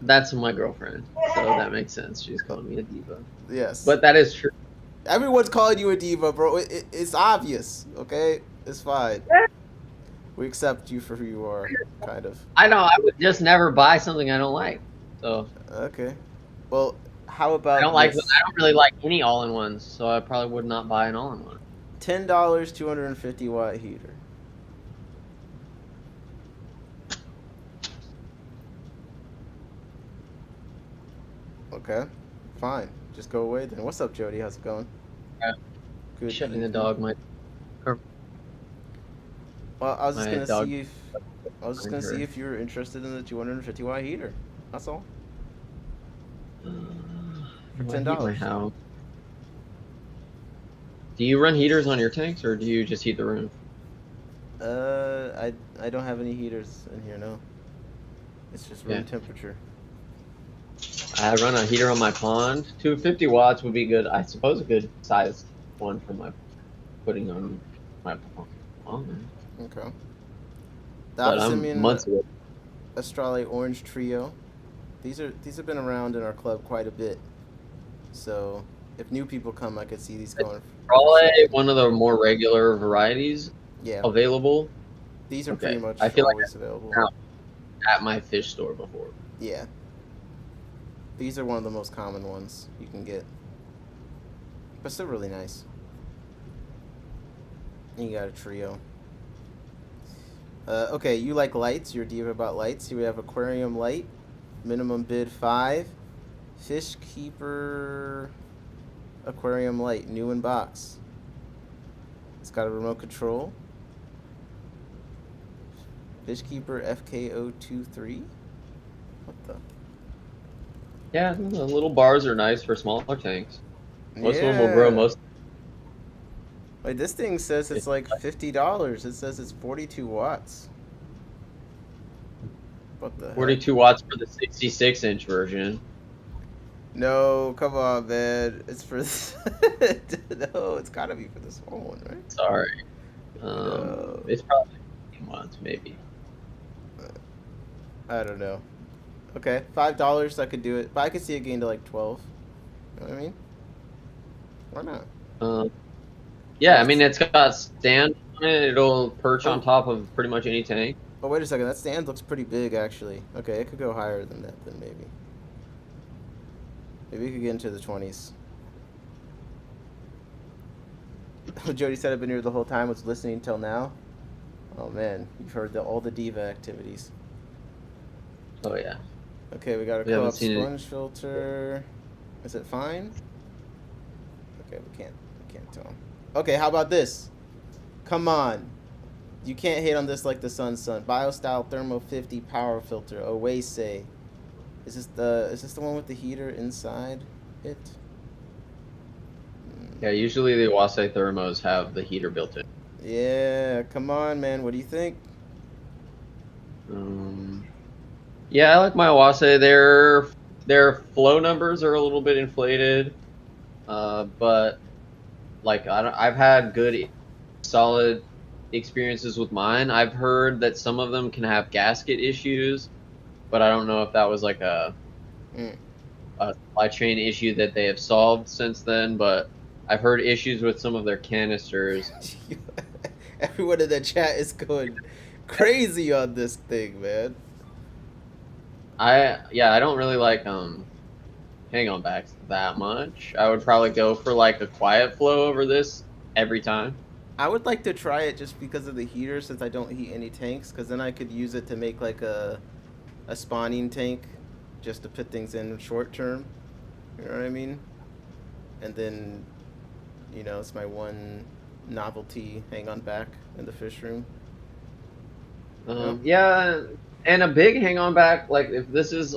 That's my girlfriend. So that makes sense. She's calling me a diva. Yes. But that is true. Everyone's calling you a diva, bro. It's obvious, okay? It's fine. We accept you for who you are, kind of. I know. I would just never buy something I don't like. So Okay. Well, how about I don't this? really like any all-in-ones. So I probably would not buy an all-in-one. $10, 250-watt heater. Okay, fine. Just go away then. What's up, Jody? How's it going? Yeah. Good. Shutting the dog. Well, I was just My gonna dog- see if you were interested in the 250-watt heater. That's all. For $10. How? Do you run heaters on your tanks, or do you just heat the room? I don't have any heaters in here. No. It's just room temperature. I run a heater on my pond. 250 watts would be good. I suppose a good size one for my putting on my pond. Okay. The But Auctioneer I'm months away. Australia Orange Trio. These have been around in our club quite a bit. So if new people come, I could see these going. Probably one of the more regular varieties Yeah. available These are Okay. pretty much I feel like always available. now- at my fish store before. Yeah. These are one of the most common ones you can get. But still really nice. And you got a trio. Okay, you like lights. You're a diva about lights. Here we have aquarium light. Minimum bid 5. Fish keeper aquarium light. New in box. It's got a remote control. Fish keeper FK023. What the? Yeah, the little bars are nice for smaller tanks. Most of them will grow most. Wait, this thing says it's like $50. It says it's 42 watts. What the heck? 42 watts for the 66-inch version. No, come on, man. It's for no, it's gotta be for the small one, right? Sorry. No. It's probably 15 watts, maybe. I don't know. Okay, $5, I could do it, but I could see it gain to like 12. You know what I mean? Why not? Yeah, I mean, it's got stand on it. It'll perch on top of pretty much any tank. Oh, wait a second. That stand looks pretty big, actually. Okay, it could go higher than that, then maybe. Maybe we could get into the 20s. Jody said I've been here the whole time, was listening until now. Oh, man. You've heard all the diva activities. Oh, yeah. Okay, we got a We haven't co-op seen it. sponge filter. Is it fine? Okay, we can't tell. Okay, how about this? Come on. You can't hate on this like the Sun. BioStyle Thermo 50 power filter. Oase. Is this the one with the heater inside it? Yeah, usually the Iwase thermos have the heater built in. Yeah, come on, man. What do you think? Yeah, I like my Iwase. Their flow numbers are a little bit inflated, but like I've had good, solid experiences with mine. I've heard that some of them can have gasket issues, but I don't know if that was like a supply chain issue that they have solved since then. But I've heard issues with some of their canisters. Everyone in the chat is going crazy on this thing, man. I don't really like hang on backs that much. I would probably go for like a quiet flow over this every time. I would like to try it just because of the heater, since I don't heat any tanks, because then I could use it to make like a spawning tank, just to put things in short term. You know what I mean? And then, it's my one novelty hang on back in the fish room. Yeah, and a big hang on back, like if this is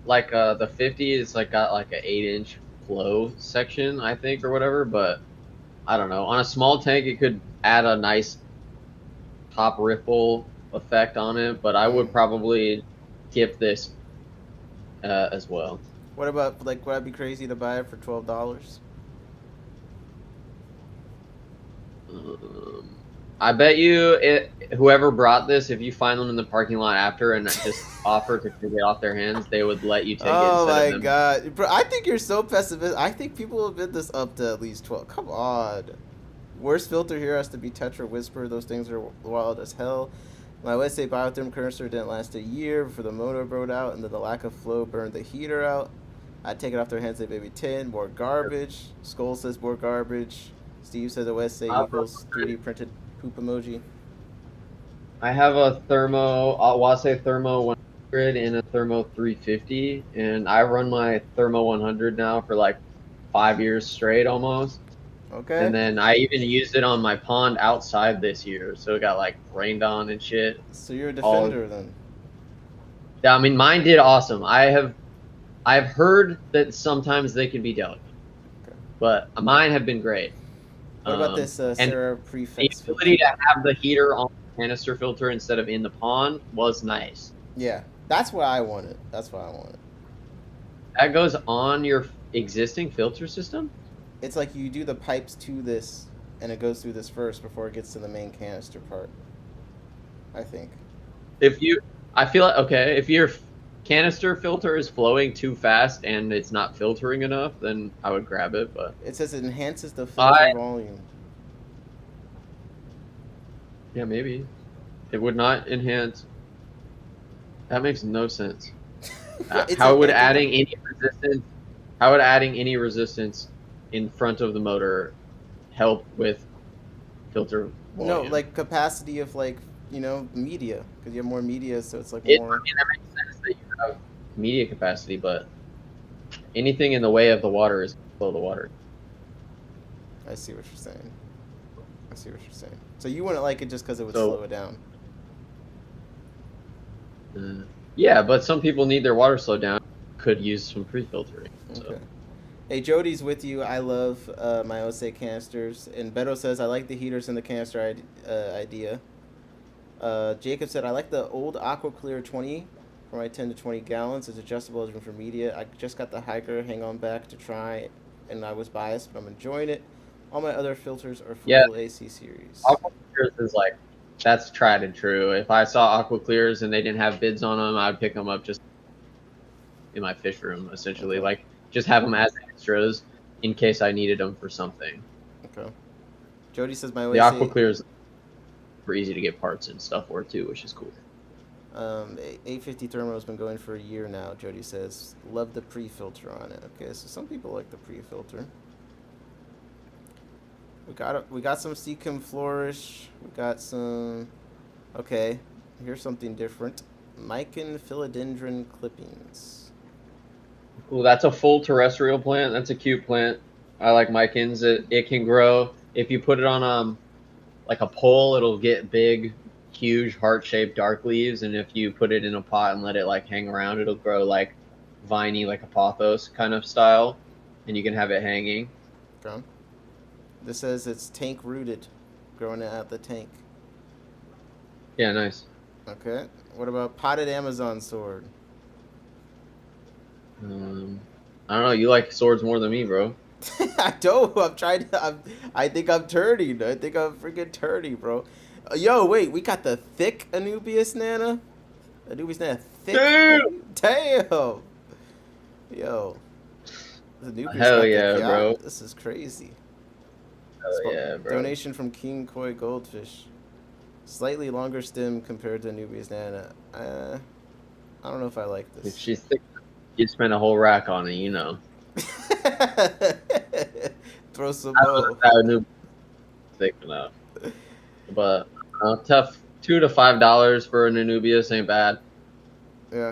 like the 50, it's like got like an 8-inch flow section, I think, or whatever, but I don't know. On a small tank, it could add a nice top ripple effect on it, but I would probably skip this as well. What about, like, would I be crazy to buy it for $12? I bet you whoever brought this, if you find them in the parking lot after and just offer to take it off their hands, they would let you take it instead Oh of my them. god. Bro, I think you're so pessimistic. I think people will bid this up to at least 12. Come on. Worst filter here has to be Tetra Whisper. Those things are wild as hell. My USA biotherm canister didn't last a year before the motor broke out, and then the lack of flow burned the heater out. I'd take it off their hands at maybe 10. More garbage. Skull says more garbage. Steve says USA equals 3D printed poop emoji. I have a Wase Thermo 100 and a Thermo 350, and I run my Thermo 100 now for like 5 years straight almost. Okay. And then I even used it on my pond outside this year, so it got like rained on and shit. So you're a defender then. Yeah, I mean mine did awesome. I've heard that sometimes they can be delicate, but mine have been great. What about this Sarah prefix? The ability to have the heater on the canister filter instead of in the pond was nice. Yeah, that's what I wanted. That's what I wanted. That goes on your existing filter system? It's like you do the pipes to this, and it goes through this first before it gets to the main canister part. I think. I feel like, okay, if your canister filter is flowing too fast and it's not filtering enough, then I would grab it, but... It says it enhances the filter volume. Yeah, maybe. It would not enhance... That makes no sense. How would adding any resistance in front of the motor help with filter volume? No, like capacity of media, because you have more media, so it's like more. I mean, that makes sense that you have media capacity, but anything in the way of the water is below the water. I see what you're saying. So you wouldn't like it just because it would slow it down. Yeah, but some people need their water slowed down. Could use some pre-filtering. So. Okay. Hey, Jody's with you. I love my Ose canisters. And Beto says, I like the heaters in the canister idea. Jacob said, I like the old Aqua Clear 20 for my 10 to 20 gallons. It's adjustable as room for media. I just got the Hiker hang on back to try, and I was biased, but I'm enjoying it. All my other filters are full AC series. Aqua Clears is like, that's tried and true. If I saw Aqua Clears and they didn't have bids on them, I'd pick them up just in my fish room, essentially. Okay. Like, just have them as extras in case I needed them for something. Okay. Jody says my the Aqua Clears are easy to get parts and stuff for too, which is cool. 850 Thermo has been going for a year now. Jody says, love the pre-filter on it. Okay, so some people like the pre-filter. We got some Seachem Flourish. We got some. Okay, here's something different. Micin philodendron clippings. Cool, that's a full terrestrial plant. That's a cute plant. I like Micins. It can grow. If you put it on like a pole, it'll get big, huge, heart-shaped dark leaves. And if you put it in a pot and let it like hang around, it'll grow like viney, like a pothos kind of style. And you can have it hanging. Okay. This says it's tank rooted, growing it out the tank. Yeah, nice. Okay. What about potted Amazon sword? I don't know. You like swords more than me, bro. I don't. I'm trying to. I think I'm turning. I think I'm freaking turning, bro. Yo, wait. We got the thick Anubias Nana. Anubias Nana thick. Damn. Yo. Hell yeah, bro. This is crazy. Hell yeah, bro. Donation from King Koi Goldfish. Slightly longer stem compared to Anubias Nana. I don't know if I like If this. she's thick, you spend a whole rack on it, you know. Throw some I don't know bow. if that new thick enough, but tough. $2 to $5 for an Anubius ain't bad. Yeah.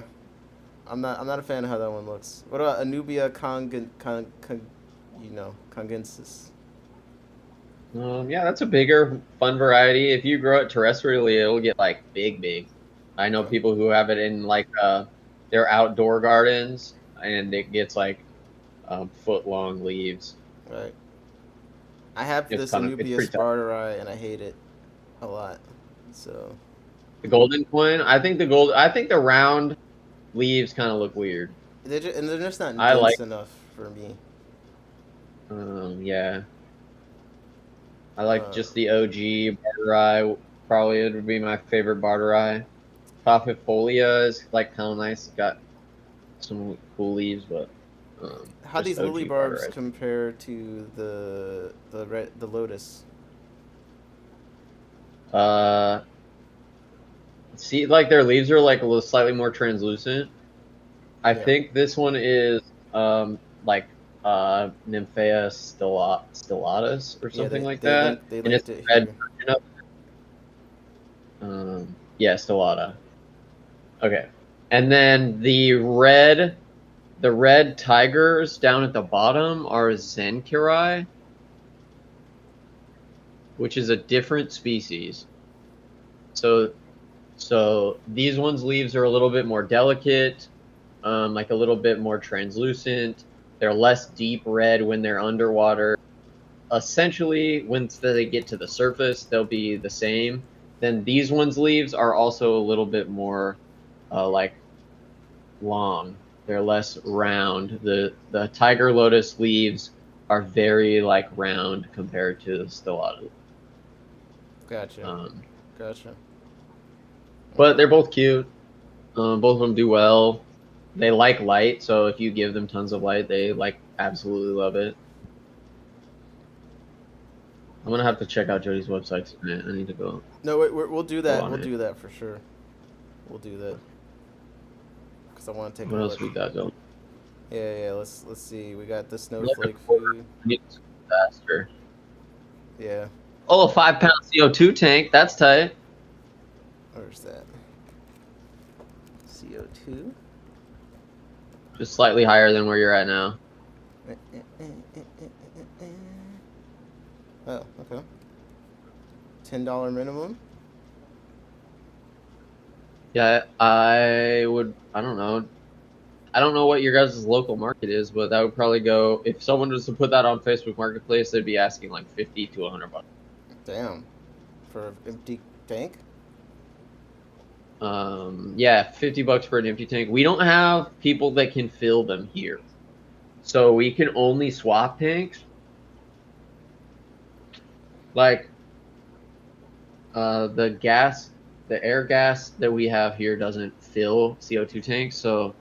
I'm not a fan of how that one looks. What about Anubia congensis? Yeah, that's a bigger, fun variety. If you grow it terrestrially, it'll get like big. I know Okay. people who have it in like their outdoor gardens, and it gets like foot long leaves. Right. I have It's this kind of it's Anubia pretty tough. sparteri and I hate it a lot. So The golden coin, I think the round leaves kind of look weird. they're just not I like dense enough for me. yeah. I like Uh, just the OG Barterai. Probably it would be my favorite Barterai. Papifolia is like kind of nice. It's got some cool leaves, but how just these lily OG barbs Barterai. compare to the lotus? Uh, see, like their leaves are like a little slightly more translucent. I Yeah. think this one is like Nymphea stellatus or Yeah, something like that, they and it's linked a it red here. version of yeah, stellata. Okay. And then the red tigers down at the bottom are Zenkirai, which is a different species. So these ones' leaves are a little bit more delicate, like a little bit more translucent. They're less deep red when they're underwater. Essentially, once they get to the surface, they'll be the same. Then these ones' leaves are also a little bit more like long. They're less round. The tiger lotus leaves are very like round compared to the stellata. Gotcha. Um, Gotcha. but Okay. they're both cute. Both of them do well. They like light, so if you give them tons of light, they like absolutely love it. I'm gonna have to check out Jody's website tonight. I need to No, wait, we'll do go that. on We'll it. do that for sure. We'll do that because I want to take a What else look. we got going? Yeah. Let's see. We got the We're looking snowflake forward. food. I need to go faster. Yeah. Oh, a 5-pound CO2 tank. That's tight. Where's that? CO2. Just slightly higher than where you're at now. Oh, okay. $10 minimum. Yeah, I don't know. I don't know what your guys' local market is, but that would probably go, if someone was to put that on Facebook Marketplace, they'd be asking like 50 to 100 bucks. Damn. For an empty tank. Yeah, 50 bucks for an empty tank. We don't have people that can fill them here. So we can only swap tanks. Like the air gas that we have here doesn't fill CO2 tanks, so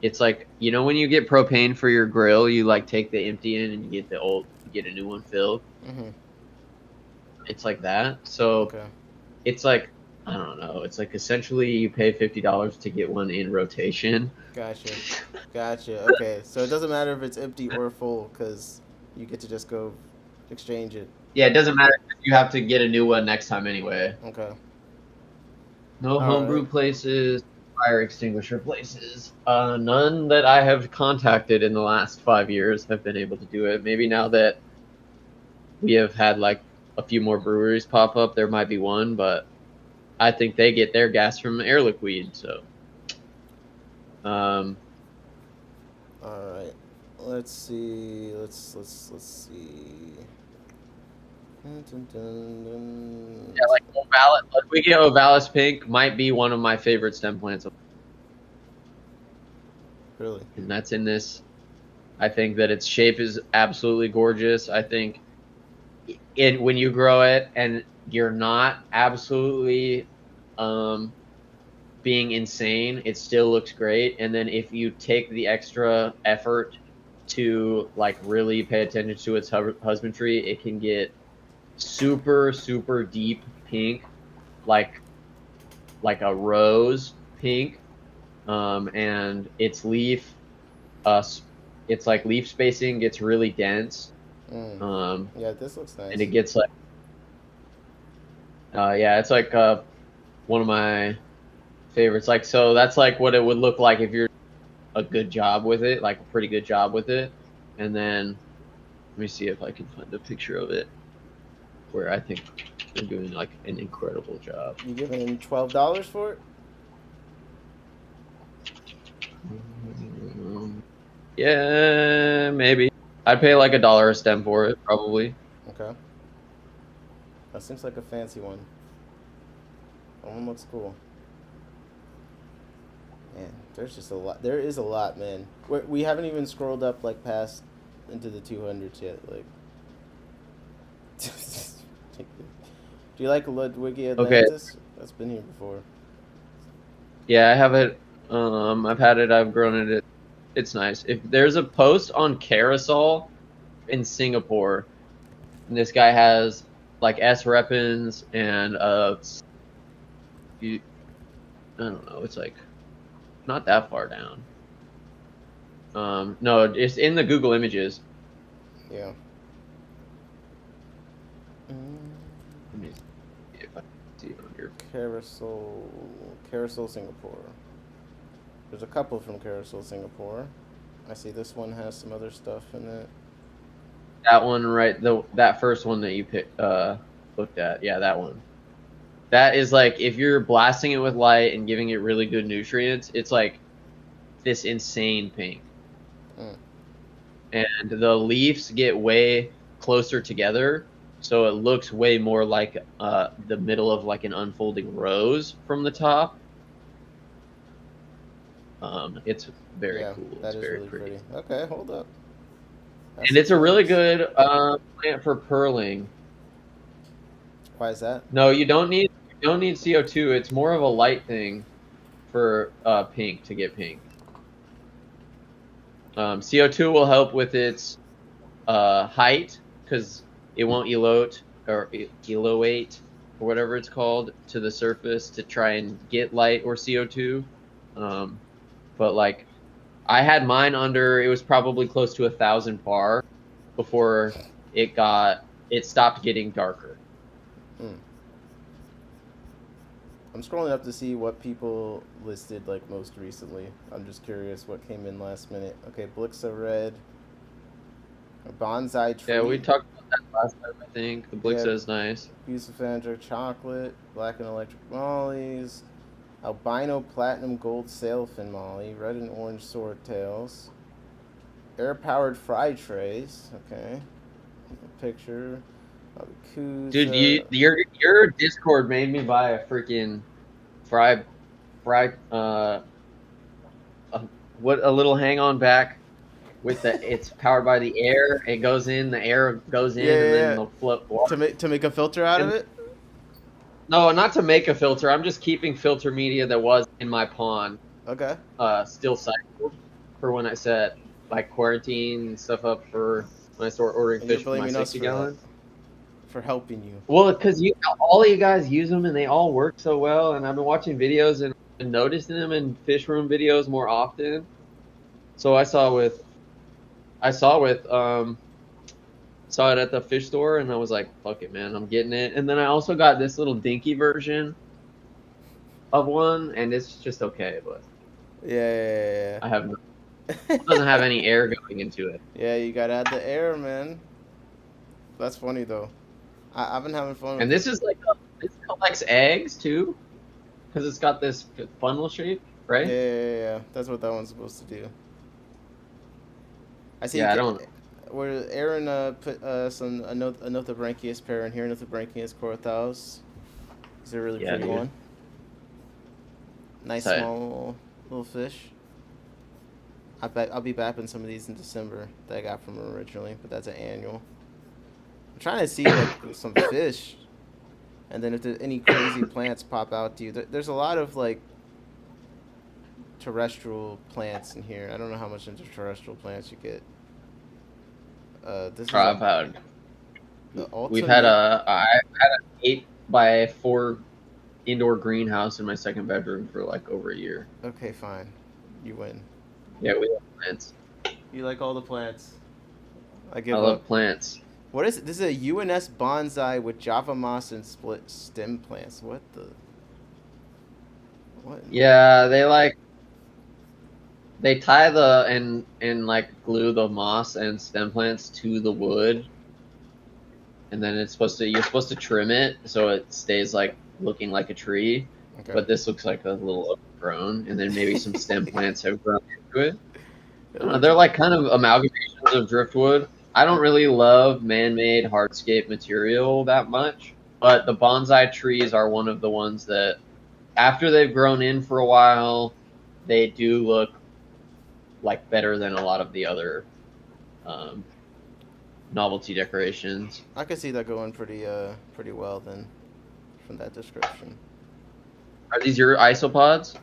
it's like, you know, when you get propane for your grill, you like take the empty in and you get a new one filled. Mm-hmm. It's like that. So Okay. it's like, I don't know. It's like essentially you pay $50 to get one in rotation. Gotcha. Okay, so it doesn't matter if it's empty or full, because you get to just go exchange it. Yeah, it doesn't matter if you have to get a new one next time anyway. Okay. No All homebrew right. places, fire extinguisher places. None that I have contacted in the last 5 years have been able to do it. Maybe now that we have had like a few more breweries pop up, there might be one, but I think they get their gas from air liquid. So, All right. Let's see. Let's see. yeah, like Ovalis, like we get Ovalis Pink might be one of my favorite stem plants, Really? and that's in this. I think that its shape is absolutely gorgeous. I think when you grow it and you're not absolutely being insane, it still looks great. And then if you take the extra effort to like really pay attention to its husbandry, it can get super deep pink, like a rose pink, and its leaf, it's like leaf spacing gets really dense. Yeah, this looks nice. And it gets like, yeah, it's like one of my favorites. Like, so that's like what it would look like if you're a good job with it, like a pretty good job with it. And then let me see if I can find a picture of it where I think they're doing like an incredible job. You giving $12 for it? Yeah, maybe. I'd pay like $1 a stem for it, probably. Okay. That seems like a fancy one. That one looks cool. Man, there's just a lot. There is a lot, man. We haven't even scrolled up like past into the 200s yet. Like, do you like Ludwig Atlantis? That's been here before. Yeah, I have it. I've had it. I've grown it. It's nice. If there's a post on Carousel in Singapore, and this guy has like S Repins and I don't know. It's like not that far down. No, it's in the Google Images. Yeah. Let me see if I can see it on here. Carousel Singapore. There's a couple from Carousel Singapore. I see this one has some other stuff in it. That one, right? That first one that you looked at. Yeah, that one. That is like if you're blasting it with light and giving it really good nutrients, it's like this insane pink. And the leaves get way closer together, so it looks way more like the middle of like an unfolding rose from the top. It's very cool. That it's is very really pretty. Okay, hold up. And it's a really good plant for pearling. Why is that? No, you don't need CO2. It's more of a light thing for pink to get pink. CO2 will help with its height because it won't elate or whatever it's called to the surface to try and get light or CO2. But like I had mine under, it was probably close to 1,000 par before it stopped getting darker. I'm scrolling up to see what people listed like most recently. I'm just curious what came in last minute. Okay, Blixa Red. A bonsai tree. Yeah, we talked about that last time, I think. The Blixa is nice. Busafandra Chocolate, Black and Electric Mollies, Albino Platinum Gold Sailfin Molly, Red and Orange Swordtails, Air-Powered Fry Trays, okay. A picture. Dude, your Discord made me buy a freaking a little hang on back with it's powered by the air. It goes in, the air goes in, and then the float water. To make a filter out of it? No, not to make a filter. I'm just keeping filter media that was in my pond. Okay. Still cycled for when I set like quarantine and stuff up for when I start ordering fish for my 60-gallon. For helping you. Well, because all of you guys use them and they all work so well, and I've been watching videos and noticing them in fish room videos more often. So I saw it at the fish store, and I was like, "Fuck it, man, I'm getting it." And then I also got this little dinky version of one, and it's just okay, but yeah. I have it doesn't have any air going into it. Yeah, you gotta add the air, man. That's funny though. I've been having fun. And this is like it collects eggs too, because it's got this funnel shape, right? Yeah. That's what that one's supposed to do. I see. Yeah, I don't. Where Aaron put some a Nothobranchius pair in here, Nothobranchius Corathaus. It's a really pretty one. Nice small little fish. I'll be bapping some of these in December that I got from him originally, but that's an annual. I'm trying to see like some fish, and then if there's any crazy plants pop out to you. There's a lot of like terrestrial plants in here. I don't know how much into terrestrial plants you get. This is I've had. The We've had I had an 8x4 indoor greenhouse in my second bedroom for like over a year. Okay, fine. You win. Yeah, we love plants. You like all the plants. I I give love up. plants. What is it? This is a UNS bonsai with Java moss and split stem plants. What the? What? Yeah, they tie the and like glue the moss and stem plants to the wood, and then you're supposed to trim it so it stays like looking like a tree. Okay. But this looks like a little overgrown, and then maybe some stem plants have grown into it. I don't know, they're like kind of amalgamations of driftwood. I don't really love man-made hardscape material that much, but the bonsai trees are one of the ones that, after they've grown in for a while, they do look like better than a lot of the other novelty decorations. I could see that going pretty well then, from that description. Are these your isopods?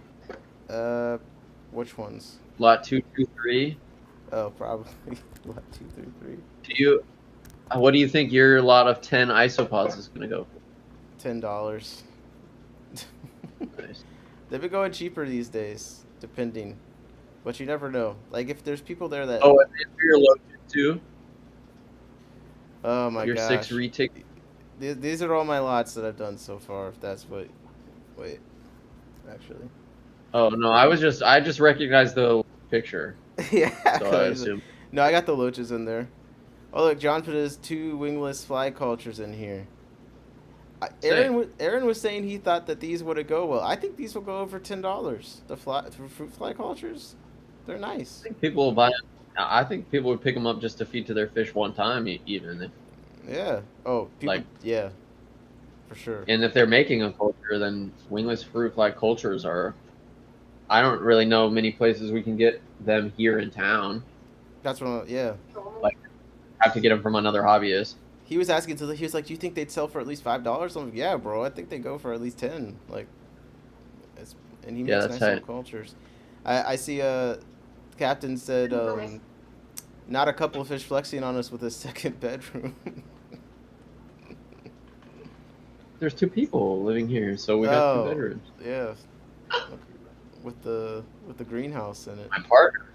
Which ones? Lot 223. Oh, probably lot 2 through 3. What do you think your lot of 10 isopods is gonna go for? $10. Nice. They've been going cheaper these days, depending. But you never know. Like if there's people there that. Oh, and then for your lotion too. Oh my Your gosh. 6 retic. These are all my lots that I've done so far. If that's what. Wait. Actually. Oh no, I just recognized the picture, Yeah. so I assume. No, I got the loaches in there. Oh look, John put his 2 wingless fly cultures in here. Aaron was saying he thought that these would go well. I think these will go over $10. The fruit fly cultures, they're nice. I think people will buy them. I think people would pick them up just to feed to their fish one time, even. Yeah. Oh, people. Like- Yeah. For sure. And if they're making a culture, then wingless fruit fly cultures are. I don't really know many places we can get them here in town. That's what. Yeah. Have to get them from another hobbyist. He was asking he was like, "Do you think they'd sell for at least $5?" I'm like, "Yeah, bro. I think they go for at least 10." Like, and he makes Yeah, nice that's little tight. cultures. I see. Captain said, "Not a couple of fish flexing on us with a second bedroom." There's 2 people living here, so we got 2 bedrooms. Yeah. With the greenhouse in it. My partner,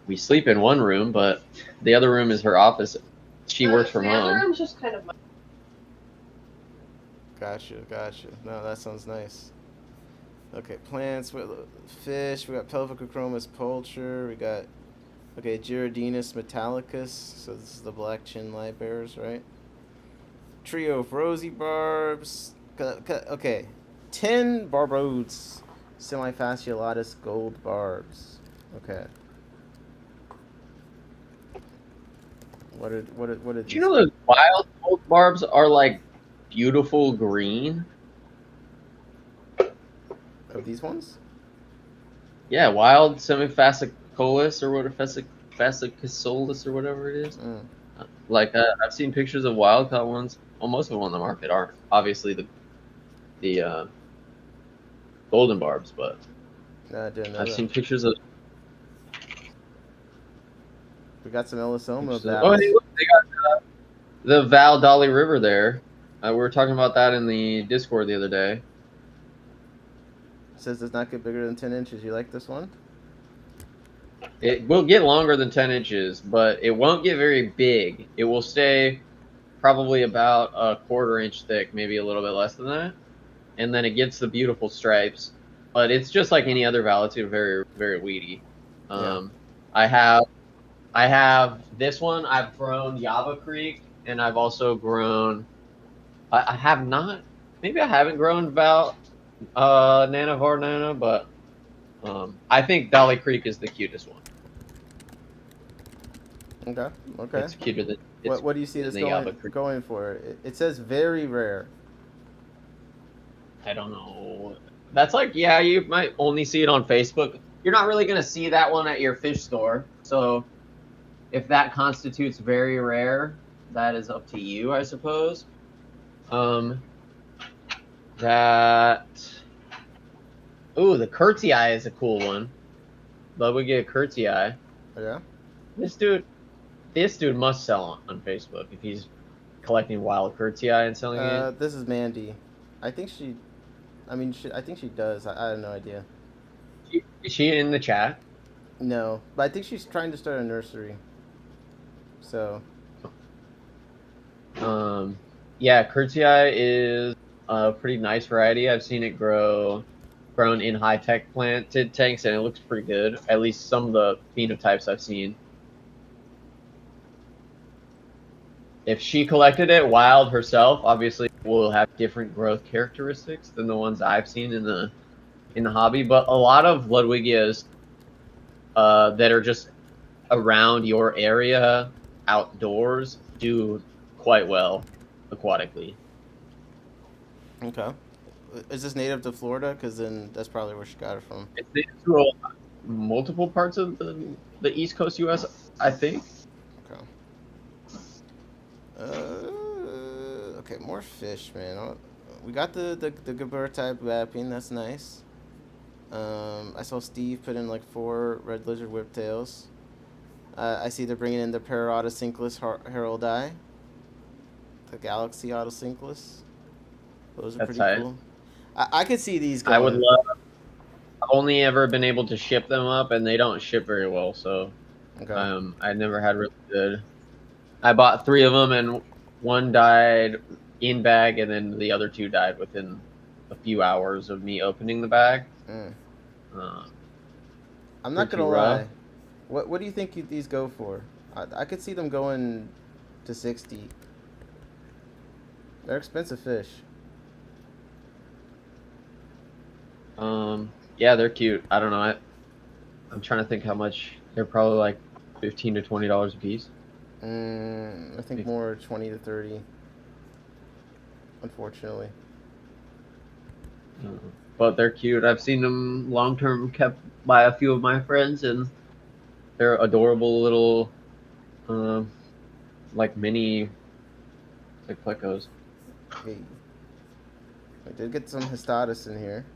we sleep in one room, but the other room is her office. She works from The other home. room's just kind of. Gotcha. No, that sounds nice. Okay, plants, fish. We got Pelvicochromis poulture. We got, Girardinus metallicus. So this is the black chin light bearers, right? Trio of rosy barbs. Okay, 10 barbodes, semifasciolatus gold barbs. Okay. What did Do you know those wild gold barbs are like beautiful green? of these ones? Yeah, wild semifascicolus or whatever, fascicolus or whatever it is. Like I've seen pictures of wild caught ones. Well, most of them on the market aren't obviously the golden barbs, but No, I didn't know I've that. seen pictures of. We got some Elisoma Oh, battles. hey, look, they got the Val Dolly River there. We were talking about that in the Discord the other day. Says does not get bigger than 10 inches. You like this one? It will get longer than 10 inches, but it won't get very big. It will stay probably about a quarter-inch thick, maybe a little bit less than that. And then it gets the beautiful stripes. But it's just like any other Valetute, very, very weedy. Yeah. I have this one. I've grown Yava Creek, and I've also grown. I have not. Maybe I haven't grown Nana Varnana, but I think Dolly Creek is the cutest one. Okay. It's cuter than. What do you see this the Yava Creek. going for? It says very rare. I don't know. That's like, yeah, you might only see it on Facebook. You're not really gonna see that one at your fish store. So, if that constitutes very rare, that is up to you, I suppose. That. Ooh, the Curtsy Eye is a cool one. But we get a Curtsy Eye. Yeah. This dude must sell on Facebook if he's collecting wild Curtsy Eye and selling it. This is Mandy. I think she. I mean, I think she does. I have no idea. Is she in the chat? No, but I think she's trying to start a nursery. So, Yeah, Curtii is a pretty nice variety. I've seen it grown in high-tech planted tanks, and it looks pretty good. At least some of the phenotypes I've seen. If she collected it wild herself, obviously will have different growth characteristics than the ones I've seen in the hobby. But a lot of Ludwigias that are just around your area outdoors do quite well aquatically. okay. Is this native to Florida? Because then that's probably where she got it from. It's native to multiple parts of the East Coast U.S., I think. Okay. Okay, more fish, man. We got the Gabur type wrapping. That's nice. I saw Steve put in like 4 red lizard whiptails. I see they're bringing in the Pararotocinclus heroldi, the Galaxy Autocinclus. Those are That's pretty tight. cool. I could see these going. I would love. I've only ever been able to ship them up, and they don't ship very well. So, Okay. I never had really good. I bought 3 of them, and one died in bag, and then the other 2 died within a few hours of me opening the bag. I'm not pretty gonna rough. lie. What do you think these go for? I could see them going to 60. They're expensive fish. Yeah, they're cute. I don't know. I'm trying to think how much. They're probably like $15 to $20 a piece. I think more 20 to 30. Unfortunately. But they're cute. I've seen them long term kept by a few of my friends, and they're adorable little, like mini, like plecos. Okay. I did get some Histatus in here.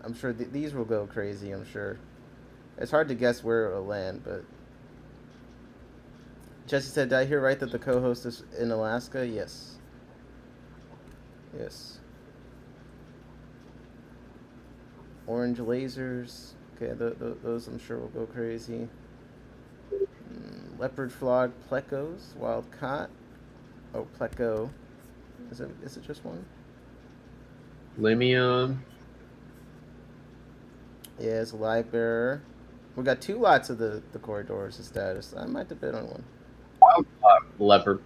I'm sure these will go crazy, I'm sure. It's hard to guess where it'll land, but... Jesse said, did I hear right that the co-host is in Alaska? Yes. Yes. Orange lasers. Okay, those I'm sure will go crazy. Leopard frog plecos. Wild caught. Oh, pleco. Is it just one? Limium. Yeah, it's a live bearer. We got 2 lots of the corridors of status. I might have bid on one. Leopard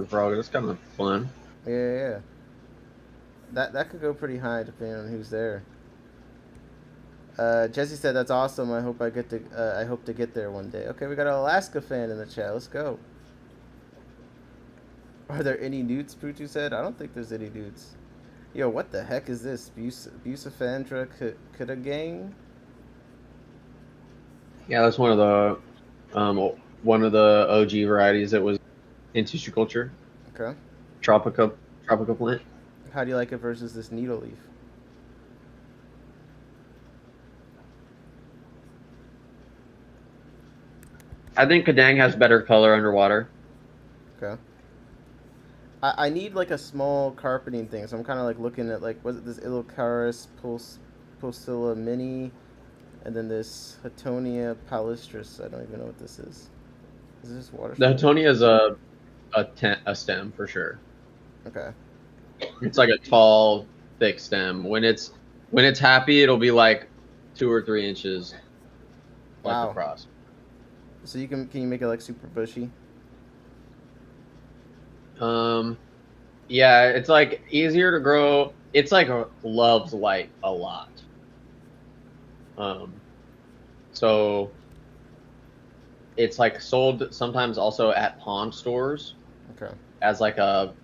frog. That's kind of fun. Yeah. That could go pretty high depending on who's there. Jesse said that's awesome. I hope to get there one day. Okay, we got an Alaska fan in the chat. Let's go. Are there any newts? Putu said. I don't think there's any newts. Yo, what the heck is this? Busaphandra Kudagang? Yeah, that's one of the OG varieties that was in tissue culture. Okay. Tropica plant. How do you like it versus this needle leaf? I think Kadang has better color underwater. Okay. I need like a small carpeting thing, so I'm kind of like looking at like, was it this Ilocaris pulsilla mini, and then this Hatonia palistris. I don't even know what this is. Is this water? The Hatonia is a stem for sure. Okay. It's like a tall, thick stem. When it's happy, it'll be like 2 or 3 inches. Wow. Across. So can you make it like super bushy? Yeah, it's like easier to grow. It's like loves light a lot. So it's like sold sometimes also at pond stores. Okay. As like a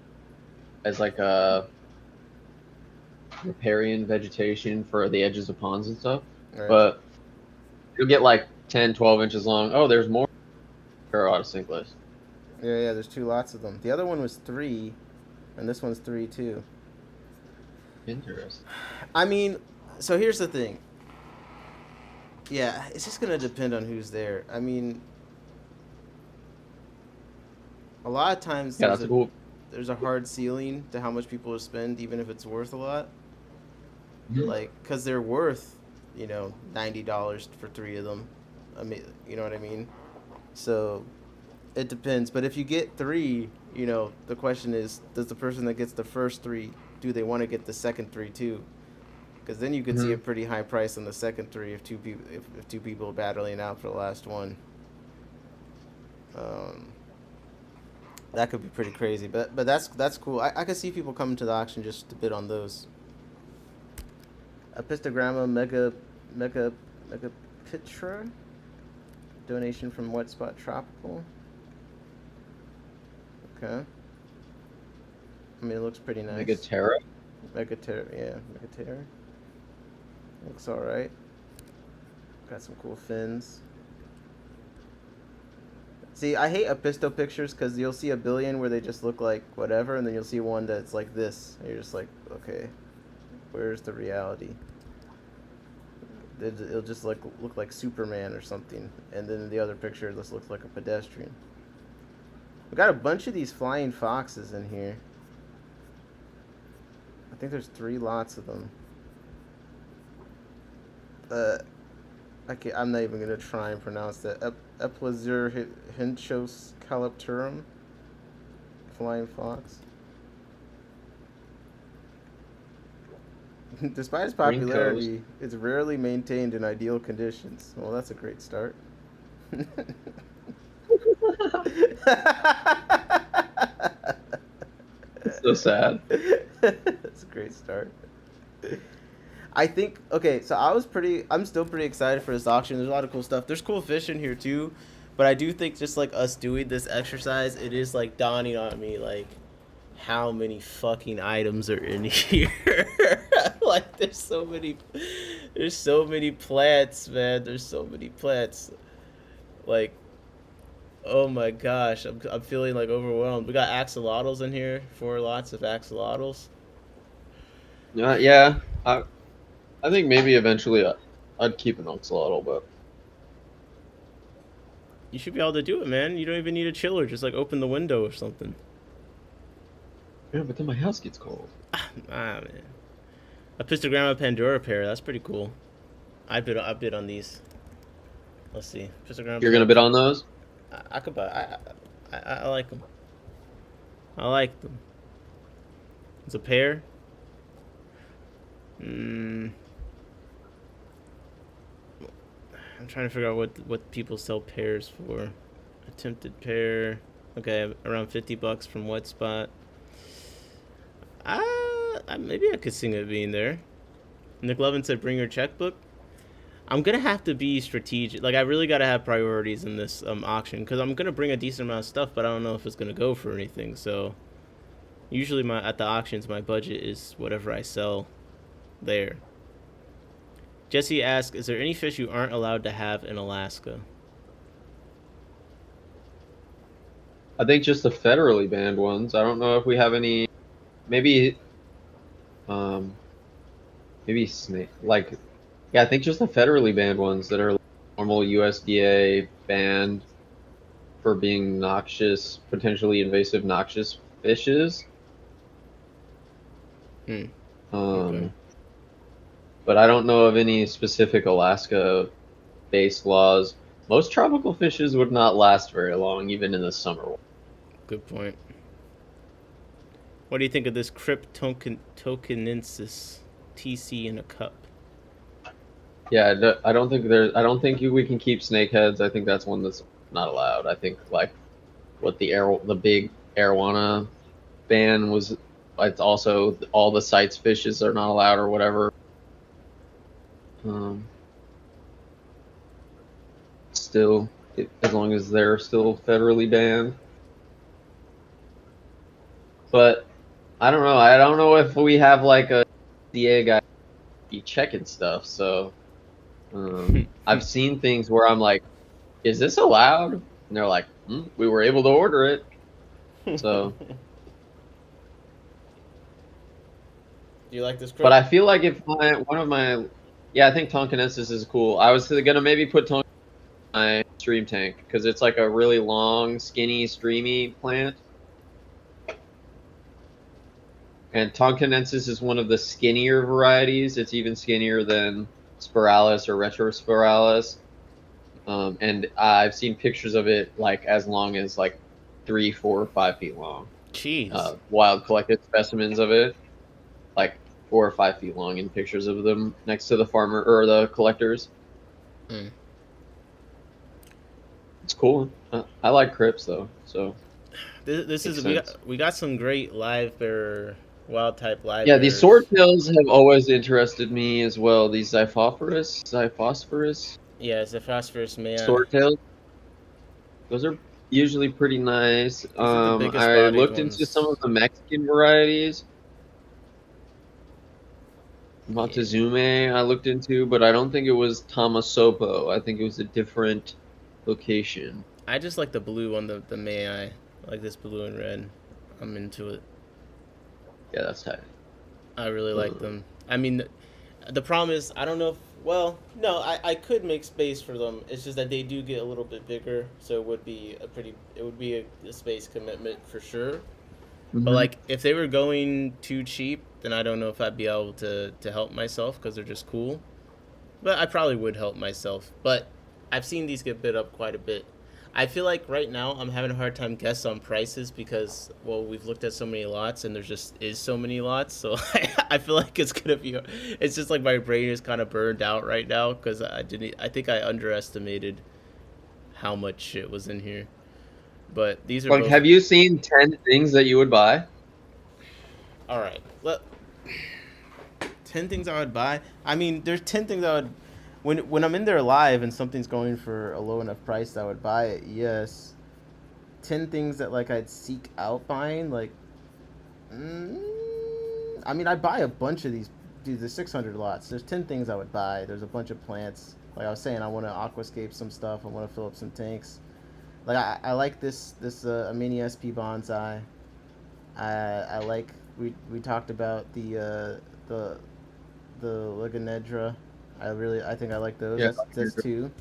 riparian vegetation for the edges of ponds and stuff. Right. But you'll get like 10, 12 inches long. Oh, there's more Pararotocinclus. Yeah, there's 2 lots of them. The other one was 3, and this one's 3 too. Interesting. I mean, so here's the thing. Yeah, it's just gonna depend on who's there. I mean, a lot of times Yeah, that's cool. there's a hard ceiling to how much people will spend, even if it's worth a lot. like because they're worth, $90 for three of them. I mean, you know what I mean. So it depends. But if you get three, the question is, does the person that gets the first three, do they want to get the second three too? Because then you could see a Mhm. pretty high price on the second three if two people are battling out for the last one. Um, that could be pretty crazy. But that's cool. I could see people coming to the auction just to bid on those. Epistogramma mega pitra donation from Wet Spot Tropical. Okay. I mean, it looks pretty nice. Megaterra. Megaterra. Looks alright. Got some cool fins. See, I hate Episto pictures because you'll see a billion where they just look like whatever, and then you'll see one that's like this. And you're just like, okay, where's the reality? It'll just look like Superman or something, and then the other picture just looks like a pedestrian. We got a bunch of these flying foxes in here. I think there's 3 lots of them. I'm not even gonna try and pronounce that. Eplazur hinchos calopterum, flying fox. Despite its popularity, it's rarely maintained in ideal conditions. Well, that's a great start. It's so sad. That's a great start. I think, okay, so I'm still pretty excited for this auction. There's a lot of cool stuff. There's cool fish in here too, but I do think just like us doing this exercise, it is like dawning on me like how many fucking items are in here. Like there's so many plants, man. There's so many plants. Like, oh my gosh, I'm feeling like overwhelmed. We got axolotls in here, 4 lots of axolotls. Yeah. I think maybe eventually I'd keep an axolotl, but You should be able to do it, man. You don't even need a chiller. Just like open the window or something. yeah, but then my house gets cold. Ah, man. A Pistogramma Pandora pair. That's pretty cool. I bid on these. Let's see. Pistogramma. You're gonna bid on those? I could buy. I like them. I like them. It's a pair. I'm trying to figure out what people sell pairs for. Attempted pair. Okay, around $50 from Wet Spot. Maybe I could sing it being there. Nick Levin said, "Bring your checkbook." I'm gonna have to be strategic. Like I really gotta have priorities in this auction because I'm gonna bring a decent amount of stuff, but I don't know if it's gonna go for anything. So usually at the auctions, my budget is whatever I sell there. Jesse asks, "Is there any fish you aren't allowed to have in Alaska?" I think just the federally banned ones. I don't know if we have any. Maybe snake. Like, yeah, I think just the federally banned ones that are normal USDA banned for being noxious, potentially invasive noxious fishes. Okay. But I don't know of any specific Alaska-based laws. Most tropical fishes would not last very long, even in the summer. Good point. What do you think of this Cryptoconensis TC in a cup? Yeah, I don't think we can keep snakeheads. I think that's one that's not allowed. I think like what the big arowana ban was. It's also all the CITES fishes are not allowed or whatever. Still, as long as they're still federally banned. But I don't know. I don't know if we have like a DA guy be checking stuff. So I've seen things where I'm like, "Is this allowed?" And they're like, "We were able to order it." So. Do you like this? But I feel like if I think Tonkinensis is cool. I was gonna maybe put Tonkin in my stream tank because it's like a really long, skinny, streamy plant, And Tonkinensis is one of the skinnier varieties. It's even skinnier than Spiralis or Retrospiralis. And I've seen pictures of it like as long as like 3, 4, 5 feet long. Jeez. Wild collected specimens of it, like 4 or 5 feet long, in pictures of them next to the farmer or the collectors. Mm. It's cool. I like crypts though, so This is sense. we got some great live bearer, wild type live Yeah, these bearers. swordtails have always interested me as well. These Xyphosphorus Yeah, it's a phosphorus man. swordtails. Those are usually pretty nice. These are the biggest I bodied looked into some of ones. the Mexican varieties. Yeah. Montezume I looked into, but I don't think it was Tamasopo. I think it was a different location. I just like the blue on the May I like this blue and red. I'm into it. Yeah, that's tight. I really like them. I mean, the problem is I don't know if no, I could make space for them. It's just that they do get a little bit bigger, so it would be a space commitment for sure. But Mm-hmm. like if they were going too cheap, then I don't know if I'd be able to help myself because they're just cool. But I probably would help myself. But I've seen these get bid up quite a bit. I feel like right now I'm having a hard time guess on prices because we've looked at so many lots and there just is so many lots. So I feel like it's gonna be. It's just like my brain is kind of burned out right now because I think I underestimated how much shit was in here. But these are Like, both have you seen 10 things that you would buy? all right. 10 things I would buy. I mean, there's 10 things I would when I'm in there live and something's going for a low enough price I would buy it. Yes. 10 things that like I'd seek out buying like mm, I mean, I'd buy a bunch of these dude, there's 600 lots. There's 10 things I would buy. There's a bunch of plants. Like I was saying, I want to aquascape some stuff. I want to fill up some tanks. Like I like this a mini SP bonsai. I like we talked about the Ligonedra. I think I like those. Yeah. That's two.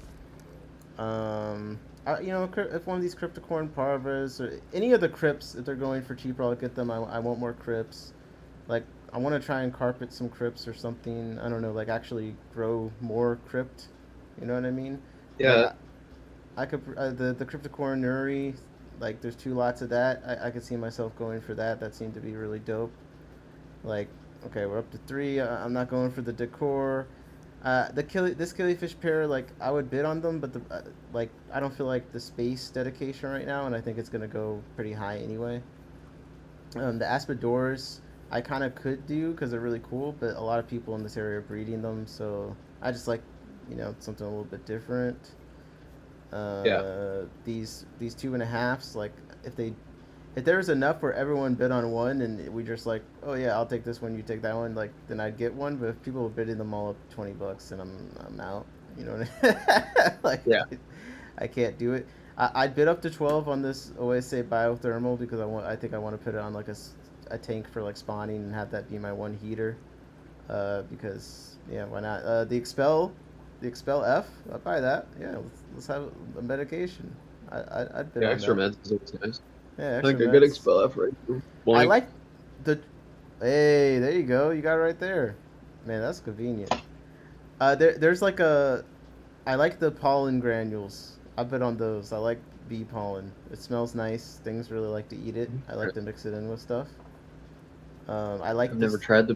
If one of these Cryptocorn Parvas or any of the crypts, if they're going for cheaper, I'll get them. I want more crypts. Like I want to try and carpet some crypts or something. I don't know, like actually grow more crypt. You know what I mean? Like Yeah. I could the Cryptocorn Nuri. Like there's 2 lots of that. I could see myself going for that. That seemed to be really dope. Like okay, we're up to 3. I'm not going for the decor. This killifish pair, like I would bid on them, but like I don't feel like the space dedication right now, and I think it's gonna go pretty high anyway. The Aspidors, I kind of could do because they're really cool, but a lot of people in this area are breeding them, so I just like something a little bit different. Yeah. These 2.5s, like if there was enough where everyone bid on one and we just like, oh yeah, I'll take this one, you take that one, like then I'd get one. But if people are bidding them all up $20, and I'm out, you know what I mean? Like Yeah. I can't do it. I'd bid up to 12 on this OSA biothermal because I think I want to put it on like a tank for like spawning and have that be my one heater. Because yeah, why not? The expel F, I'll buy that. Yeah, let's have a medication. I'd bid Yeah, on extra that. meds is always nice. Yeah, Like extra a good meds. expel F right here. I Boink. like the. Hey, there you go. You got it right there. Man, that's convenient. There's like a. I like the pollen granules. I bet on those. I like bee pollen. It smells nice. Things really like to eat it. I like to mix it in with stuff. I like I've never this. tried the.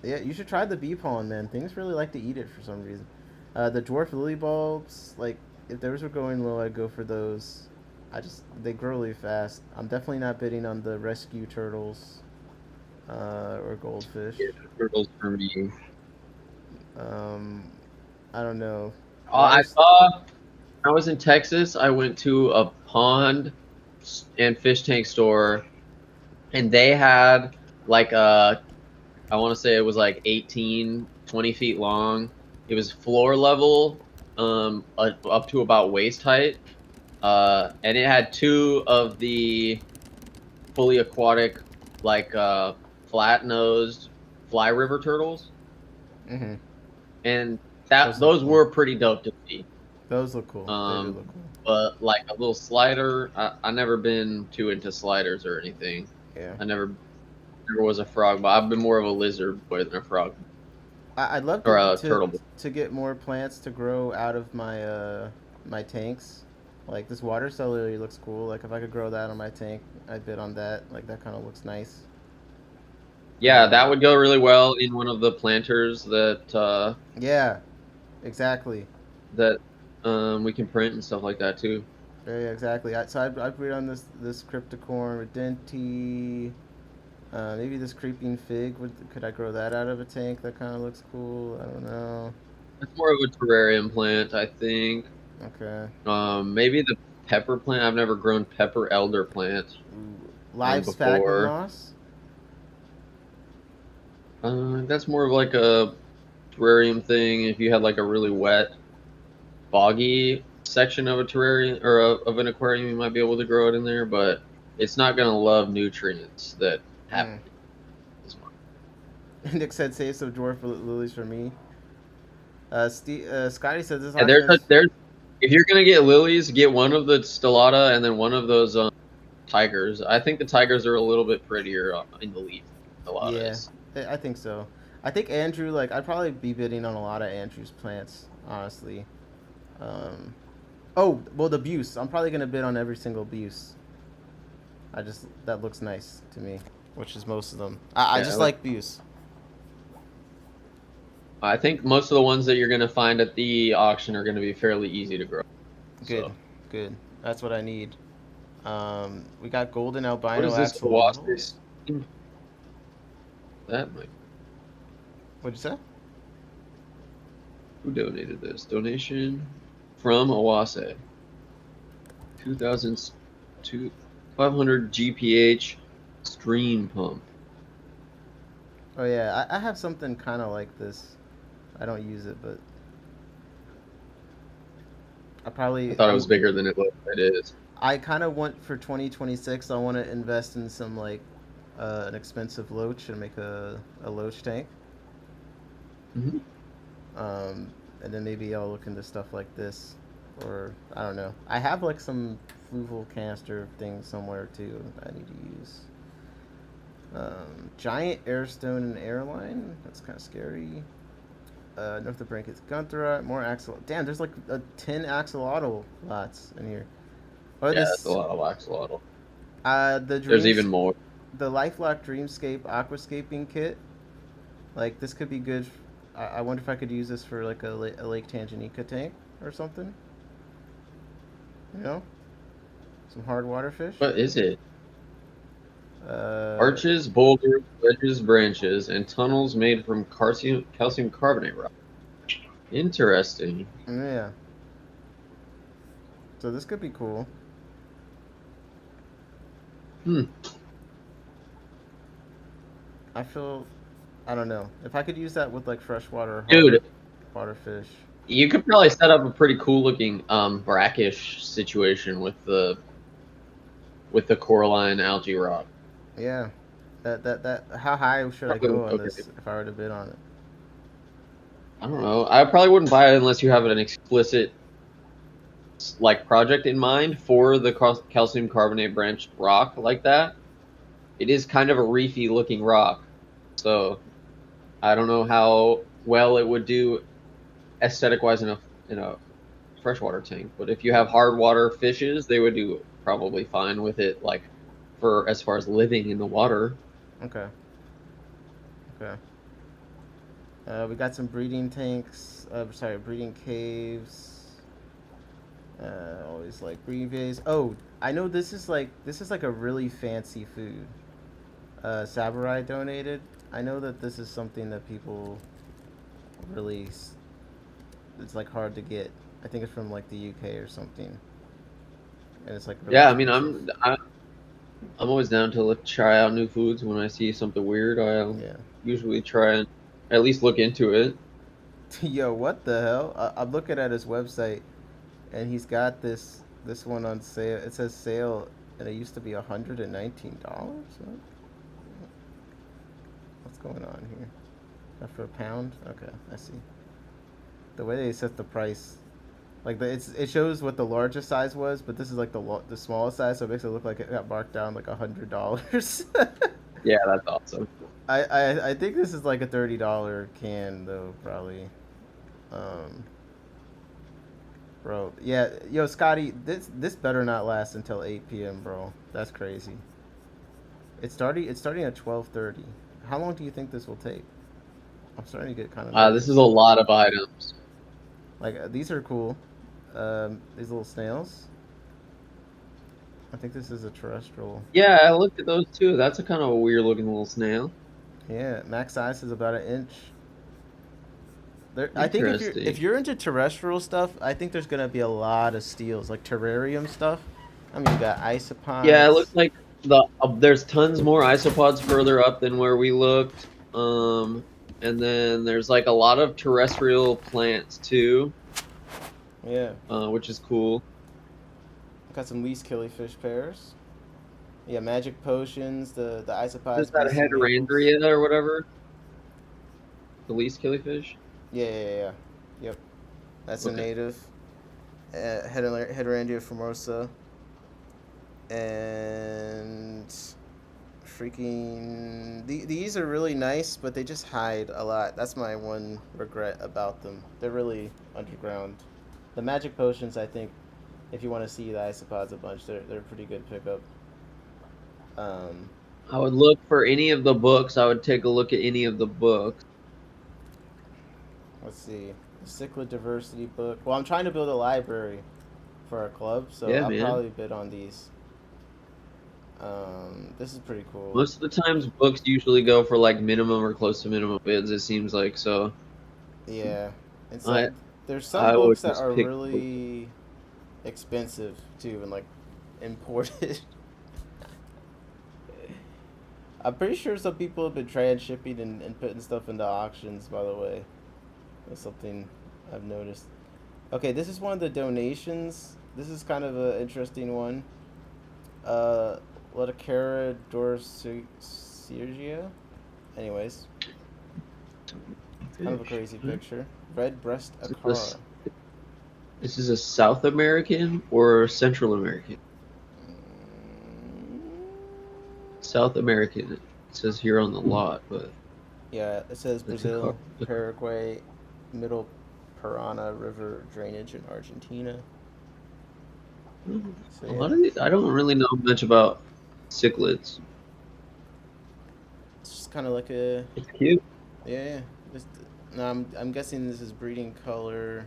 Yeah, you should try the bee pollen, man. Things really like to eat it for some reason. The dwarf lily bulbs, like if those were going low, I'd go for those. They grow really fast. I'm definitely not bidding on the rescue turtles, or goldfish. Yeah, turtles for me. Um, I don't know. I Water. saw. When I was in Texas, I went to a pond and fish tank store, and they had like I want to say it was like 18, 20 feet long. It was floor level, up to about waist height, and it had 2 of the fully aquatic, like flat nosed fly river turtles, Mm-hmm. and Those look those cool. were pretty dope to see. Those look cool. They do look cool. But like a little slider, I never been too into sliders or anything. Yeah. I never never was a frog, but I've been more of a lizard boy than a frog I'd love or to, a to turtle boy. to get more plants to grow out of my my tanks. Like this water celery looks cool. Like if I could grow that on my tank, I'd bid on that. Like that kind of looks nice. Yeah, that would go really well in one of the planters Yeah, exactly. that we can print and stuff like that too. Yeah, exactly. So I'd breed on this cryptocorn, redenti, maybe this creeping fig. Could I grow that out of a tank? That kind of looks cool. I don't know. It's more of a terrarium plant, I think. Okay. Maybe the pepper plant. I've never grown pepper elder plant Ooh. Live sphagnum before. moss. That's more of like a terrarium thing. If you had like a really wet, boggy section of a terrarium or of an aquarium, you might be able to grow it in there, but it's not gonna love nutrients that Hmm. happen as much. Nick said, "Save some dwarf lilies for me." Scotty says this Yeah, auction has. there's if you're gonna get lilies, get one of the stellata and then one of those tigers. I think the tigers are a little bit prettier in the leaf. Stellata Yeah, is. I think so. I think Andrew, like, I'd probably be bidding on a lot of Andrew's plants, honestly. Um, oh, well, the Buse. I'm probably gonna bid on every single Buse. That looks nice to me, which is most of them. I Yeah, just like Buse. I think most of the ones that you're gonna find at the auction are gonna be fairly easy to grow. Good, So, good. That's what I need. We got golden what albino is this? axolotls. That might. What'd you say? Who donated this? Donation from Awase. 2,002 500 GPH stream pump. Oh yeah, I have something kind of like this. I don't use it, but I I probably thought it was bigger than it is. I kind of want for 2026. I want to invest in some like an expensive loach and make a loach tank. Mhm. And then maybe I'll look into stuff like this, or I don't know. I have like some fluval canister thing somewhere too. I need to use. Giant airstone and airline. That's kind of scary. North of Brankets Guntherite. More axolotl. Damn, there's like 10 axolotl lots in here. Oh, Yeah, that's this. a lot of axolotl. The There's dreams. even more. The LifeLock Dreamscape Aquascaping Kit. Like this could be good. I wonder if I could use this for like a Lake Tanganyika tank or something. You know, some hard water fish. What is it? Uh, Arches, boulders, ledges, branches, and tunnels made from calcium carbonate rock. Interesting. yeah. So this could be cool. Hmm. I feel, I don't know, if I could use that with like freshwater Dude, water fish. you could probably set up a pretty cool looking brackish situation with the coralline algae rock. Yeah. That. How high should I go on Okay. this if I were to bid on it? I don't know. I probably wouldn't buy it unless you have an explicit like project in mind for the calcium carbonate branched rock like that. It is kind of a reefy looking rock, so I don't know how well it would do aesthetic wise in a freshwater tank. But if you have hard water fishes, they would do probably fine with it, like for as far as living in the water. Okay. Okay. We got some breeding tanks. Sorry, breeding caves. Always like breeding caves. Oh, I know this is like a really fancy food. Saburai donated. I know that this is something that people really. It's like hard to get. I think it's from like the UK or something. And it's like really Yeah, I mean, expensive. I'm always down to try out new foods. When I see something weird, I'll Yeah. usually try and at least look into it. Yo, what the hell? I'm looking at his website, and he's got this one on sale. It says sale, and it used to be $119. What's going on here? That for a pound? Okay, I see. The way they set the price, like it shows what the largest size was, but this is like the smallest size, so it makes it look like it got marked down like $100. Yeah, that's awesome. I think this is like a $30 can though, probably. Um, bro, yeah, yo, Scotty, this better not last until 8 p.m., bro. That's crazy. It's starting at 12:30. How long do you think this will take? I'm starting to get kind of This is nervous. a lot of items. Like these are cool. These little snails. I think this is a terrestrial. Yeah, I looked at those too. That's a kind of a weird looking little snail. Yeah, max size is about an inch. I think if Interesting. you're into terrestrial stuff, I think there's gonna be a lot of steals like terrarium stuff. I mean, you got Yeah, it looks isopods. like there's tons more isopods further up than where we looked. And then there's like a lot of terrestrial plants too, Yeah, which is cool. got some least killifish pairs. Yeah, magic potions. The Is isopods, that a beastie maples. hydrangea or whatever? The least killifish? Yeah. Yep, that's a Okay. native. Hydrangea formosa and freaking these are really nice, but they just hide a lot. That's my one regret about them. They're really underground. The magic potions, I think, if you want to see the isopods a bunch, they're a pretty good pickup. Um, I would look for any of the books. I would take a look at any of the books. let's see, the cichlid diversity book. Well, I'm trying to build a library for our club, so Yeah, I'll man. probably bid on these. This is pretty cool. Most of the times, books usually go for like minimum or close to minimum bids. It seems like so. Yeah, and so I there's some I would books that just are pick. really expensive too, and like imported. I'm pretty sure some people have been transshipping and putting stuff into auctions. By the way, that's something I've noticed. Okay, this is one of the donations. This is kind of an interesting one. Uh, Leticara dorsigia. Anyways, it's kind of a crazy picture. Red breast acara. This this is a South American or Central American? South American. It says here on the lot, but Yeah, it says it's a car. Brazil, Paraguay, Middle Parana River drainage in Argentina. So A yeah, lot of these, I don't really know much about cichlids. it's just kind of like a It's cute. yeah. Just, no, I'm guessing this is breeding color.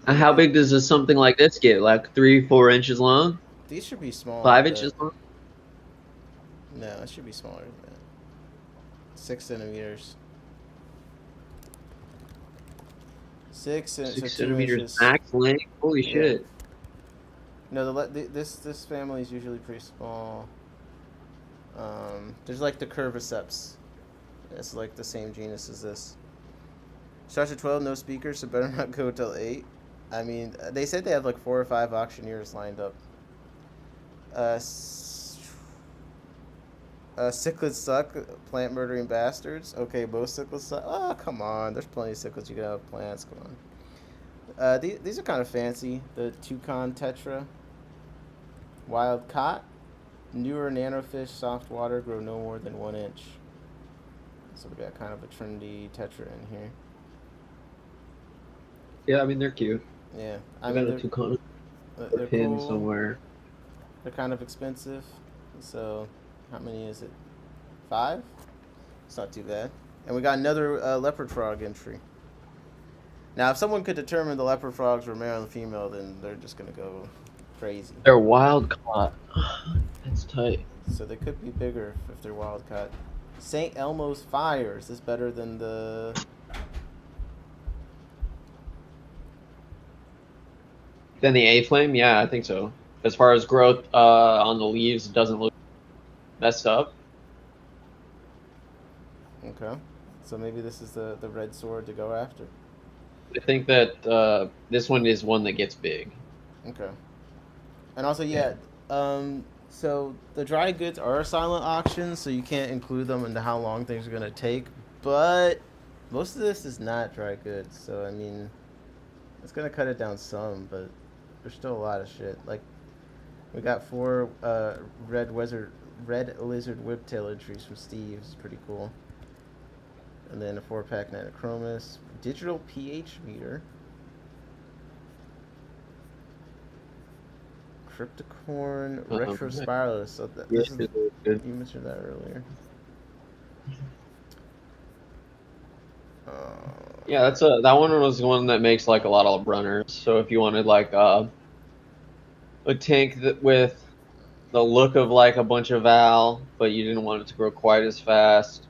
And how Maybe big does something like this get? Like 3, 4 inches long? these should be smaller, 5 inches but long? no, it should be smaller than that. 6 centimeters. So Six two centimeters inches. max length? Holy Yeah. shit. No, this family is usually pretty small. There's like the curviceps. It's like the same genus as this. Starts at 12, no speakers, so better not go till 8. I mean, they said they have like 4 or 5 auctioneers lined up. Uh, cichlids suck, plant murdering bastards. Okay, most cichlids suck. Oh, come on. There's plenty of cichlids you can have plants. Come on. These are kind of fancy. The toucan tetra. Wild caught. Newer nanofish, soft water, grow no more than 1 inch. So we got kind of a trendy tetra in here. Yeah, I mean, they're cute. Yeah, I I mean got a toucan they're pin cool. somewhere. They're kind of expensive. So, how many is it? 5? It's not too bad. And we got another leopard frog entry. Now, if someone could determine the leopard frogs were male and female, then they're just gonna go crazy. They're wild caught. That's tight. So they could be bigger if they're wild caught. St. Elmo's Fire. Is this better than the? Then the A flame, yeah, I think so. As far as growth on the leaves, it doesn't look messed up. Okay. So maybe this is the red sword to go after. I think that this one is one that gets big. Okay. And also, yeah. So the dry goods are silent auctions, so you can't include them into how long things are gonna take. But most of this is not dry goods, so I mean, it's gonna cut it down some, but there's still a lot of shit. Like we got 4 red red lizard whiptail entries from Steve. It's pretty cool. And then a 4-pack Nanochromis. Digital pH meter. Crypticorn. Retro Spiralist. So this is, good. you mentioned that earlier. Yeah, that one was one that makes like a lot of runners. So if you wanted like a tank with the look of like a bunch of Val, but you didn't want it to grow quite as fast,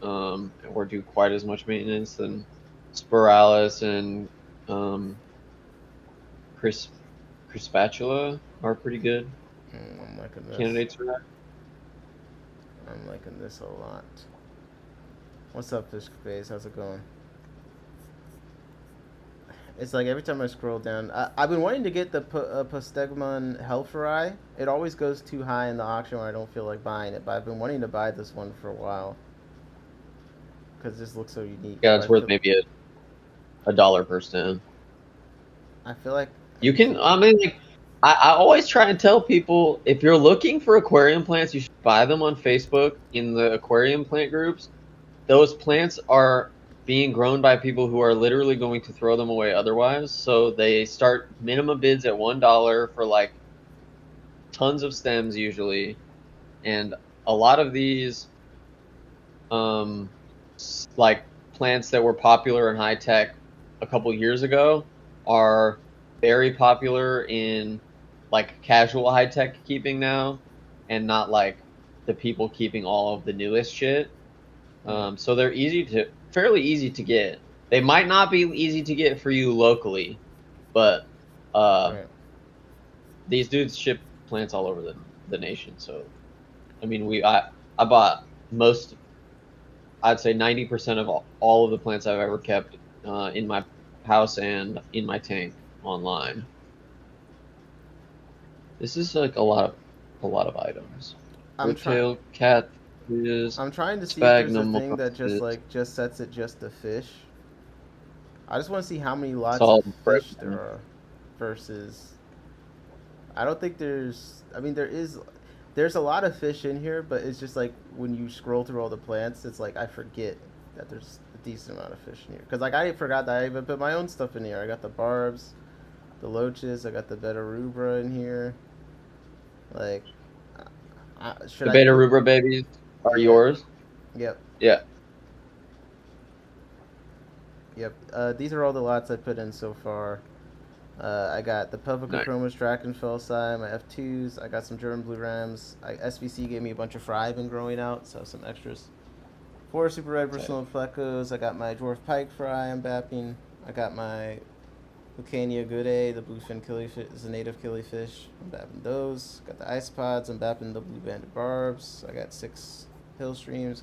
or do quite as much maintenance, then Spiralis and Crispatula are pretty good I'm liking this. candidates for that. I'm liking this a lot. What's up, Fish Phase? How's it going? It's like every time I scroll down, I've been wanting to get the Postegmon Hellfry. It always goes too high in the auction where I don't feel like buying it, but I've been wanting to buy this one for a while. Because this looks so unique. Yeah, it's worth maybe a dollar per stem. I feel like... You can, I mean, like, I always try and tell people, if you're looking for aquarium plants, you should buy them on Facebook in the aquarium plant groups. Those plants are being grown by people who are literally going to throw them away otherwise. So they start minimum bids at $1 for like tons of stems usually. And a lot of these like plants that were popular in high tech a couple years ago are very popular in like casual high tech keeping now, and not like the people keeping all of the newest shit. So they're fairly easy to get. They might not be easy to get for you locally, but Right. these dudes ship plants all over the nation. So, I mean, I bought most, I'd say 90% of all of the plants I've ever kept in my house and in my tank online. This is like a lot of items. Whiptail, cat. I'm trying to see if there's a thing that just sets it just to fish. I just want to see how many lots of fish there are versus... I don't think there's... I mean, there's a lot of fish in here, but it's just like when you scroll through all the plants, it's like I forget that there's a decent amount of fish in here. Because like I forgot that I even put my own stuff in here. I got the barbs, the loaches, I got the beta rubra in here. Like... the beta rubra babies are yours? Yep. Yeah. Yep. These are all the lots I put in so far. I got the Pelvicochromis Drakenfelsai, my F2s. I got some German Blue Rams. SVC gave me a bunch of fry I've been growing out, so some extras. 4 Super Red Bristle Fleckos. I got my Dwarf Pike Fry I'm bapping. I got my Lucania Gooday, the bluefin killifish, is a native killifish. I'm bapping those. Got the isopods. I'm bapping the blue banded barbs. I got 6 hill streams.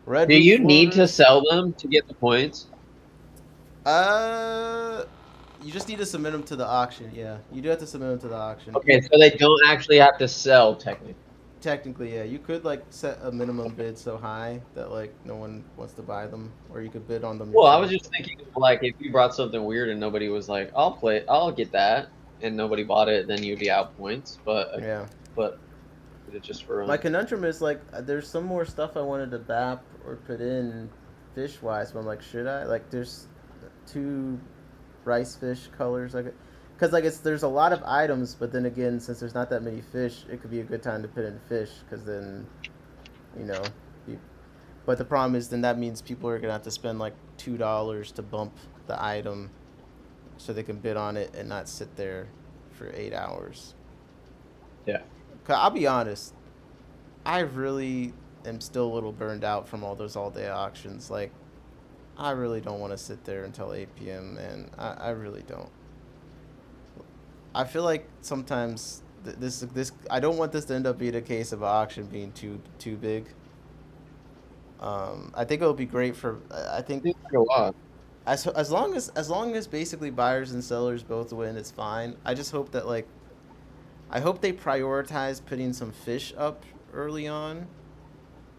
Do you need to sell them to get the points? You just need to submit them to the auction. Yeah, you do have to submit them to the auction. Okay, so they don't actually have to sell technically. Technically, yeah. You could like set a minimum bid so high that like no one wants to buy them, or you could bid on them. Well, I was just thinking like if you brought something weird and nobody was like, I'll get that, and nobody bought it, then you'd be out points. But yeah, but it's just for my conundrum is like there's some more stuff I wanted to bap or put in fish wise, but I'm like, should I? Like there's 2 rice fish colors like. Because like there's a lot of items, but then again, since there's not that many fish, it could be a good time to put in fish. Because then, you know, but the problem is then that means people are gonna have to spend like $2 to bump the item, so they can bid on it and not sit there for 8 hours. Yeah. Cause I'll be honest, I really am still a little burned out from all those all-day auctions. Like, I really don't want to sit there until 8 p.m. man. I really don't. I feel like sometimes this I don't want this to end up being a case of an auction being too big. I think it'll be great for I think a lot. As long as basically buyers and sellers both win, it's fine. I just hope that like I hope they prioritize putting some fish up early on,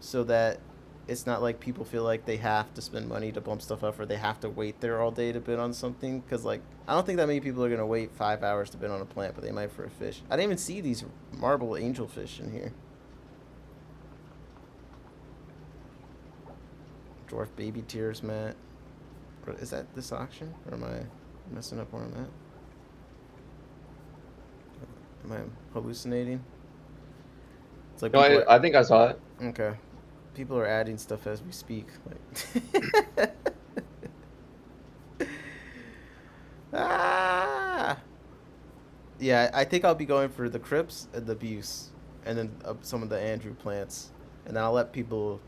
so that it's not like people feel like they have to spend money to bump stuff up, or they have to wait there all day to bid on something. Because, like, I don't think that many people are going to wait 5 hours to bid on a plant, but they might for a fish. I didn't even see these marble angelfish in here. Dwarf baby tears mat. Is that this auction? Or am I messing up where I'm at? Am I hallucinating? It's like No, people I think I saw it. okay. People are adding stuff as we speak. Like ah! Yeah, I think I'll be going for the Crips and the Buse, and then some of the Andrew plants, and then I'll let people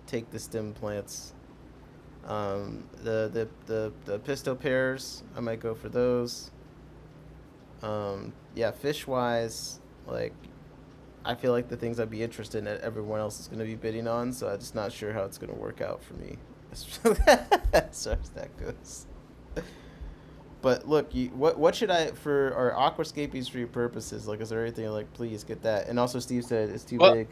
take the stem plants. The Pisto pears, I might go for those. Yeah, fish wise, like I feel like the things I'd be interested in that everyone else is gonna be bidding on, so I'm just not sure how it's gonna work out for me as far as that goes. But look, what should I for our aquascaping street purposes? Like, is there anything like please get that? And also, Steve said it's too big.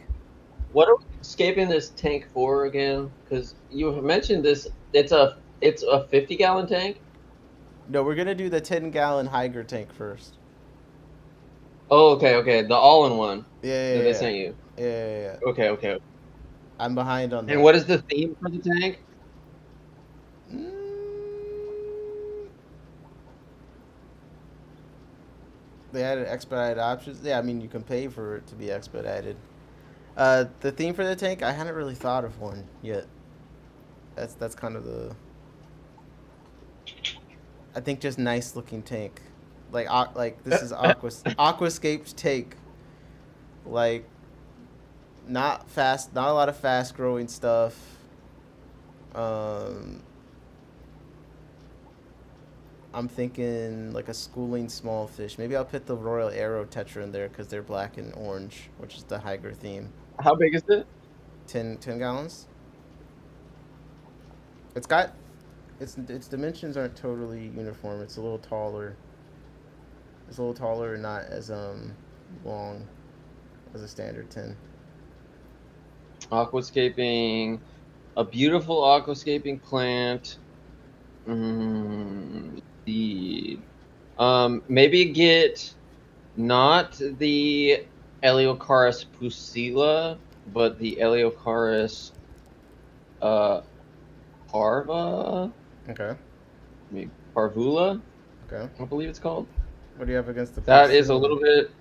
What are we escaping this tank for again? Because you mentioned this. It's a 50-gallon tank. No, we're gonna do the 10-gallon Higer tank first. Oh, okay. The all-in-one Yeah, that they sent you. Yeah. Okay. I'm behind on that. And what is the theme for the tank? They added expedited options. Yeah, I mean you can pay for it to be expedited. The theme for the tank, I hadn't really thought of one yet. That's kind of the. I think just nice looking tank, like this is Aquascape's take. Like, not fast, not a lot of fast growing stuff. I'm thinking like a schooling small fish. Maybe I'll put the Royal Arrow Tetra in there because they're black and orange, which is the Higer theme. How big is it? 10 gallons. Its dimensions aren't totally uniform. It's a little taller. It's a little taller and not as long as a standard 10. Aquascaping, a beautiful aquascaping plant. Maybe get not the Eleocharis pusilla, but the Eleocharis parva. Okay. I mean, parvula. Okay. I believe it's called. What do you have against the? That is a little bit.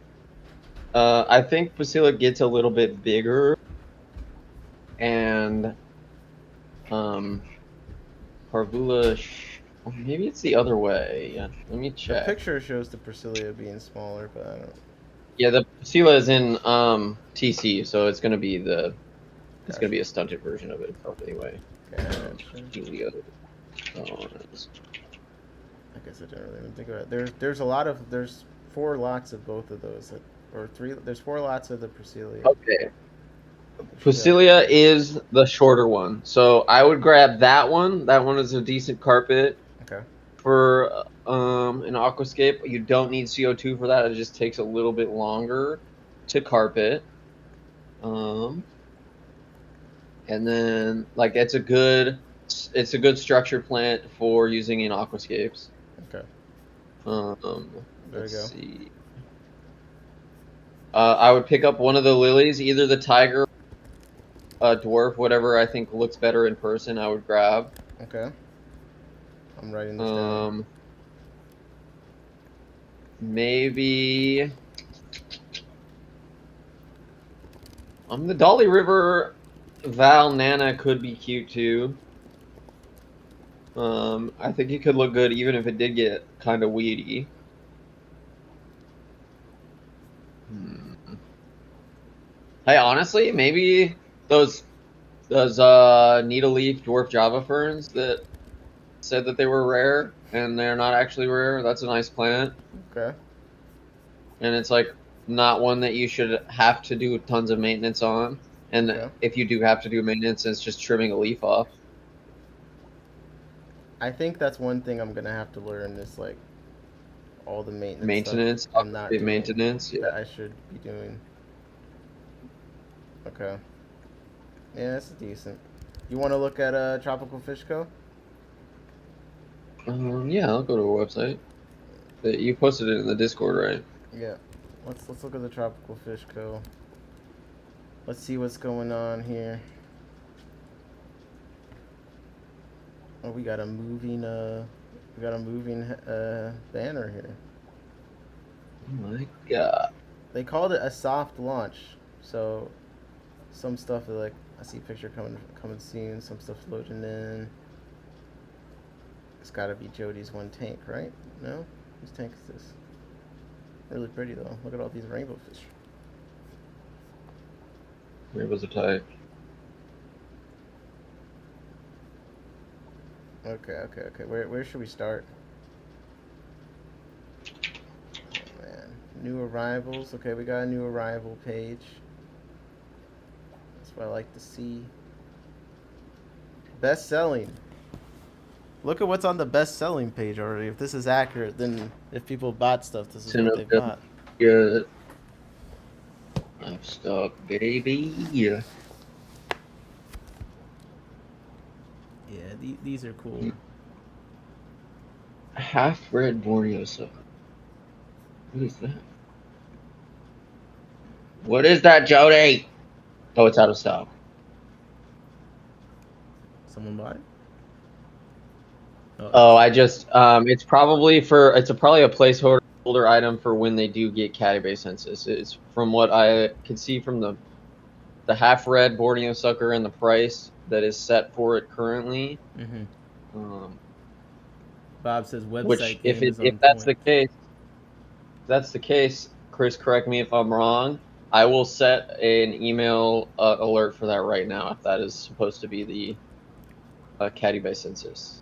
I think pusilla gets a little bit bigger, and parvula. Maybe it's the other way. Yeah, let me check. The picture shows the Priscilla being smaller, but I don't. Yeah, the pusilla is in TC, so it's gonna be the. It's gonna be a stunted version of it itself anyway. Gotcha. The other. I guess I didn't really even think about it. There's 4 lots of both of those, or 3. There's 4 lots of the Priscilla. Okay. Pusilla is the shorter one, so I would grab that one. That one is a decent carpet. Okay. For an aquascape, you don't need CO2 for that. It just takes a little bit longer to carpet. And then like it's a good structure plant for using in aquascapes. Okay. There Let's you go. see. I would pick up one of the lilies, either the tiger, dwarf, whatever I think looks better in person. I would grab. Okay. I'm writing this down. Maybe the Dolly River Val Nana could be cute too. I think it could look good even if it did get kind of weedy. Hey, honestly, maybe those needle leaf dwarf Java ferns that said that they were rare and they're not actually rare. That's a nice plant. Okay. And it's like not one that you should have to do tons of maintenance on. And Okay. if you do have to do maintenance, it's just trimming a leaf off. I think that's one thing I'm gonna have to learn is like all the Maintenance, stuff I'm not doing maintenance. that Yeah. I should be doing. Okay. Yeah, that's decent. You want to look at Tropical Fish Co? Yeah, I'll go to a website. You posted it in the Discord, right? Yeah. Let's look at the Tropical Fish Co. Let's see what's going on here. Oh, we got a moving banner here. Oh my god. They called it a soft launch, so some stuff like I see a picture coming soon. Some stuff loading in. It's got to be Jody's one tank, right? No, whose tank is this? Really pretty though. Look at all these rainbow fish. Where was the type? Okay. Where should we start? Oh man, new arrivals. Okay, we got a new arrival page. That's what I like to see. Best selling. Look at what's on the best selling page already. If this is accurate, then if people bought stuff, this is what they bought. Good. Livestock, baby. Yeah, these are cool. Half red Borneo sucker. What is that? What is that, Jody? Oh, it's out of stock. Someone bought it? Oh, I just it's probably a placeholder item for when they do get catty census. It's from what I can see from the half red Borneo sucker and the price that is set for it currently. Mm-hmm. Bob says website. Which, if that's the case, Chris, correct me if I'm wrong. I will set an email alert for that right now if that is supposed to be the catty census.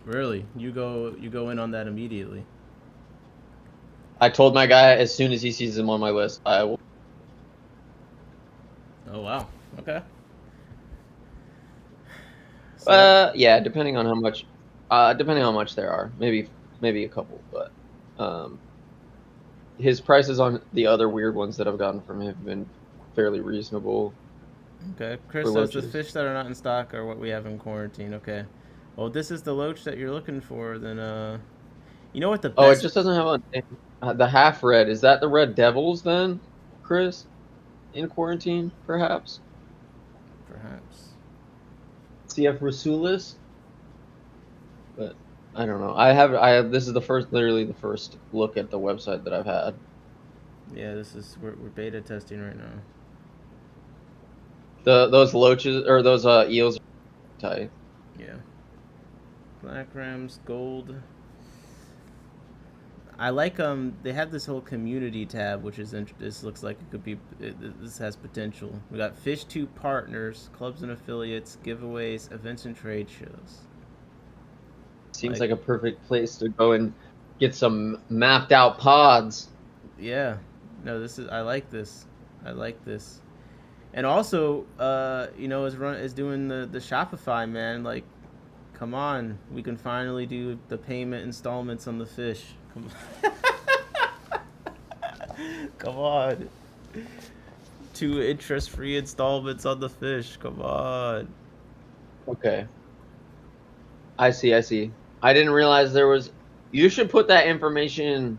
Really? You go in on that immediately. I told my guy as soon as he sees him on my list, I will. Oh wow. Okay. Yeah, depending on how much there are, maybe a couple, but his prices on the other weird ones that I've gotten from him have been fairly reasonable. Okay, Chris says the fish that are not in stock are what we have in quarantine. Okay, well, if this is the loach that you're looking for, then you know what the best... Oh, it just doesn't have the half red. Is that the red devils then, Chris? In quarantine, perhaps. CF Rasulis, but I don't know. This is literally the first look at the website that I've had. Yeah, we're beta testing right now. Those loaches or those eels are tight. Yeah. Black Rams, gold. I like they have this whole community tab, which is this looks like it could be this has potential. We got Fish 2 partners, clubs and affiliates, giveaways, events and trade shows. Seems like a perfect place to go and get some mapped out pods. Yeah. No, I like this. And also, is doing the Shopify, man. Like, come on, we can finally do the payment installments on the fish. Come on. Come on. 2 interest-free installments on the fish. Come on. Okay. I see. I didn't realize there was... You should put that information...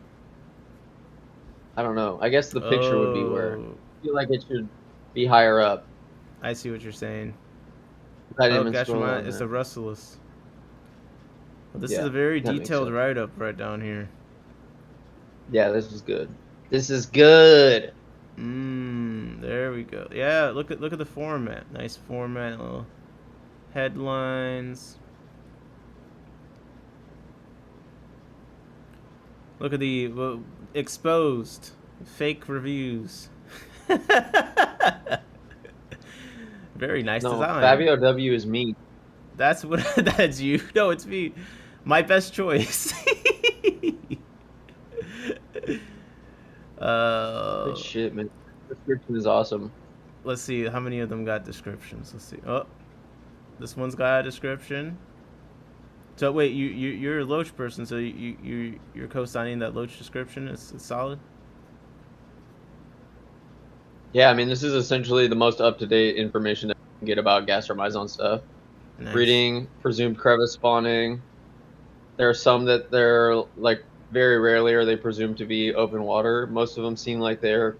I don't know. I guess the picture would be where... I feel like it should be higher up. I see what you're saying. Gosh, it's the Russelus. Well, this is a very detailed write-up right down here. Yeah, this is good. There we go. Yeah, look at the format. Nice format. Little headlines. Look at the exposed fake reviews. Very nice design. Fabio W is me. That's you. No, it's me. My best choice. Good shit, man. Description is awesome. Let's see how many of them got descriptions. Let's see. Oh, this one's got a description. So wait, you're a Loach person, so you're co-signing that Loach description? It's solid. Yeah, I mean, this is essentially the most up-to-date information that you can get about gastromyzon stuff. Nice. Breeding, presumed crevice spawning. There are some that they're, like, very rarely are they presumed to be open water. Most of them seem like they're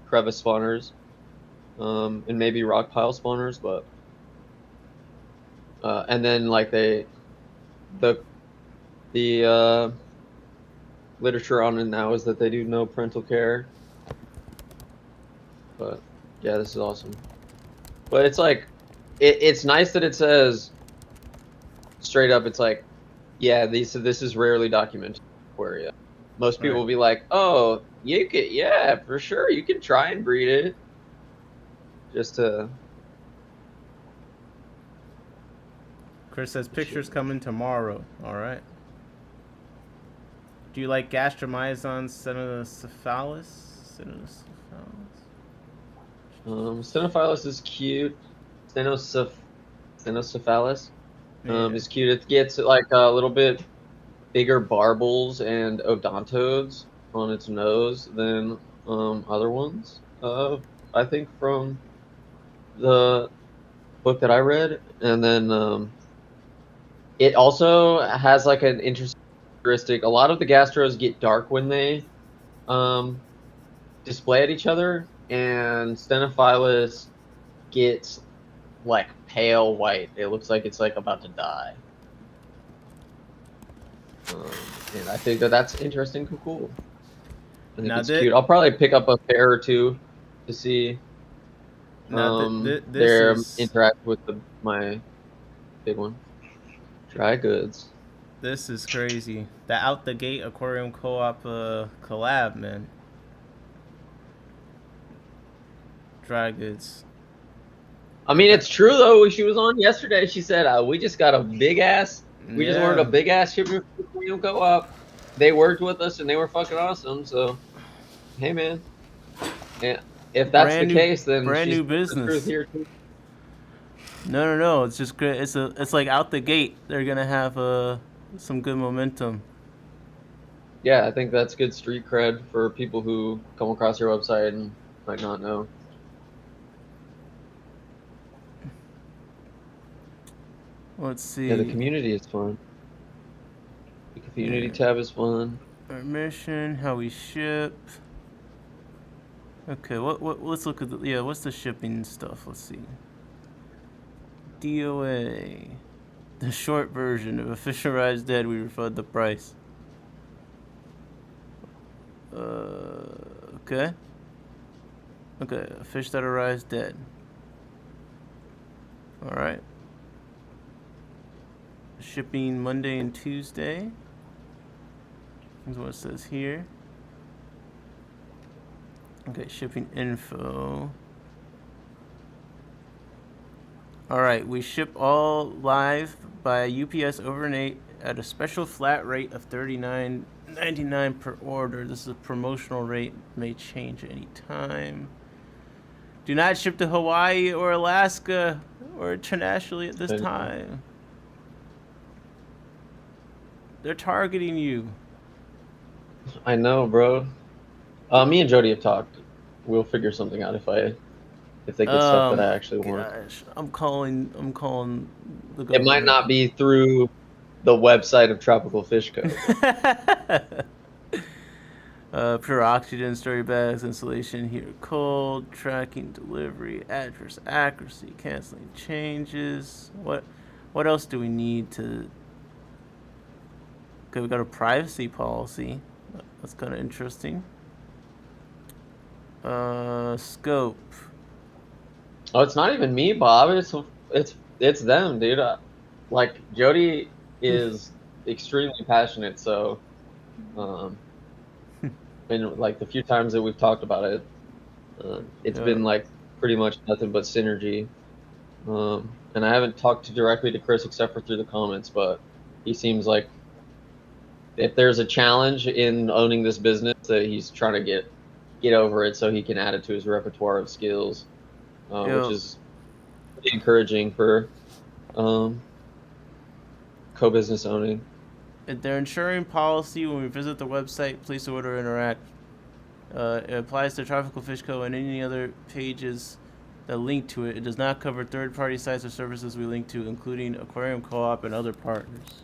crevice spawners. And maybe rock pile spawners, but And then like the literature on it now is that they do no parental care. But yeah, this is awesome. But it's like it's nice that it says straight up. It's like, yeah, this is rarely documented Aquaria. Most people Right. will be like, oh, you could, yeah, for sure, you can try and breed it. Just to. Chris says pictures coming tomorrow. All right. Do you like gastromyzon cynocephalus? Cynophilus is cute. Cynocephalus Yeah. is cute. It gets like a little bit bigger barbels and odontodes on its nose than other ones. I think from the book that I read, and then it also has like an interesting characteristic. A lot of the gastros get dark when they display at each other, and Stenophilus gets like pale white. It looks like it's like about to die. And I think that that's interesting and cool. I think Now it's cute. I'll probably pick up a pair or two to see this their is interact with my big one. Dry goods. this is crazy. The out the gate aquarium co-op collab, man. Dry goods. I mean, it's true though. She was on yesterday. She said, "We just got a big ass. We just ordered a big ass shipment for Aquarium Co-op. They worked with us and they were fucking awesome." So, hey man, yeah. If that's the case, then brand she's new business. the truth here too. No. It's just good. It's like out the gate. They're gonna have some good momentum. Yeah, I think that's good street cred for people who come across your website and might not know. Let's see. Yeah, the community is fun. The community tab is fun. Our mission, how we ship. Okay, what let's look at what's the shipping stuff? Let's see. DOA. The short version of a fish arrives dead, we refund the price. Okay. Okay, a fish that arrives dead. Alright. Shipping Monday and Tuesday. Is what it says here. Okay, shipping info. Alright, we ship all live by UPS overnight at a special flat rate of $39.99 per order. This is a promotional rate, may change any time. Do not ship to Hawaii or Alaska or internationally at this time. They're targeting you. I know, bro. Me and Jody have talked. We'll figure something out if they get stuff that I actually want. I'm calling the government. It might not be through the website of Tropical Fish Co. Pure oxygen, story bags, installation here, cold, tracking, delivery, address accuracy, canceling changes. What else do we need to? Okay, we got a privacy policy. That's kind of interesting. Scope. Oh, it's not even me, Bob. It's them, dude. Like Jody is extremely passionate, so and like the few times that we've talked about it, it's been like pretty much nothing but synergy. And I haven't talked directly to Chris except for through the comments, but he seems like if there's a challenge in owning this business, that he's trying to get over it so he can add it to his repertoire of skills, which is pretty encouraging for co-business owning. Their insuring policy when we visit the website, place order, interact. It applies to Tropical Fish Co. and any other pages that link to it. It does not cover third-party sites or services we link to, including Aquarium Co-op and other partners.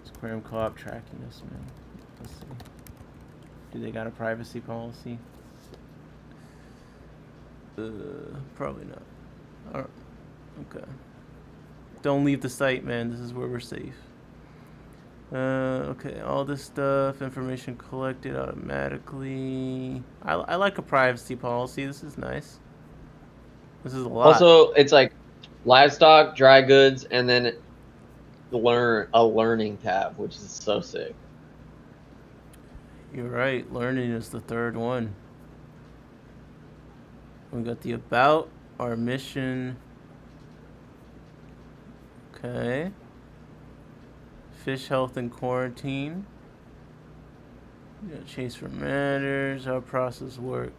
Is Aquarium Co-op tracking us, man? Let's see. Do they got a privacy policy? Probably not. Alright. Okay. Don't leave the site, man. This is where we're safe. Okay, all this stuff, information collected automatically. I like a privacy policy. This is nice. This is a lot. Also, it's like livestock, dry goods, and then a learning tab, which is so sick. You're right. Learning is the third one. We got the about, our mission. Okay. Fish health and quarantine. Chase for matters. How process work.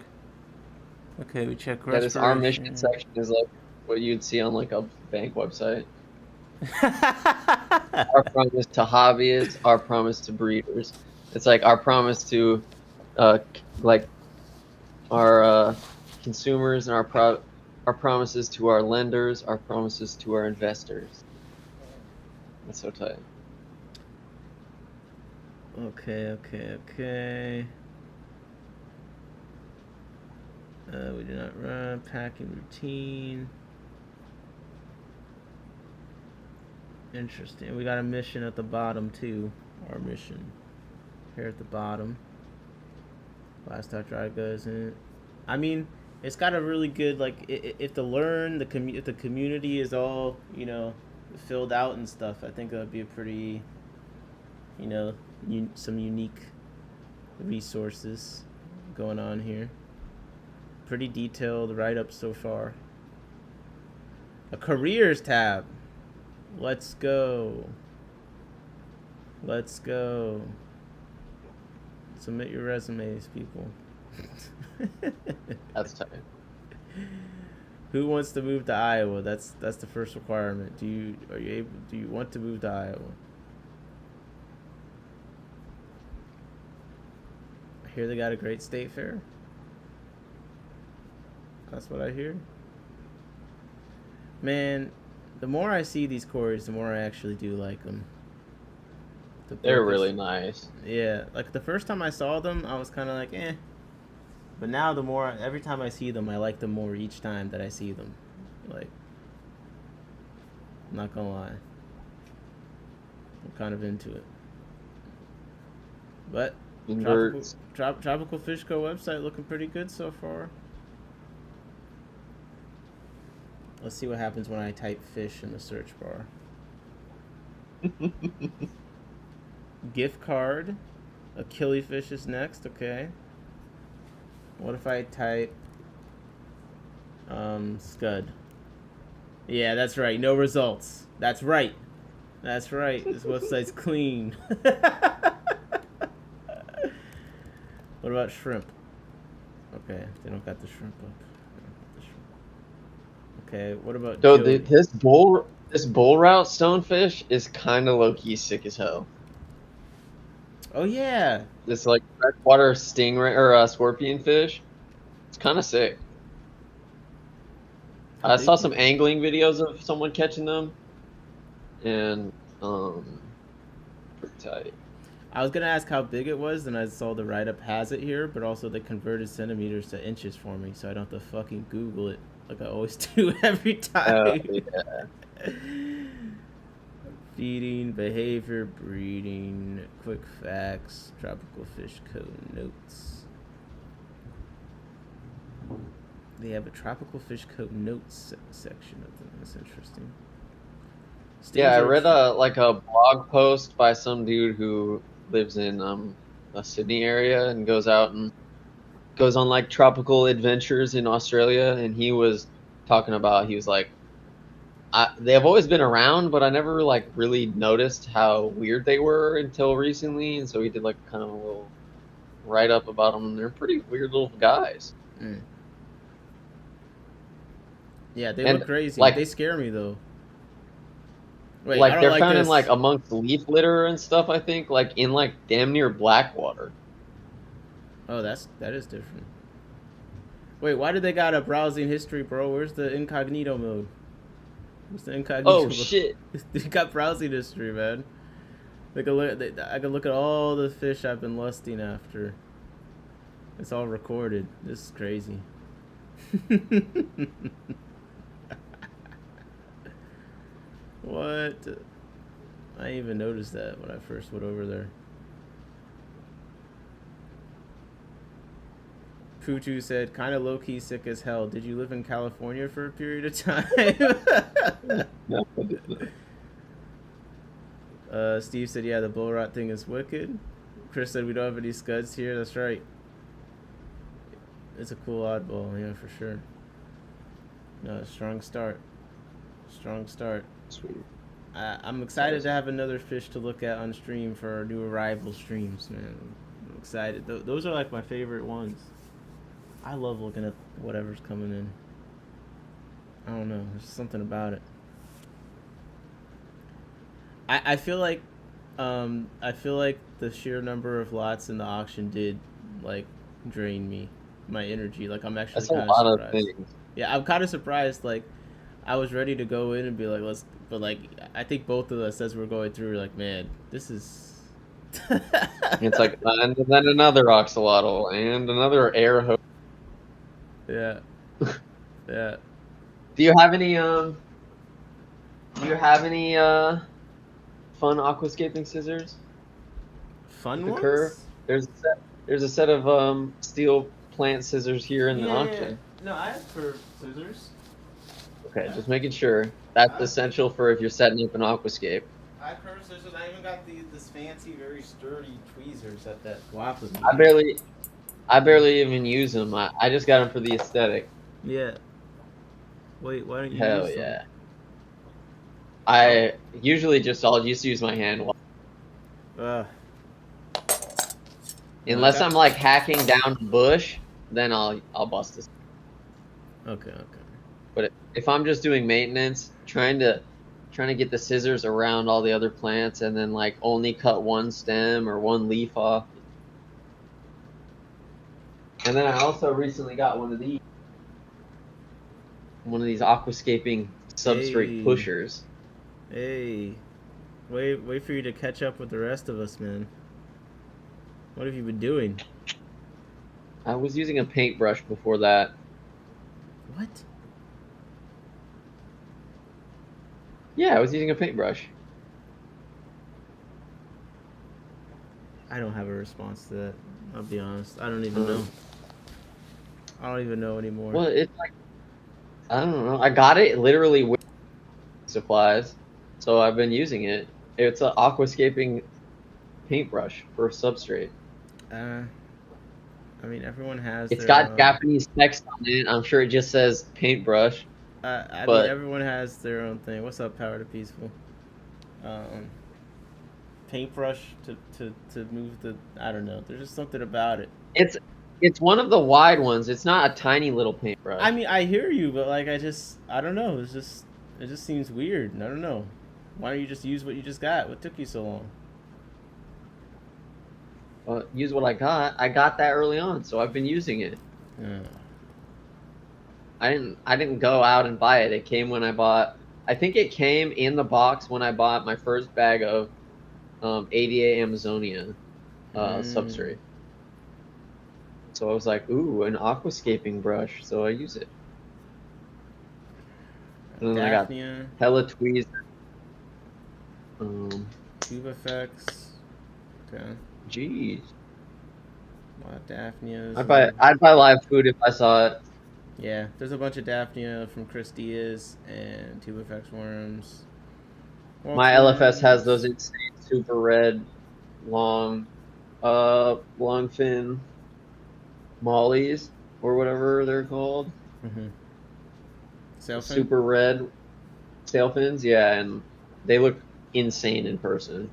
Okay, we check Yeah, this our mission respiration. section is like what you'd see on like a bank website. Our promise to hobbyists, our promise to breeders. It's like our promise to, like, our consumers, and our promises to our lenders, our promises to our investors. That's so tight. Okay. We do not run packing routine. Interesting. We got a mission at the bottom too. Our mission here at the bottom. Last out dry goes in. I mean, it's got a really good like if if the community is all filled out and stuff. I think that would be a pretty some unique resources going on here. Pretty detailed write-up so far. A careers tab. Let's go. Submit your resumes, people. That's tight. Who wants to move to Iowa? That's the first requirement. Do you want to move to Iowa? I hear they got a great state fair. That's what I hear. Man, the more I see these quarries, the more I actually do like them. They're really nice. Yeah, like the first time I saw them, I was kind of like, eh. But now every time I see them, I like them more each time that I see them. Like, I'm not gonna lie. I'm kind of into it. But Tropical Fish Co. website looking pretty good so far. Let's see what happens when I type fish in the search bar. Gift card. A killifish is next, okay. What if I type scud? Yeah, that's right. No results. That's right. This website's clean. What about shrimp? Okay, they don't got the shrimp up. Okay, what about this bull route stonefish is kind of low key sick as hell. Oh yeah, this like freshwater stingray or scorpion fish. It's kind of sick. I saw some angling videos of someone catching them, and pretty tight. I was gonna ask how big it was, and I saw the write-up has it here, but also they converted centimeters to inches for me, so I don't have to fucking Google it like I always do every time. Yeah. Feeding, behavior, breeding, quick facts, tropical fish code notes. They have a tropical fish code notes section of them. That's interesting. Yeah, I read a blog post by some dude who lives in the Sydney area and goes on like tropical adventures in Australia, and he was talking about, he was like, they have always been around, but I never like really noticed how weird they were until recently, and so he did like kind of a little write up about them, and they're pretty weird little guys. Yeah, they look crazy. They scare me though. Wait, like they're found in like amongst leaf litter and stuff, I think, like in like damn near Blackwater. Oh, that is different. Wait, why did they got a browsing history, bro? Where's the incognito mode? What's the incognito mode? Shit. They got browsing history, man. I can look at all the fish I've been lusting after. It's all recorded. This is crazy. What? I didn't even noticed that when I first went over there. Poochoo said, kind of low-key sick as hell. Did you live in California for a period of time? No, I didn't. Steve said, yeah, the bull rot thing is wicked. Chris said, we don't have any scuds here. That's right. It's a cool oddball, yeah, for sure. No, strong start. Strong start. Sweet. I'm excited to have another fish to look at on stream for our new arrival streams, man. I'm excited. Those are like my favorite ones. I love looking at whatever's coming in. I don't know. There's something about it. I feel like the sheer number of lots in the auction did like drain me, my energy. Like I'm actually That's a kind lot of of surprised. things. Yeah, I'm kind of surprised. Like I was ready to go in and be like, let's, but like I think both of us as we're going through, were like, man, this is. It's like, and then another axolotl and another air hose. Yeah. Yeah. Do you have any fun aquascaping scissors? Fun The ones? curve? There's a set of steel plant scissors here in the auction. No, I have curved scissors. Okay, just making sure. That's essential for if you're setting up an aquascape. I have curved scissors. I even got this fancy, very sturdy tweezers that flop with me. I barely even use them. I just got them for the aesthetic. Yeah. Wait, why don't you Hell use them? yeah. I usually I'll just use my hand. Unless I'm like hacking down a bush, then I'll bust this. Okay. But if I'm just doing maintenance, trying to get the scissors around all the other plants and then like only cut one stem or one leaf off. And then I also recently got one of these aquascaping substrate pushers. Hey, wait for you to catch up with the rest of us, man. What have you been doing? I was using a paintbrush before that. What? Yeah, I was using a paintbrush. I don't have a response to that. I'll be honest. I don't even know. I don't even know anymore. Well, it's like, I don't know. I got it literally with supplies, so I've been using it. It's an aquascaping paintbrush for substrate. I mean, everyone has. It's got Japanese text on it. I'm sure it just says paintbrush. I mean, everyone has their own thing. What's up, Power to Peaceful? Paintbrush to move the. I don't know. There's just something about it. It's one of the wide ones. It's not a tiny little paintbrush. I mean, I hear you, but like, I don't know. It just seems weird. I don't know. Why don't you just use what you just got? What took you so long? Use what I got. I got that early on, so I've been using it. Yeah. I didn't go out and buy it. It came when I bought. I think it came in the box when I bought my first bag of ADA Amazonia substrate. So I was like, ooh, an aquascaping brush. So I use it. And then Daphnia. I got hella tweezers. Tube effects. Okay. Jeez. A lot of Daphnias. I'd buy live food if I saw it. Yeah, there's a bunch of Daphnia from Chris Diaz and Tube Effects worms. My LFS has those insane super red, long fin mollies or whatever they're called. Mm-hmm. Sailfin? Super red sail fins, yeah, and they look insane in person.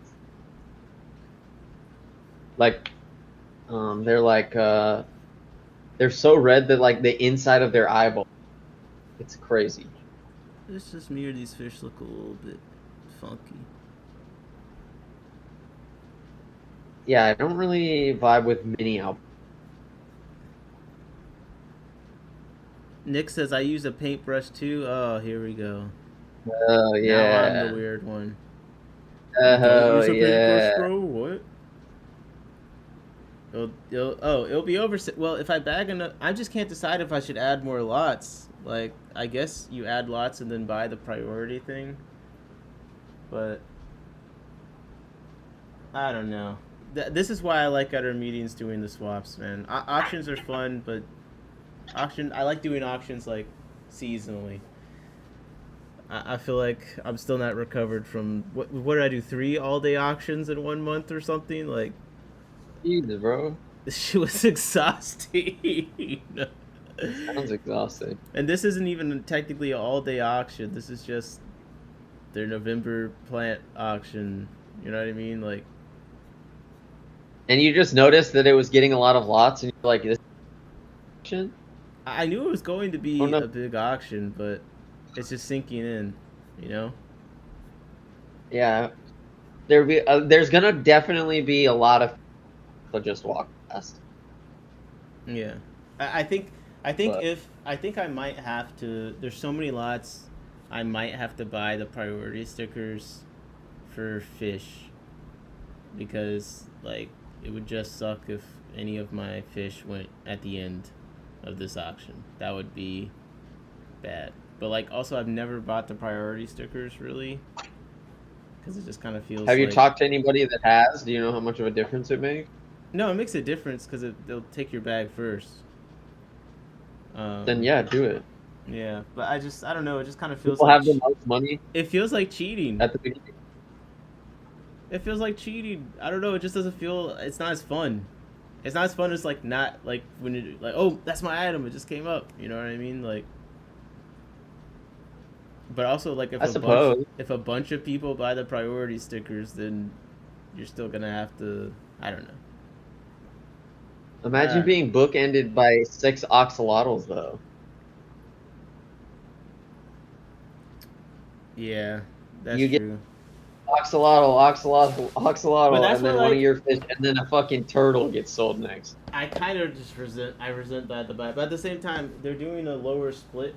Like, they're so red that like the inside of their eyeball, it's crazy. It's just me or these fish look a little bit funky. Yeah, I don't really vibe with mini alp. Nick says I use a paintbrush too. Oh, here we go. Oh yeah. Now I'm the weird one. Oh use a yeah. paintbrush, bro. What? It'll be over. Well, if I bag enough, I just can't decide if I should add more lots. Like, I guess you add lots and then buy the priority thing. But I don't know. This is why I like at our meetings doing the swaps, man. Auctions are fun, but I like doing auctions like seasonally. I feel like I'm still not recovered from what did I do? 3 all-day auctions in 1 month or something? Like Jesus, bro. this shit was exhausting. Sounds exhausting. And this isn't even technically an all-day auction. This is just their November plant auction. You know what I mean? Like, And you just noticed that it was getting a lot of lots, and you're like, this auction? I knew it was going to be Oh, no. a big auction, but it's just sinking in, you know? Yeah. There's gonna definitely be a lot of people just walk past. Yeah. I think But- I think I might have to. There's so many lots. I might have to buy the priority stickers for fish because like it would just suck if any of my fish went at the end of this auction. That would be bad. But like also I've never bought the priority stickers really because it just kind of feels. Have you like... talked to anybody that has? Do you know how much of a difference it makes? No, it makes a difference because they'll take your bag first. Then yeah, do it. Yeah, but I don't know. It just kind of feels People like have the most money it feels like cheating. at the beginning. It feels like cheating. I don't know. It just doesn't feel. It's not as fun. It's not as fun as like not like when you like oh that's my item. It just came up. You know what I mean? Like. But also like if a bunch of people buy the priority stickers, then you're still gonna have to. I don't know. Imagine being bookended by 6 axolotls, though. Yeah, that's You get- true. Axolotl, But that's and then what, one like- of your fish, and then a fucking turtle gets sold next. I kind of just resent that the buy, but at the same time, they're doing a lower split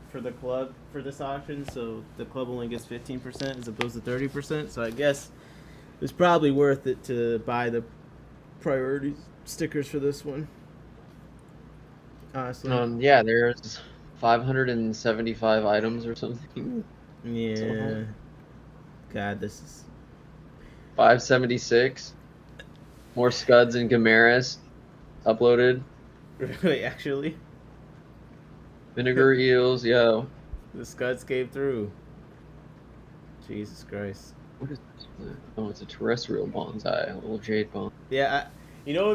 for the club for this auction, so the club only gets 15% as opposed to 30%. So I guess it's probably worth it to buy the priority stickers for this one. Honestly, Yeah, there's 575 items or something. yeah. God, this is 576. More scuds and chimeras uploaded. really actually Vinegar eels, yo. the scuds came through. Jesus Christ. What is this? Oh, it's a terrestrial bonsai, a little jade bonsai. Yeah, you know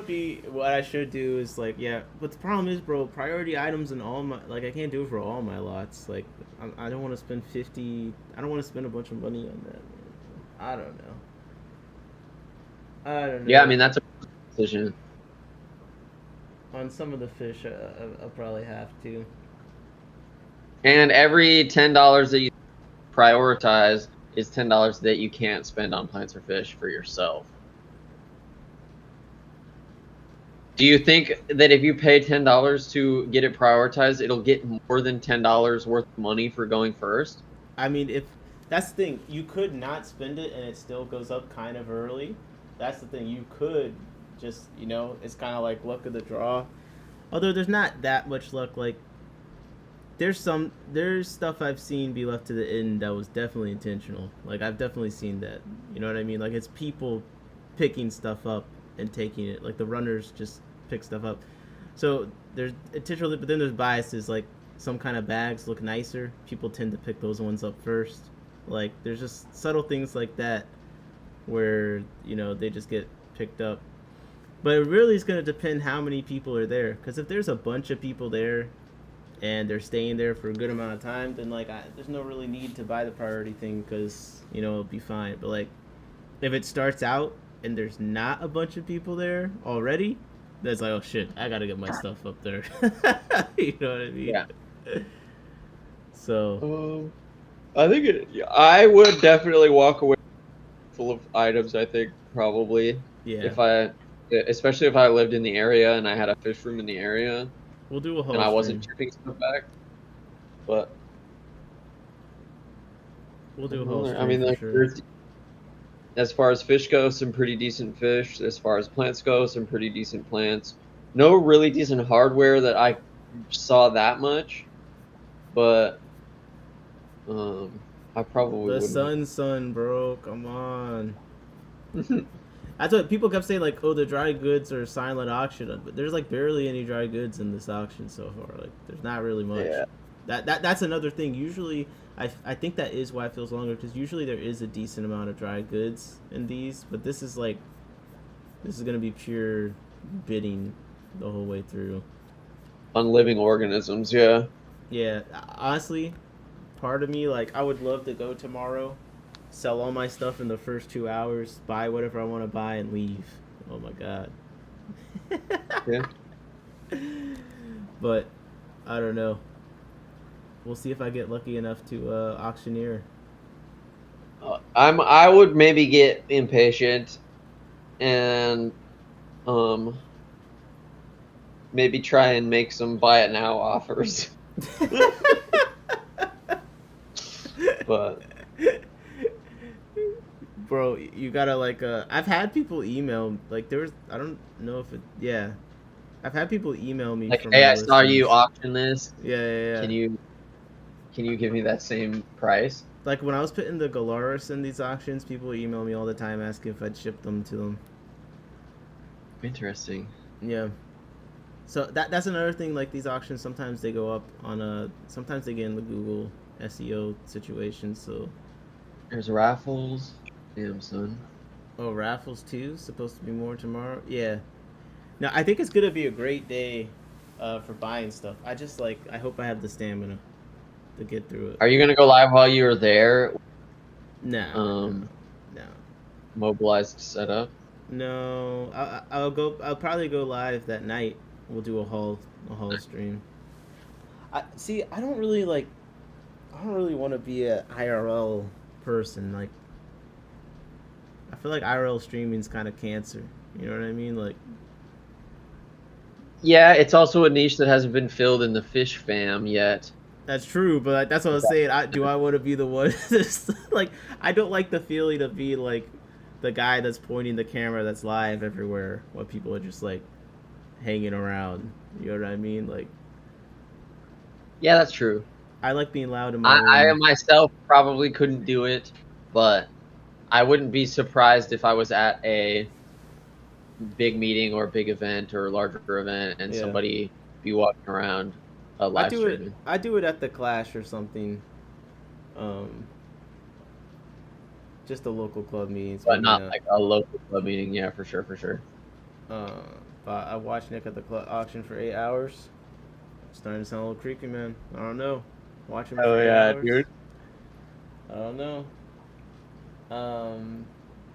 what I should do is like but the problem is, bro, priority items in all my I can't do it for all my lots. Like I don't want to spend 50. I don't want to spend a bunch of money on that. Man. I don't know. Yeah, I mean that's a decision. On some of the fish, I'll probably have to. And every $10 that you prioritize is $10 that you can't spend on plants or fish for yourself. Do you think that if you pay $10 to get it prioritized, it'll get more than $10 worth of money for going first? I mean, if that's the thing, you could not spend it and it still goes up kind of early. That's the thing. You could just, it's kind of like luck of the draw. Although there's not that much luck. Like, there's stuff I've seen be left to the end that was definitely intentional. Like, I've definitely seen that. You know what I mean? Like, it's people picking stuff up and taking it. Like, the runners just pick stuff up. So there's intentionally, but then there's biases. Like, some kind of bags look nicer. People tend to pick those ones up first. Like, there's just subtle things like that where, they just get picked up. But it really is going to depend how many people are there. Because if there's a bunch of people there and they're staying there for a good amount of time, then, there's no really need to buy the priority thing because, it'll be fine. But, if it starts out and there's not a bunch of people there already, that's like, oh, shit, I got to get my stuff up there. You know what I mean? Yeah. So... I think I would definitely walk away full of items. I think probably especially if I lived in the area and I had a fish room in the area. We'll do a whole. And I wasn't shipping stuff back. But we'll do a whole. I mean, as far as fish go, some pretty decent fish. As far as plants go, some pretty decent plants. No really decent hardware that I saw that much, but I probably The wouldn't. sun, bro. Come on. That's what people kept saying, like, oh, the dry goods are silent auction, but there's like barely any dry goods in this auction so far. Like, there's not really much. Yeah. That's another thing. Usually, I think that is why it feels longer, because usually there is a decent amount of dry goods in these, but this is like, this is gonna be pure bidding the whole way through. On living organisms, yeah. Yeah, honestly, part of me, like, I would love to go tomorrow, sell all my stuff in the first 2 hours, buy whatever I want to buy, and leave. Oh my god. Yeah. But I don't know. We'll see if I get lucky enough to auctioneer. I would maybe get impatient and maybe try and make some buy it now offers. But bro, you gotta like I've had people email, like, there was, I don't know if it, yeah, I've had people email me like, for hey, my I saw you listings. auction this. Yeah. Can you give me that same price? Like, when I was putting the Galaris in these auctions, people email me all the time asking if I'd ship them to them. Interesting. Yeah. So that's another thing. Like, these auctions, sometimes they go up on sometimes they get in the Google SEO situation. So, There's raffles. Damn, son. oh, raffles too. Supposed to be more tomorrow. Yeah. Now I think it's gonna be a great day, for buying stuff. I just, like, I hope I have the stamina to get through it. Are you gonna go live while you're there? No. Mobilized setup. No. I'll go. I'll probably go live that night. We'll do a haul stream. I don't really like. I don't really want to be a IRL person. Like, I feel like IRL streaming is kind of cancer. You know what I mean? Like, Yeah, it's also a niche that hasn't been filled in the fish fam yet. that's true, but, like, that's what I was saying. Do I want to be the one? Like, I don't like the feeling of being like the guy that's pointing the camera that's live everywhere while people are just like hanging around. You know what I mean? Like, Yeah, that's true. I like being loud in my I room. myself probably couldn't do it, but I wouldn't be surprised if I was at a big meeting or big event or larger event and Yeah. somebody be walking around live streaming. I do it at the Clash or something. Just the local club meetings. But not yeah. like a local club meeting. Yeah, for sure. But I watched Nick at the club auction for 8 hours. Starting to sound a little creepy, man. I don't know. Watch him for 8 hours. Dude. I don't know.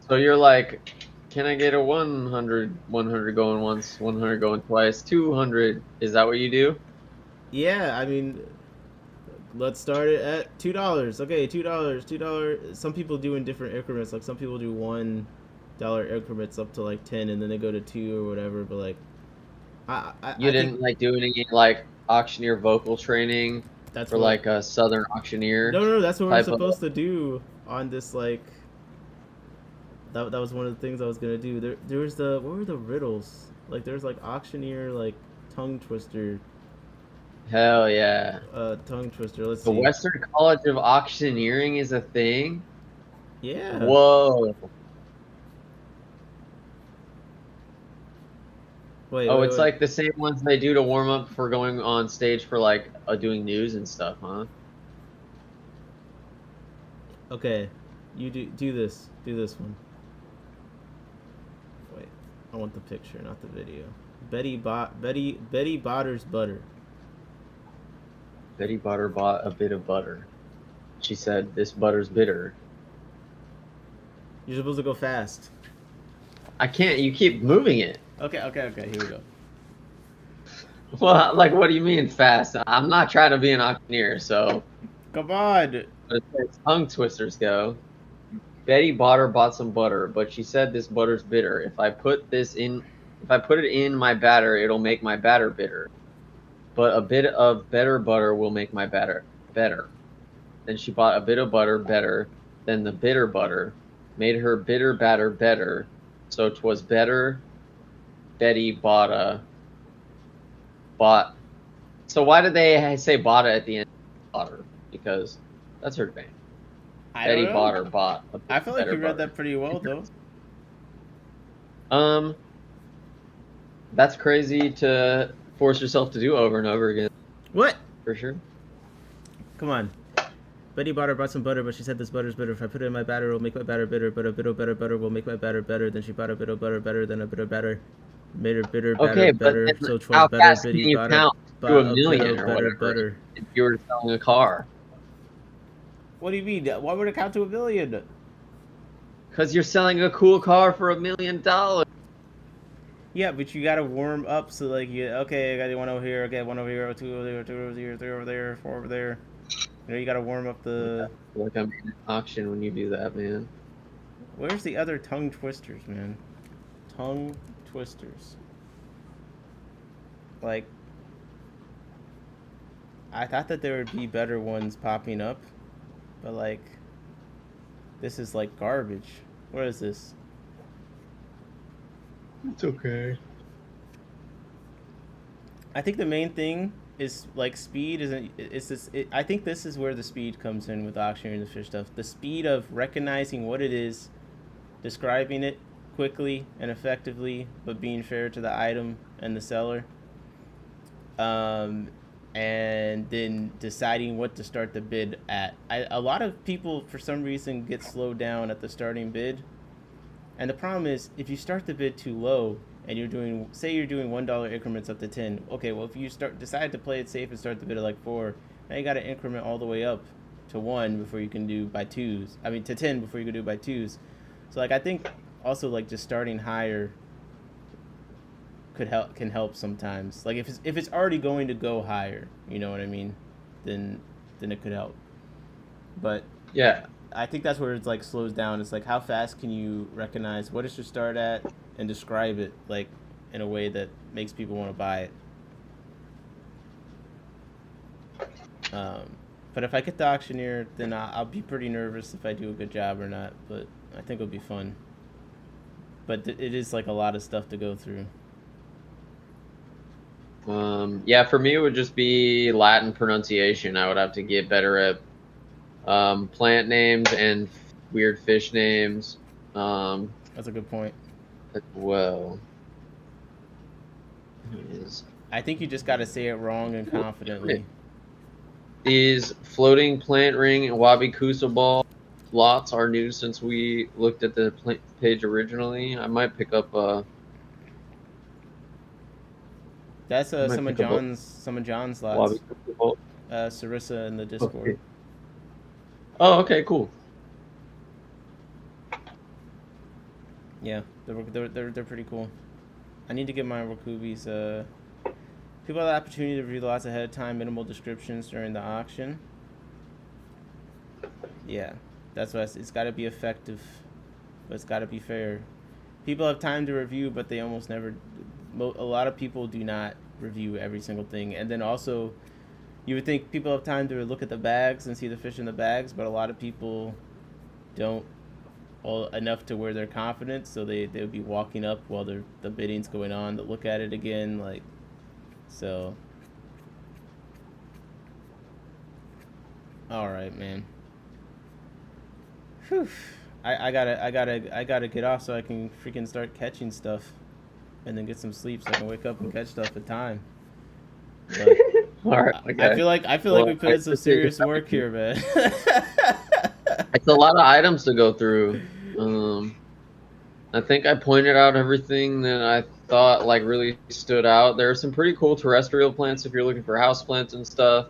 So you're like, can I get a 100 going once, 100 going twice, 200? Is that what you do? Yeah, I mean, let's start it at $2. Okay, $2. Some people do in different increments. Like, some people do $1 increments up to like 10, and then they go to 2 or whatever. But, like, You didn't like do any like auctioneer vocal training that's for what, like a southern auctioneer? no, that's what we're type of- supposed to do on this, like. That was one of the things I was gonna do. There was what were the riddles? Like, there's like auctioneer, like, tongue twister. Hell yeah. Tongue twister. Let's The see. Western College of Auctioneering is a thing? Yeah. Whoa. Wait. Oh, wait, it's wait. like the same ones they do to warm up for going on stage for like doing news and stuff, huh? Okay, you do this. Do this one. Wait, I want the picture, not the video. Betty Botter's butter. Betty Butter bought a bit of butter. She said, "This butter's bitter." You're supposed to go fast. I can't. You keep moving it. Okay. Here we go. Well, like, what do you mean fast? I'm not trying to be an auctioneer, so. Come on. But as far as tongue twisters go, Betty bought some butter, but she said this butter's bitter. If I put it in my batter, it'll make my batter bitter. But a bit of better butter will make my batter better. Then she bought a bit of butter better than the bitter butter, made her bitter batter better. So 'twas better. Betty bought. So why did they say bought at the end of butter? Because that's her thing. I don't Betty know. bought or bought. I feel like better you read butter. that pretty well, though. That's crazy to force yourself to do over and over again. What? For sure. Come on. Betty bought some butter, but she said this butter's bitter. If I put it in my batter, it'll make my batter bitter. But a bit of better butter will make my batter better. Then she bought a bit of butter better than a bit of batter. Made her bitter, Okay, better. but then So 'twas how better. fast can Bitty you bought count to bought a a bit million of or better whatever butter. if you were selling a car? What do you mean? Why would it count to a million? Because you're selling a cool car for $1 million. Yeah, but you gotta warm up. So like, okay, I got one over here. Okay, one over here. Two over there. Two over here. Three over there. Four over there. You know, you gotta warm up the. I feel like I'm in an auction when you do that, man. Where's the other tongue twisters, man? Tongue twisters. Like, I thought that there would be better ones popping up, but like, this is like garbage. What is this? It's okay. I think the main thing is like speed isn't. It's this. I think this is where the speed comes in with auctioneering the fish stuff. The speed of recognizing what it is, describing it quickly and effectively, but being fair to the item and the seller. And then deciding what to start the bid at. A lot of people, for some reason, get slowed down at the starting bid. And the problem is, if you start the bid too low, and you're doing, say you're doing $1 increments up to 10. Okay, well, if you decide to play it safe and start the bid at like 4, now you got to increment all the way up to 1 before you can do by 2s. I mean, to 10 before you can do by 2s. So, like, I think also, like, just starting higher can help sometimes. Like, if it's already going to go higher, you know what I mean, then it could help. But yeah, I think that's where it's like slows down. It's like, how fast can you recognize what it should start at and describe it like in a way that makes people want to buy it. But if I get the auctioneer, then I'll be pretty nervous if I do a good job or not. But I think it'll be fun. But it is like a lot of stuff to go through. Yeah, for me it would just be Latin pronunciation. I would have to get better at plant names and weird fish names. That's a good point. As well. I think you just got to say it wrong and confidently. These floating plant ring and wabi kusa ball lots are new since we looked at the page originally. I might pick up That's some of John's lots. Sarissa in the Discord. Okay. Oh, okay, cool. Yeah, they're pretty cool. I need to get my Rakubis. People have the opportunity to review the lots ahead of time, minimal descriptions during the auction. Yeah, that's why it's got to be effective, but it's got to be fair. People have time to review, but they almost never. A lot of people do not review every single thing, and then also, you would think people have time to look at the bags and see the fish in the bags, but a lot of people don't enough to where they're confident, so they would be walking up while the bidding's going on to look at it again, like, so. All right, man. Whew. I gotta get off so I can freaking start catching stuff, and then get some sleep so I can wake up and catch stuff at time. But all right. Okay. I feel like we put in some serious work here, man. It's a lot of items to go through. I think I pointed out everything that I thought like really stood out. There are some pretty cool terrestrial plants if you're looking for house plants and stuff.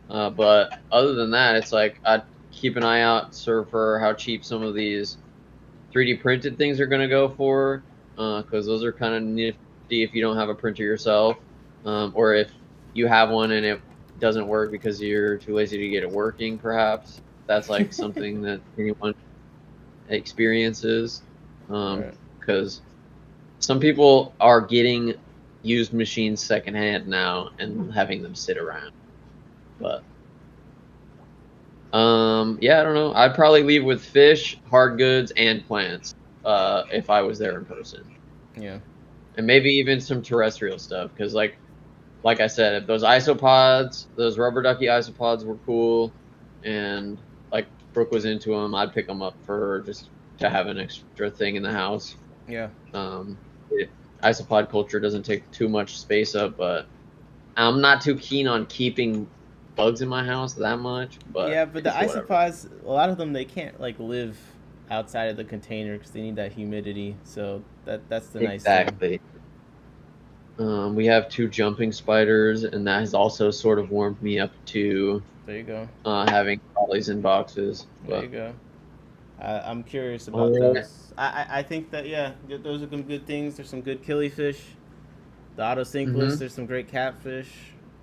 But other than that, it's like I'd keep an eye out for how cheap some of these 3D printed things are going to go for, because those are kind of nifty if you don't have a printer yourself, or if you have one and it doesn't work because you're too lazy to get it working, perhaps. That's like something that anyone experiences, because some people are getting used machines secondhand now and having them sit around. But yeah, I don't know. I'd probably leave with fish, hard goods, and plants if I was there in person. Yeah. And maybe even some terrestrial stuff, because like I said, those isopods, those rubber ducky isopods were cool, and like Brooke was into them, I'd pick them up for just to have an extra thing in the house. Yeah. Isopod culture doesn't take too much space up, but I'm not too keen on keeping bugs in my house that much. But Yeah, but the it's whatever. isopods, a lot of them, they can't like live outside of the container because they need that humidity. So that's the nice thing. Exactly. We have 2 jumping spiders, and that has also sort of warmed me up to There you go. having collies in boxes. There you go. I'm curious about those. I think that, yeah, those are some good things. There's some good killifish. The autocinkless, there's some great catfish.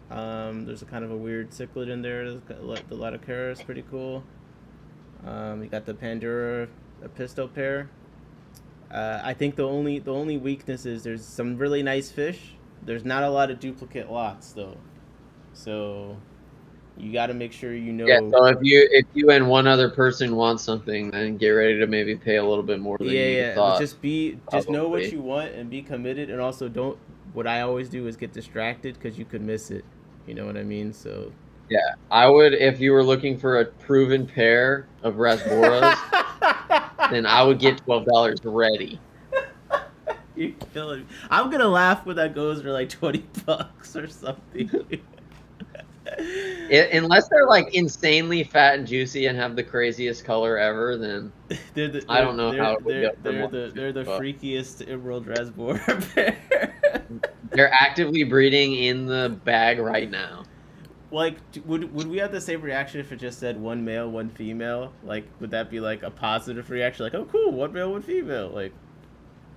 There's a kind of a weird cichlid in there. The Latocara is pretty cool. You got the Pandora, a pisto pair. I think the only weakness is there's some really nice fish. There's not a lot of duplicate lots though, so you got to make sure you know. Yeah. So if you and one other person want something, then get ready to maybe pay a little bit more than you thought. Just know what you want and be committed, and also don't. What I always do is get distracted because you could miss it. You know what I mean? So. Yeah, I would if you were looking for a proven pair of Rasboras. Then I would get $12 ready. You're killing me. I'm gonna laugh when that goes for like $20 or something. Unless they're like insanely fat and juicy and have the craziest color ever, then I don't know how it would go. They're the freakiest emerald Rasbora pair. They're actively breeding in the bag right now. Like, would we have the same reaction if it just said one male, one female? Like, would that be like a positive reaction? Like, oh, cool, one male, one female. Like,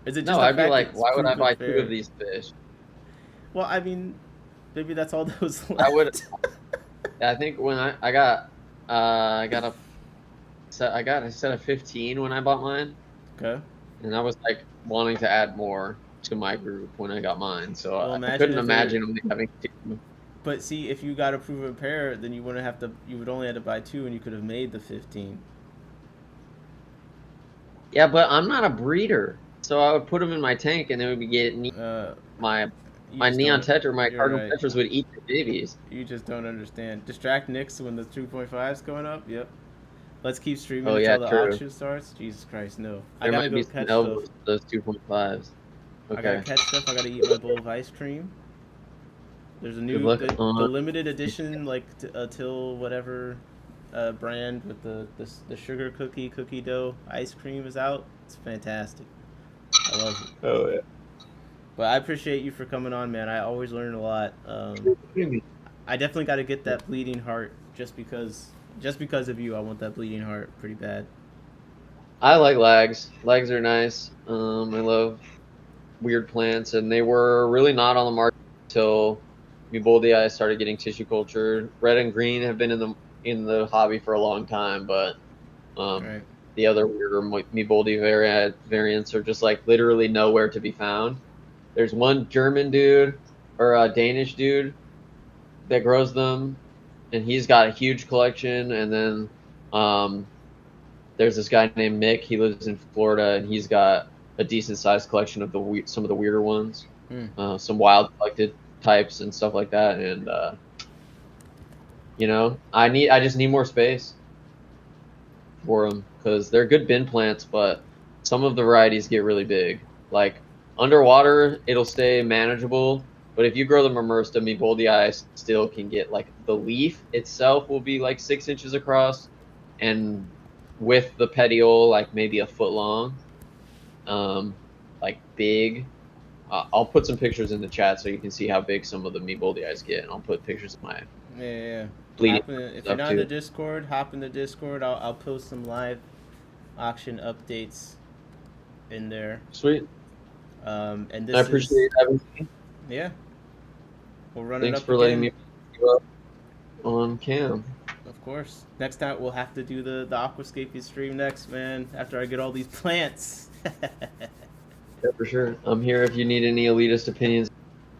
is it just? No, I'd be like, why would I buy 2 of these fish? Well, I mean, maybe that's all those left. I would. I think when I got a set of 15 when I bought mine. Okay. And I was like wanting to add more to my group when I got mine, so well, I couldn't imagine only having 2. But see, if you got a proven pair, then you wouldn't have to. You would only have to buy 2, and you could have made the 15. Yeah, but I'm not a breeder, so I would put them in my tank, and then we would get my neon tetra, my cardinal tetras would eat the babies. You just don't understand. Distract Nix when the 2.5's going up. Yep. Let's keep streaming until the auction starts. Jesus Christ, no! There might be catch stuff. Those 2.5s. Okay. I gotta catch stuff. I gotta eat my bowl of ice cream. There's a new the limited edition like till whatever brand with the sugar cookie dough ice cream is out. It's fantastic. I love it. Oh yeah. But I appreciate you for coming on, man. I always learn a lot. I definitely got to get that bleeding heart just because of you. I want that bleeding heart pretty bad. I like lags. Lags are nice. I love weird plants, and they were really not on the market until Meboldi started getting tissue cultured. Red and green have been in the hobby for a long time, but the other weirder Meboldi variants are just like literally nowhere to be found. There's one German dude or a Danish dude that grows them, and he's got a huge collection. And then there's this guy named Mick. He lives in Florida, and he's got a decent sized collection of some of the weirder ones, some wild collected types and stuff like that. And I just need more space for them because they're good bin plants, but some of the varieties get really big. Like underwater, it'll stay manageable, but if you grow them immersed, Meboldi still can get like the leaf itself will be like 6 inches across, and with the petiole like maybe a foot long, like big. I'll put some pictures in the chat so you can see how big some of the Meboldi get, and I'll put pictures of my bleeding. If you're not in the Discord, hop in the Discord. I'll post some live auction updates in there. Sweet. And this I appreciate having me. Yeah. We'll run Thanks it up for letting me on cam. Of course. Next time we'll have to do the Aquascaping stream next, man. After I get all these plants. Yeah, for sure. I'm here if you need any elitist opinions.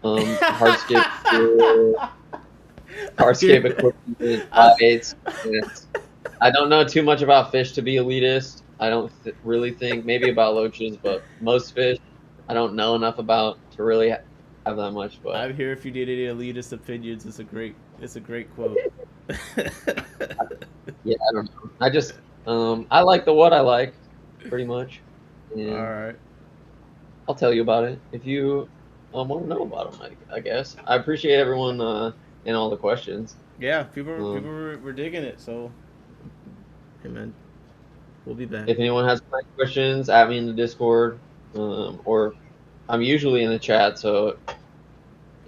Hardscape equipment, 5/8. I don't know too much about fish to be elitist. I don't really think, maybe about loaches, but most fish I don't know enough about to really have that much. But I'm here if you need any elitist opinions. It's a great quote. Yeah, I don't know. I just I like what I like, pretty much, All and right. I'll tell you about it if you want to know about them. I guess I appreciate everyone and all the questions. Yeah, people Um, were digging it. So, hey man, we'll be back. if anyone has any questions, add me in the Discord, or I'm usually in the chat. So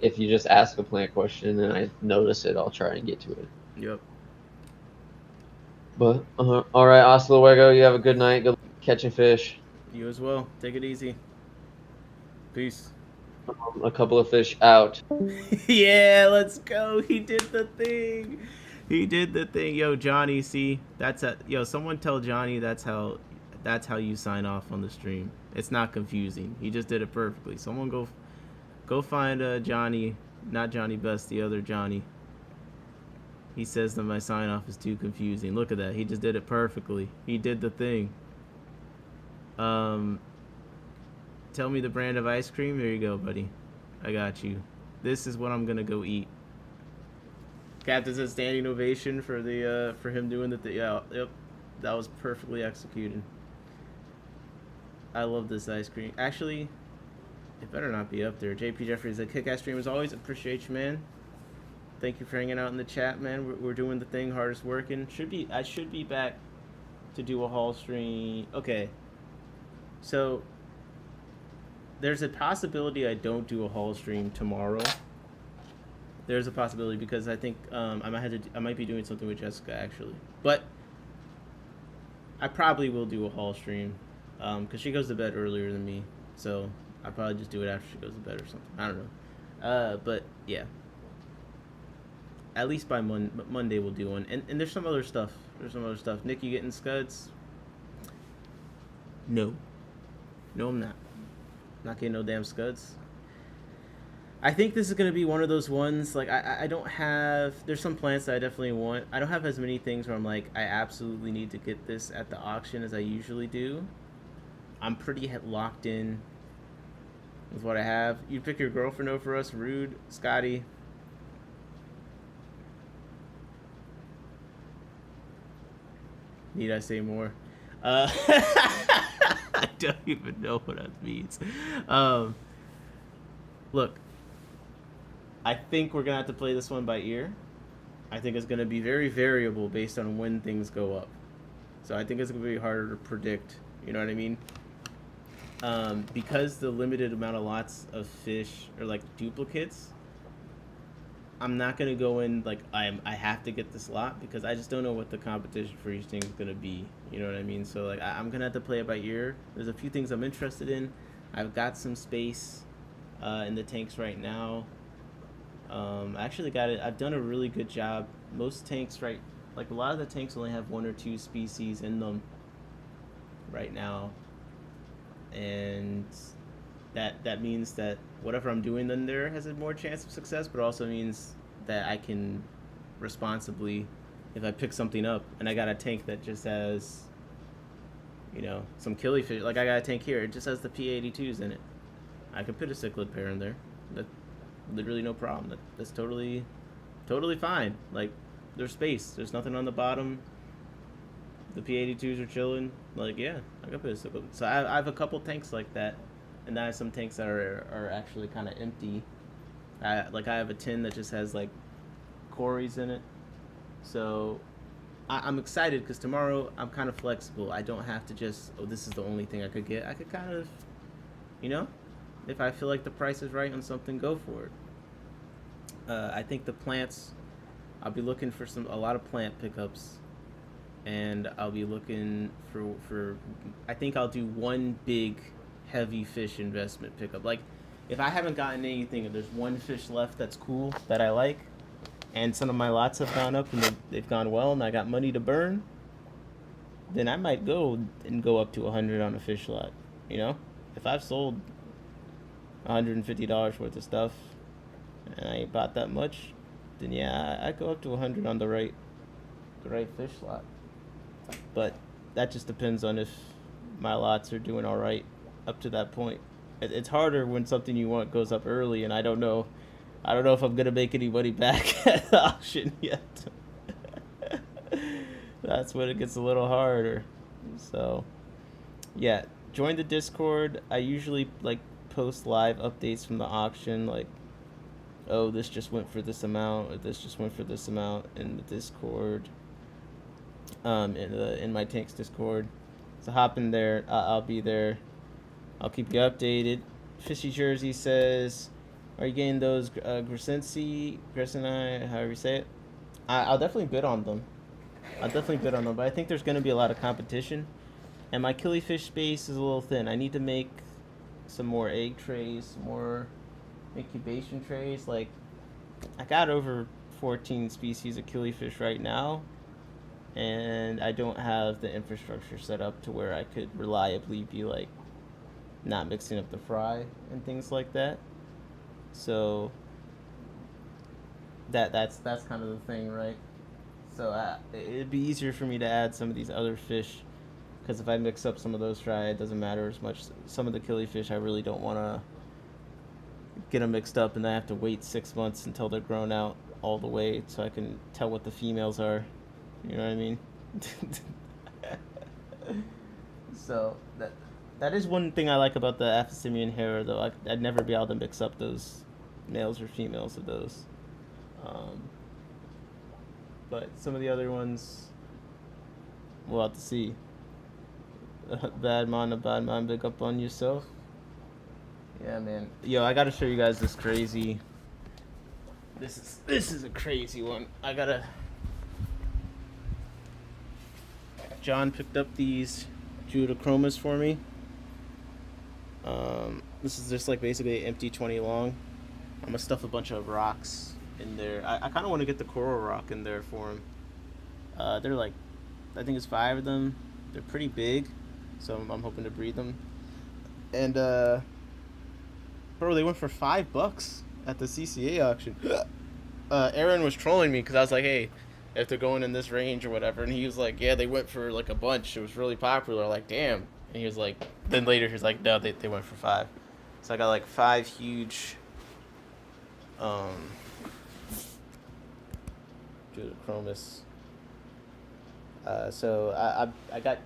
if you just ask a plant question and I notice it, I'll try and get to it. Yep. But all right, hasta luego. You have a good night. Good luck catching fish. You as well. Take it easy. Peace. A couple of fish out. Yeah, let's go. He did the thing. He did the thing. Yo, Johnny, see, yo, someone tell Johnny that's how you sign off on the stream. It's not confusing. He just did it perfectly. Someone go find Johnny, not Johnny Best, the other Johnny. He says that my sign off is too confusing. Look at that. He just did it perfectly. He did the thing. Tell me the brand of ice cream. There you go, buddy. I got you. This is what I'm gonna go eat. Captain says standing ovation for the for him doing the thing. Yeah, yep, that was perfectly executed. I love this ice cream. Actually, it better not be up there. JP Jeffries, a kick-ass stream as always. Appreciate you, man. Thank you for hanging out in the chat, man. We're doing the thing, hardest working. I should be back to do a haul stream. Okay, so there's a possibility I don't do a haul stream tomorrow. There's a possibility because I think I might be doing something with Jessica actually, but I probably will do a haul stream because she goes to bed earlier than me, so I'll probably just do it after she goes to bed or something. I don't know, but yeah, at least by Monday we'll do one. And there's some other stuff. Nick, you getting scuds? No, I'm not. Not getting no damn scuds. I think this is going to be one of those ones, like, I don't have, there's some plants that I definitely want. I don't have as many things where I'm like, I absolutely need to get this at the auction as I usually do. I'm pretty locked in with what I have. You pick your girlfriend over us, rude, Scotty. Need I say more? I don't even know what that means. Look, I think we're going to have to play this one by ear. I think it's going to be very variable based on when things go up. So I think it's going to be harder to predict. You know what I mean? Because the limited amount of lots of fish are like duplicates, I'm not going to go in like I have to get this lot because I just don't know what the competition for each thing is going to be. You know what I mean? So like I'm going to have to play it by ear. There's a few things I'm interested in. I've got some space in the tanks right now. Actually got it. I've done a really good job. Most tanks, right, like a lot of the tanks only have 1 or 2 species in them right now, and that means that whatever I'm doing in there has a more chance of success, but also means that I can responsibly, if I pick something up and I got a tank that just has, you know, some killifish, like I got a tank here, it just has the P82s in it, I could put a cichlid pair in there. That literally no problem. That's totally fine. Like, there's space. There's nothing on the bottom. The P82s are chilling. Like, yeah, I could put a cichlid. So I have a couple tanks like that, and then I have some tanks that are actually kind of empty. I have a tin that just has like Corys in it. So I'm excited because tomorrow I'm kind of flexible. I don't have to just, oh, this is the only thing I could get. I could kind of, you know, if I feel like the price is right on something, go for it. I think the plants, I'll be looking for a lot of plant pickups, and I'll be looking for I think I'll do one big heavy fish investment pickup. Like, if I haven't gotten anything, if there's one fish left that's cool that I like, and some of my lots have gone up and they've gone well, and I got money to burn, then I might go up to 100 on a fish lot. You know, if I've sold $150 worth of stuff and I ain't bought that much, then yeah, I go up to 100 on the right fish lot. But that just depends on if my lots are doing all right up to that point. It's harder when something you want goes up early, and I don't know if I'm gonna make any money back at the auction yet. That's when it gets a little harder. So, yeah, join the Discord. I usually like post live updates from the auction, like, oh, this just went for this amount, or this just went for this amount in the Discord, in my tanks Discord. So hop in there. I'll be there. I'll keep you updated. Fishy Jersey says, "Are you getting those Gracensi, however you say it?" I'll definitely bid on them. But I think there's going to be a lot of competition, and my killifish space is a little thin. I need to make some more egg trays, some more incubation trays. Like, I got over 14 species of killifish right now, and I don't have the infrastructure set up to where I could reliably be like not mixing up the fry and things like that. So that's kind of the thing, right? So it'd be easier for me to add some of these other fish, because if I mix up some of those fry, it doesn't matter as much. Some of the killifish, I really don't want to get them mixed up, and I have to wait 6 months until they're grown out all the way so I can tell what the females are. You know what I mean? So that is one thing I like about the Aphysimian hair, though. I'd never be able to mix up those males or females of those. But some of the other ones, we'll have to see. Bad man, big up on yourself. Yeah, man. Yo, I gotta show you guys this crazy. This is a crazy one. John picked up these Judochromas for me. This is just like basically an empty 20 long. I'm gonna stuff a bunch of rocks in there. I kind of want to get the coral rock in there for him. They're like, I think it's 5 of them. They're pretty big, so I'm hoping to breed them. And bro, they went for $5 at the CCA auction. Aaron was trolling me because I was like, hey, if they're going in this range or whatever, and he was like, yeah, they went for like a bunch. It was really popular. Like, damn. And he was like, then later he was like, no, they went for 5. So I got like 5 huge Judochromis. So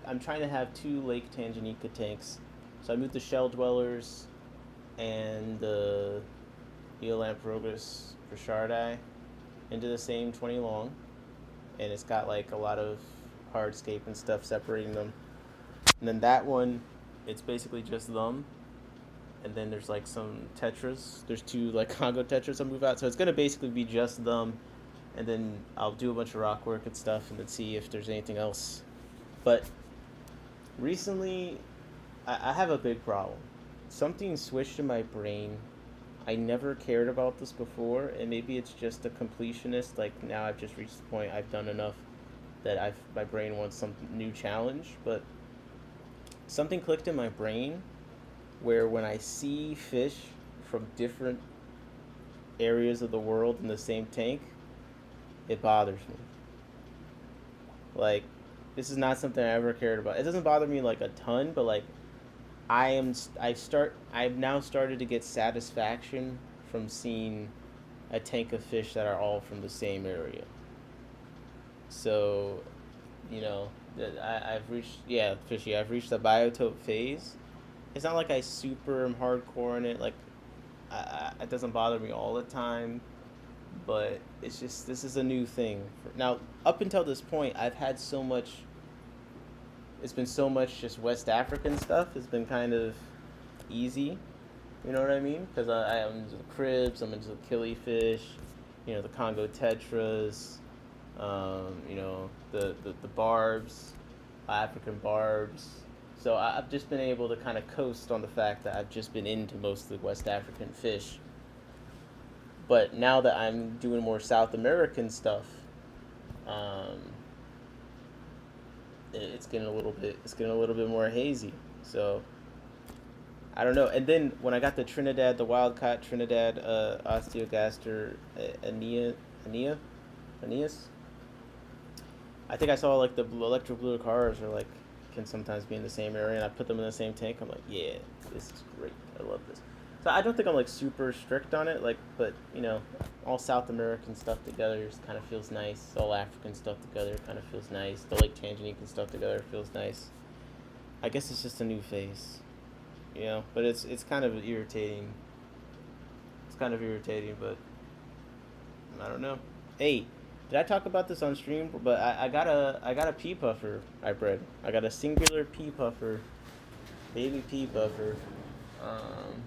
I'm trying to have 2 Lake Tanganyika tanks. So I moved the Shell Dwellers and the Eolamphrogus Richardi into the same 20 long, and it's got like a lot of hardscape and stuff separating them. And then that one, it's basically just them. And then there's like some tetras. There's 2 like Congo tetras I'll move out. So it's gonna basically be just them. And then I'll do a bunch of rock work and stuff, and then see if there's anything else. But recently, I have a big problem. Something switched in my brain. I never cared about this before, and maybe it's just a completionist. Like, now I've just reached the point I've done enough that my brain wants some new challenge. But something clicked in my brain where when I see fish from different areas of the world in the same tank, it bothers me. Like, this is not something I ever cared about. It doesn't bother me like a ton, but like I've now started to get satisfaction from seeing a tank of fish that are all from the same area. So, you know, I've reached the biotope phase. It's not like I super am hardcore in it. Like, it doesn't bother me all the time, but it's just, this is a new thing. Now, up until this point, I've had so much. It's been so much just West African stuff. It's been kind of easy, you know what I mean? Because I'm into the cribs, I'm into the killifish, you know, the Congo tetras, you know, the barbs, African barbs. So I've just been able to kind of coast on the fact that I've just been into most of the West African fish. But now that I'm doing more South American stuff, it's getting a little bit more hazy. So I don't know. And then when I got the Trinidad, the wild-caught Trinidad Osteogaster Aeneas, I think I saw like the electro blue cars are can sometimes be in the same area, and I put them in the same tank. I'm like, yeah, this is great. I love this. So I don't think I'm like super strict on it, like, but you know, all South American stuff together just kind of feels nice. All African stuff together kind of feels nice. The Lake Tanganyika stuff together feels nice. I guess it's just a new phase, you know. But it's kind of irritating. It's kind of irritating, but I don't know. Hey, did I talk about this on stream? But I got a pea puffer I bred. I got a singular pea puffer, baby pea puffer. Um,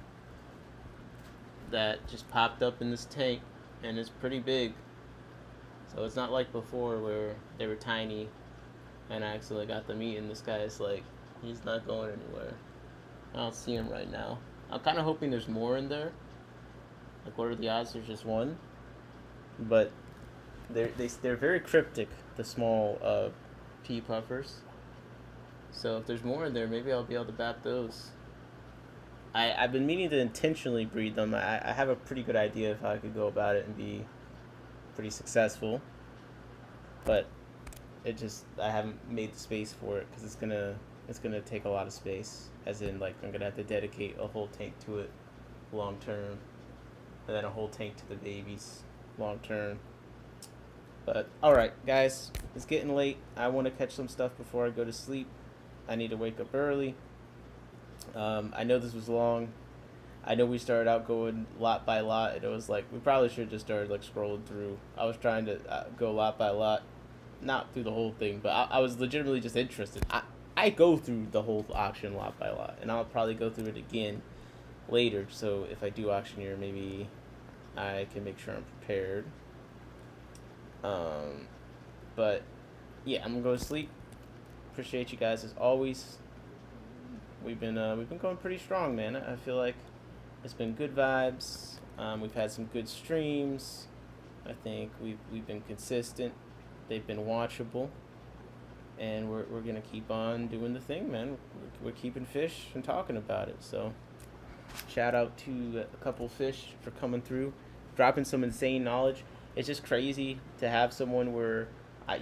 that just popped up in this tank, and it's pretty big. So it's not like before where they were tiny, and I actually got them eating. This guy is like, he's not going anywhere. I don't see him right now. I'm kind of hoping there's more in there. Like, what are the odds there's just one? But they're very cryptic, the small pea puffers. So if there's more in there, maybe I'll be able to bat those. I've been meaning to intentionally breed them. I have a pretty good idea of how I could go about it and be pretty successful. But it just, I haven't made the space for it because it's gonna take a lot of space. As in, like, I'm gonna have to dedicate a whole tank to it long term, and then a whole tank to the babies long term. But all right, guys, it's getting late. I want to catch some stuff before I go to sleep. I need to wake up early. I know this was long. I know we started out going lot by lot, and it was like we probably should have just started like scrolling through. I was trying to go lot by lot, not through the whole thing, but I was legitimately just interested. I go through the whole auction lot by lot, and I'll probably go through it again later. So if I do Auctioneer, maybe I can make sure I'm prepared. But yeah, I'm gonna go to sleep. Appreciate you guys as always. We've been going pretty strong, man. I feel like it's been good vibes. We've had some good streams. I think we've been consistent. They've been watchable, and we're gonna keep on doing the thing, man. We're keeping fish and talking about it. So shout out to a couple fish for coming through, dropping some insane knowledge. It's just crazy to have someone where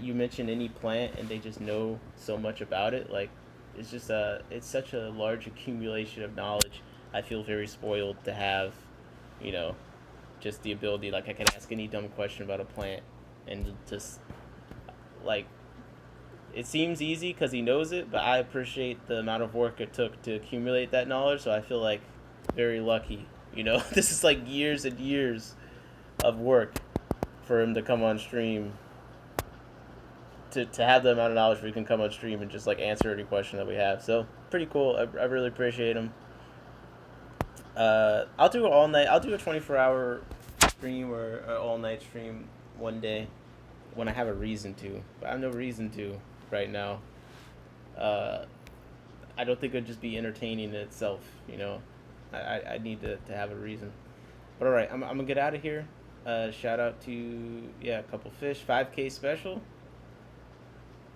you mention any plant and they just know so much about it. Like, it's just it's such a large accumulation of knowledge. I feel very spoiled to have, you know, just the ability, like, I can ask any dumb question about a plant and just, like, it seems easy because he knows it, but I appreciate the amount of work it took to accumulate that knowledge, so I feel like very lucky, you know. This is like years and years of work for him to come on stream, to have the amount of knowledge where he can come on stream and just like answer any question that we have. So pretty cool. I really appreciate him. I'll do it all night. I'll do a 24-hour stream or an all-night stream one day when I have a reason to. But I have no reason to right now. I don't think it'd just be entertaining in itself, you know. I need to have a reason. But all right, I'm gonna get out of here. Shout out to a couple fish. 5K special.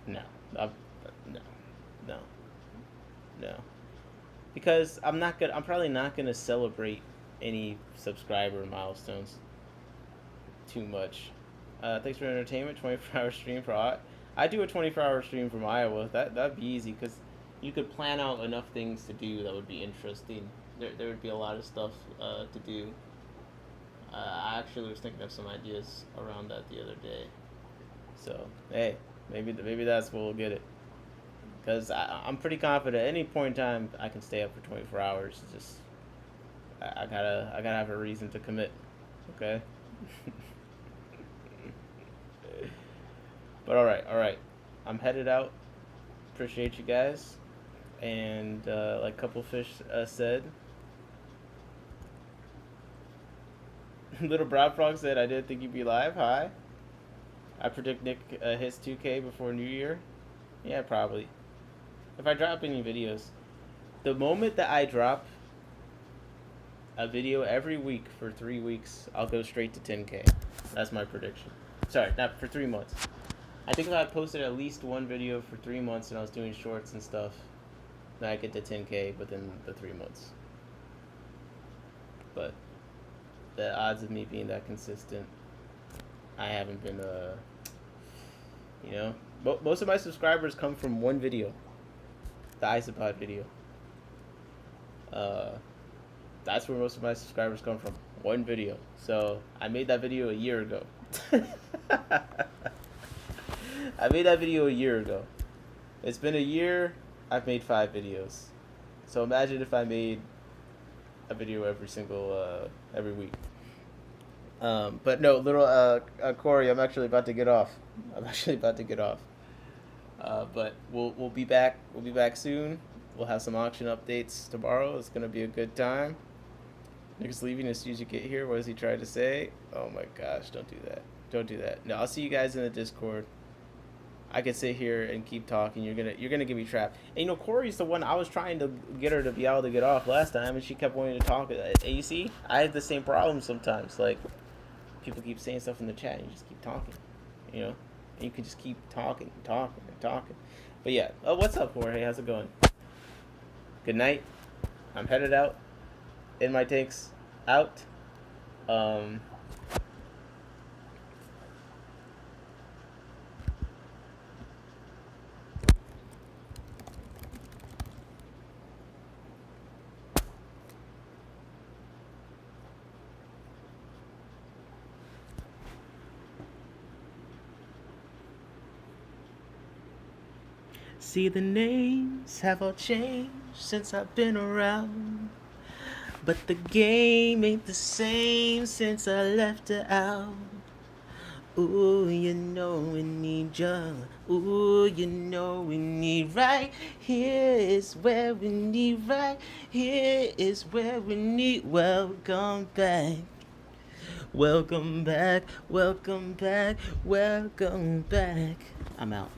No, no. Because I'm probably not gonna celebrate any subscriber milestones too much. Thanks for entertainment. 24-hour stream for I do a 24-hour stream from Iowa. That'd be easy because you could plan out enough things to do that would be interesting. There would be a lot of stuff to do. I actually was thinking of some ideas around that the other day. So hey, maybe that's where we'll get it. Because I'm pretty confident at any point in time I can stay up for 24 hours. It's just I gotta have a reason to commit. Okay. But all right. I'm headed out. Appreciate you guys. And like Couple Fish said, Little Brown Frog said, I didn't think you'd be live. Hi. I predict Nick hits 2K before New Year. Yeah, probably. If I drop any videos. The moment that I drop a video every week for 3 weeks, I'll go straight to 10K. That's my prediction. Sorry, not for 3 months. I think if I posted at least one video for 3 months and I was doing shorts and stuff, then I get to 10K within the 3 months. But the odds of me being that consistent, I haven't been, you know, most of my subscribers come from one video, the Isopod video. That's where most of my subscribers come from. One video. So I made that video a year ago. I made that video a year ago. It's been a year. I've made 5 videos. So imagine if I made a video every week. But no, little Corey, I'm actually about to get off. But we'll be back. We'll be back soon. We'll have some auction updates tomorrow. It's gonna be a good time. Nick's leaving as soon as you get here. What does he try to say? Oh my gosh! Don't do that. Don't do that. No, I'll see you guys in the Discord. I could sit here and keep talking. You're gonna get me trapped. And you know, Corey's the one I was trying to get her to be able to get off last time, and she kept wanting to talk. And you see, I have the same problem sometimes. Like, people keep saying stuff in the chat, and you just keep talking. You know, and you can just keep talking, talking, and talking. But yeah, what's up, Jorge? How's it going? Good night. I'm headed out. In my tanks, out. See, the names have all changed since I've been around, but the game ain't the same since I left it out. Ooh, you know we need ya. Ooh, you know we need right here is where we need right here is where we need. Welcome back. Welcome back. Welcome back. Welcome back. I'm out.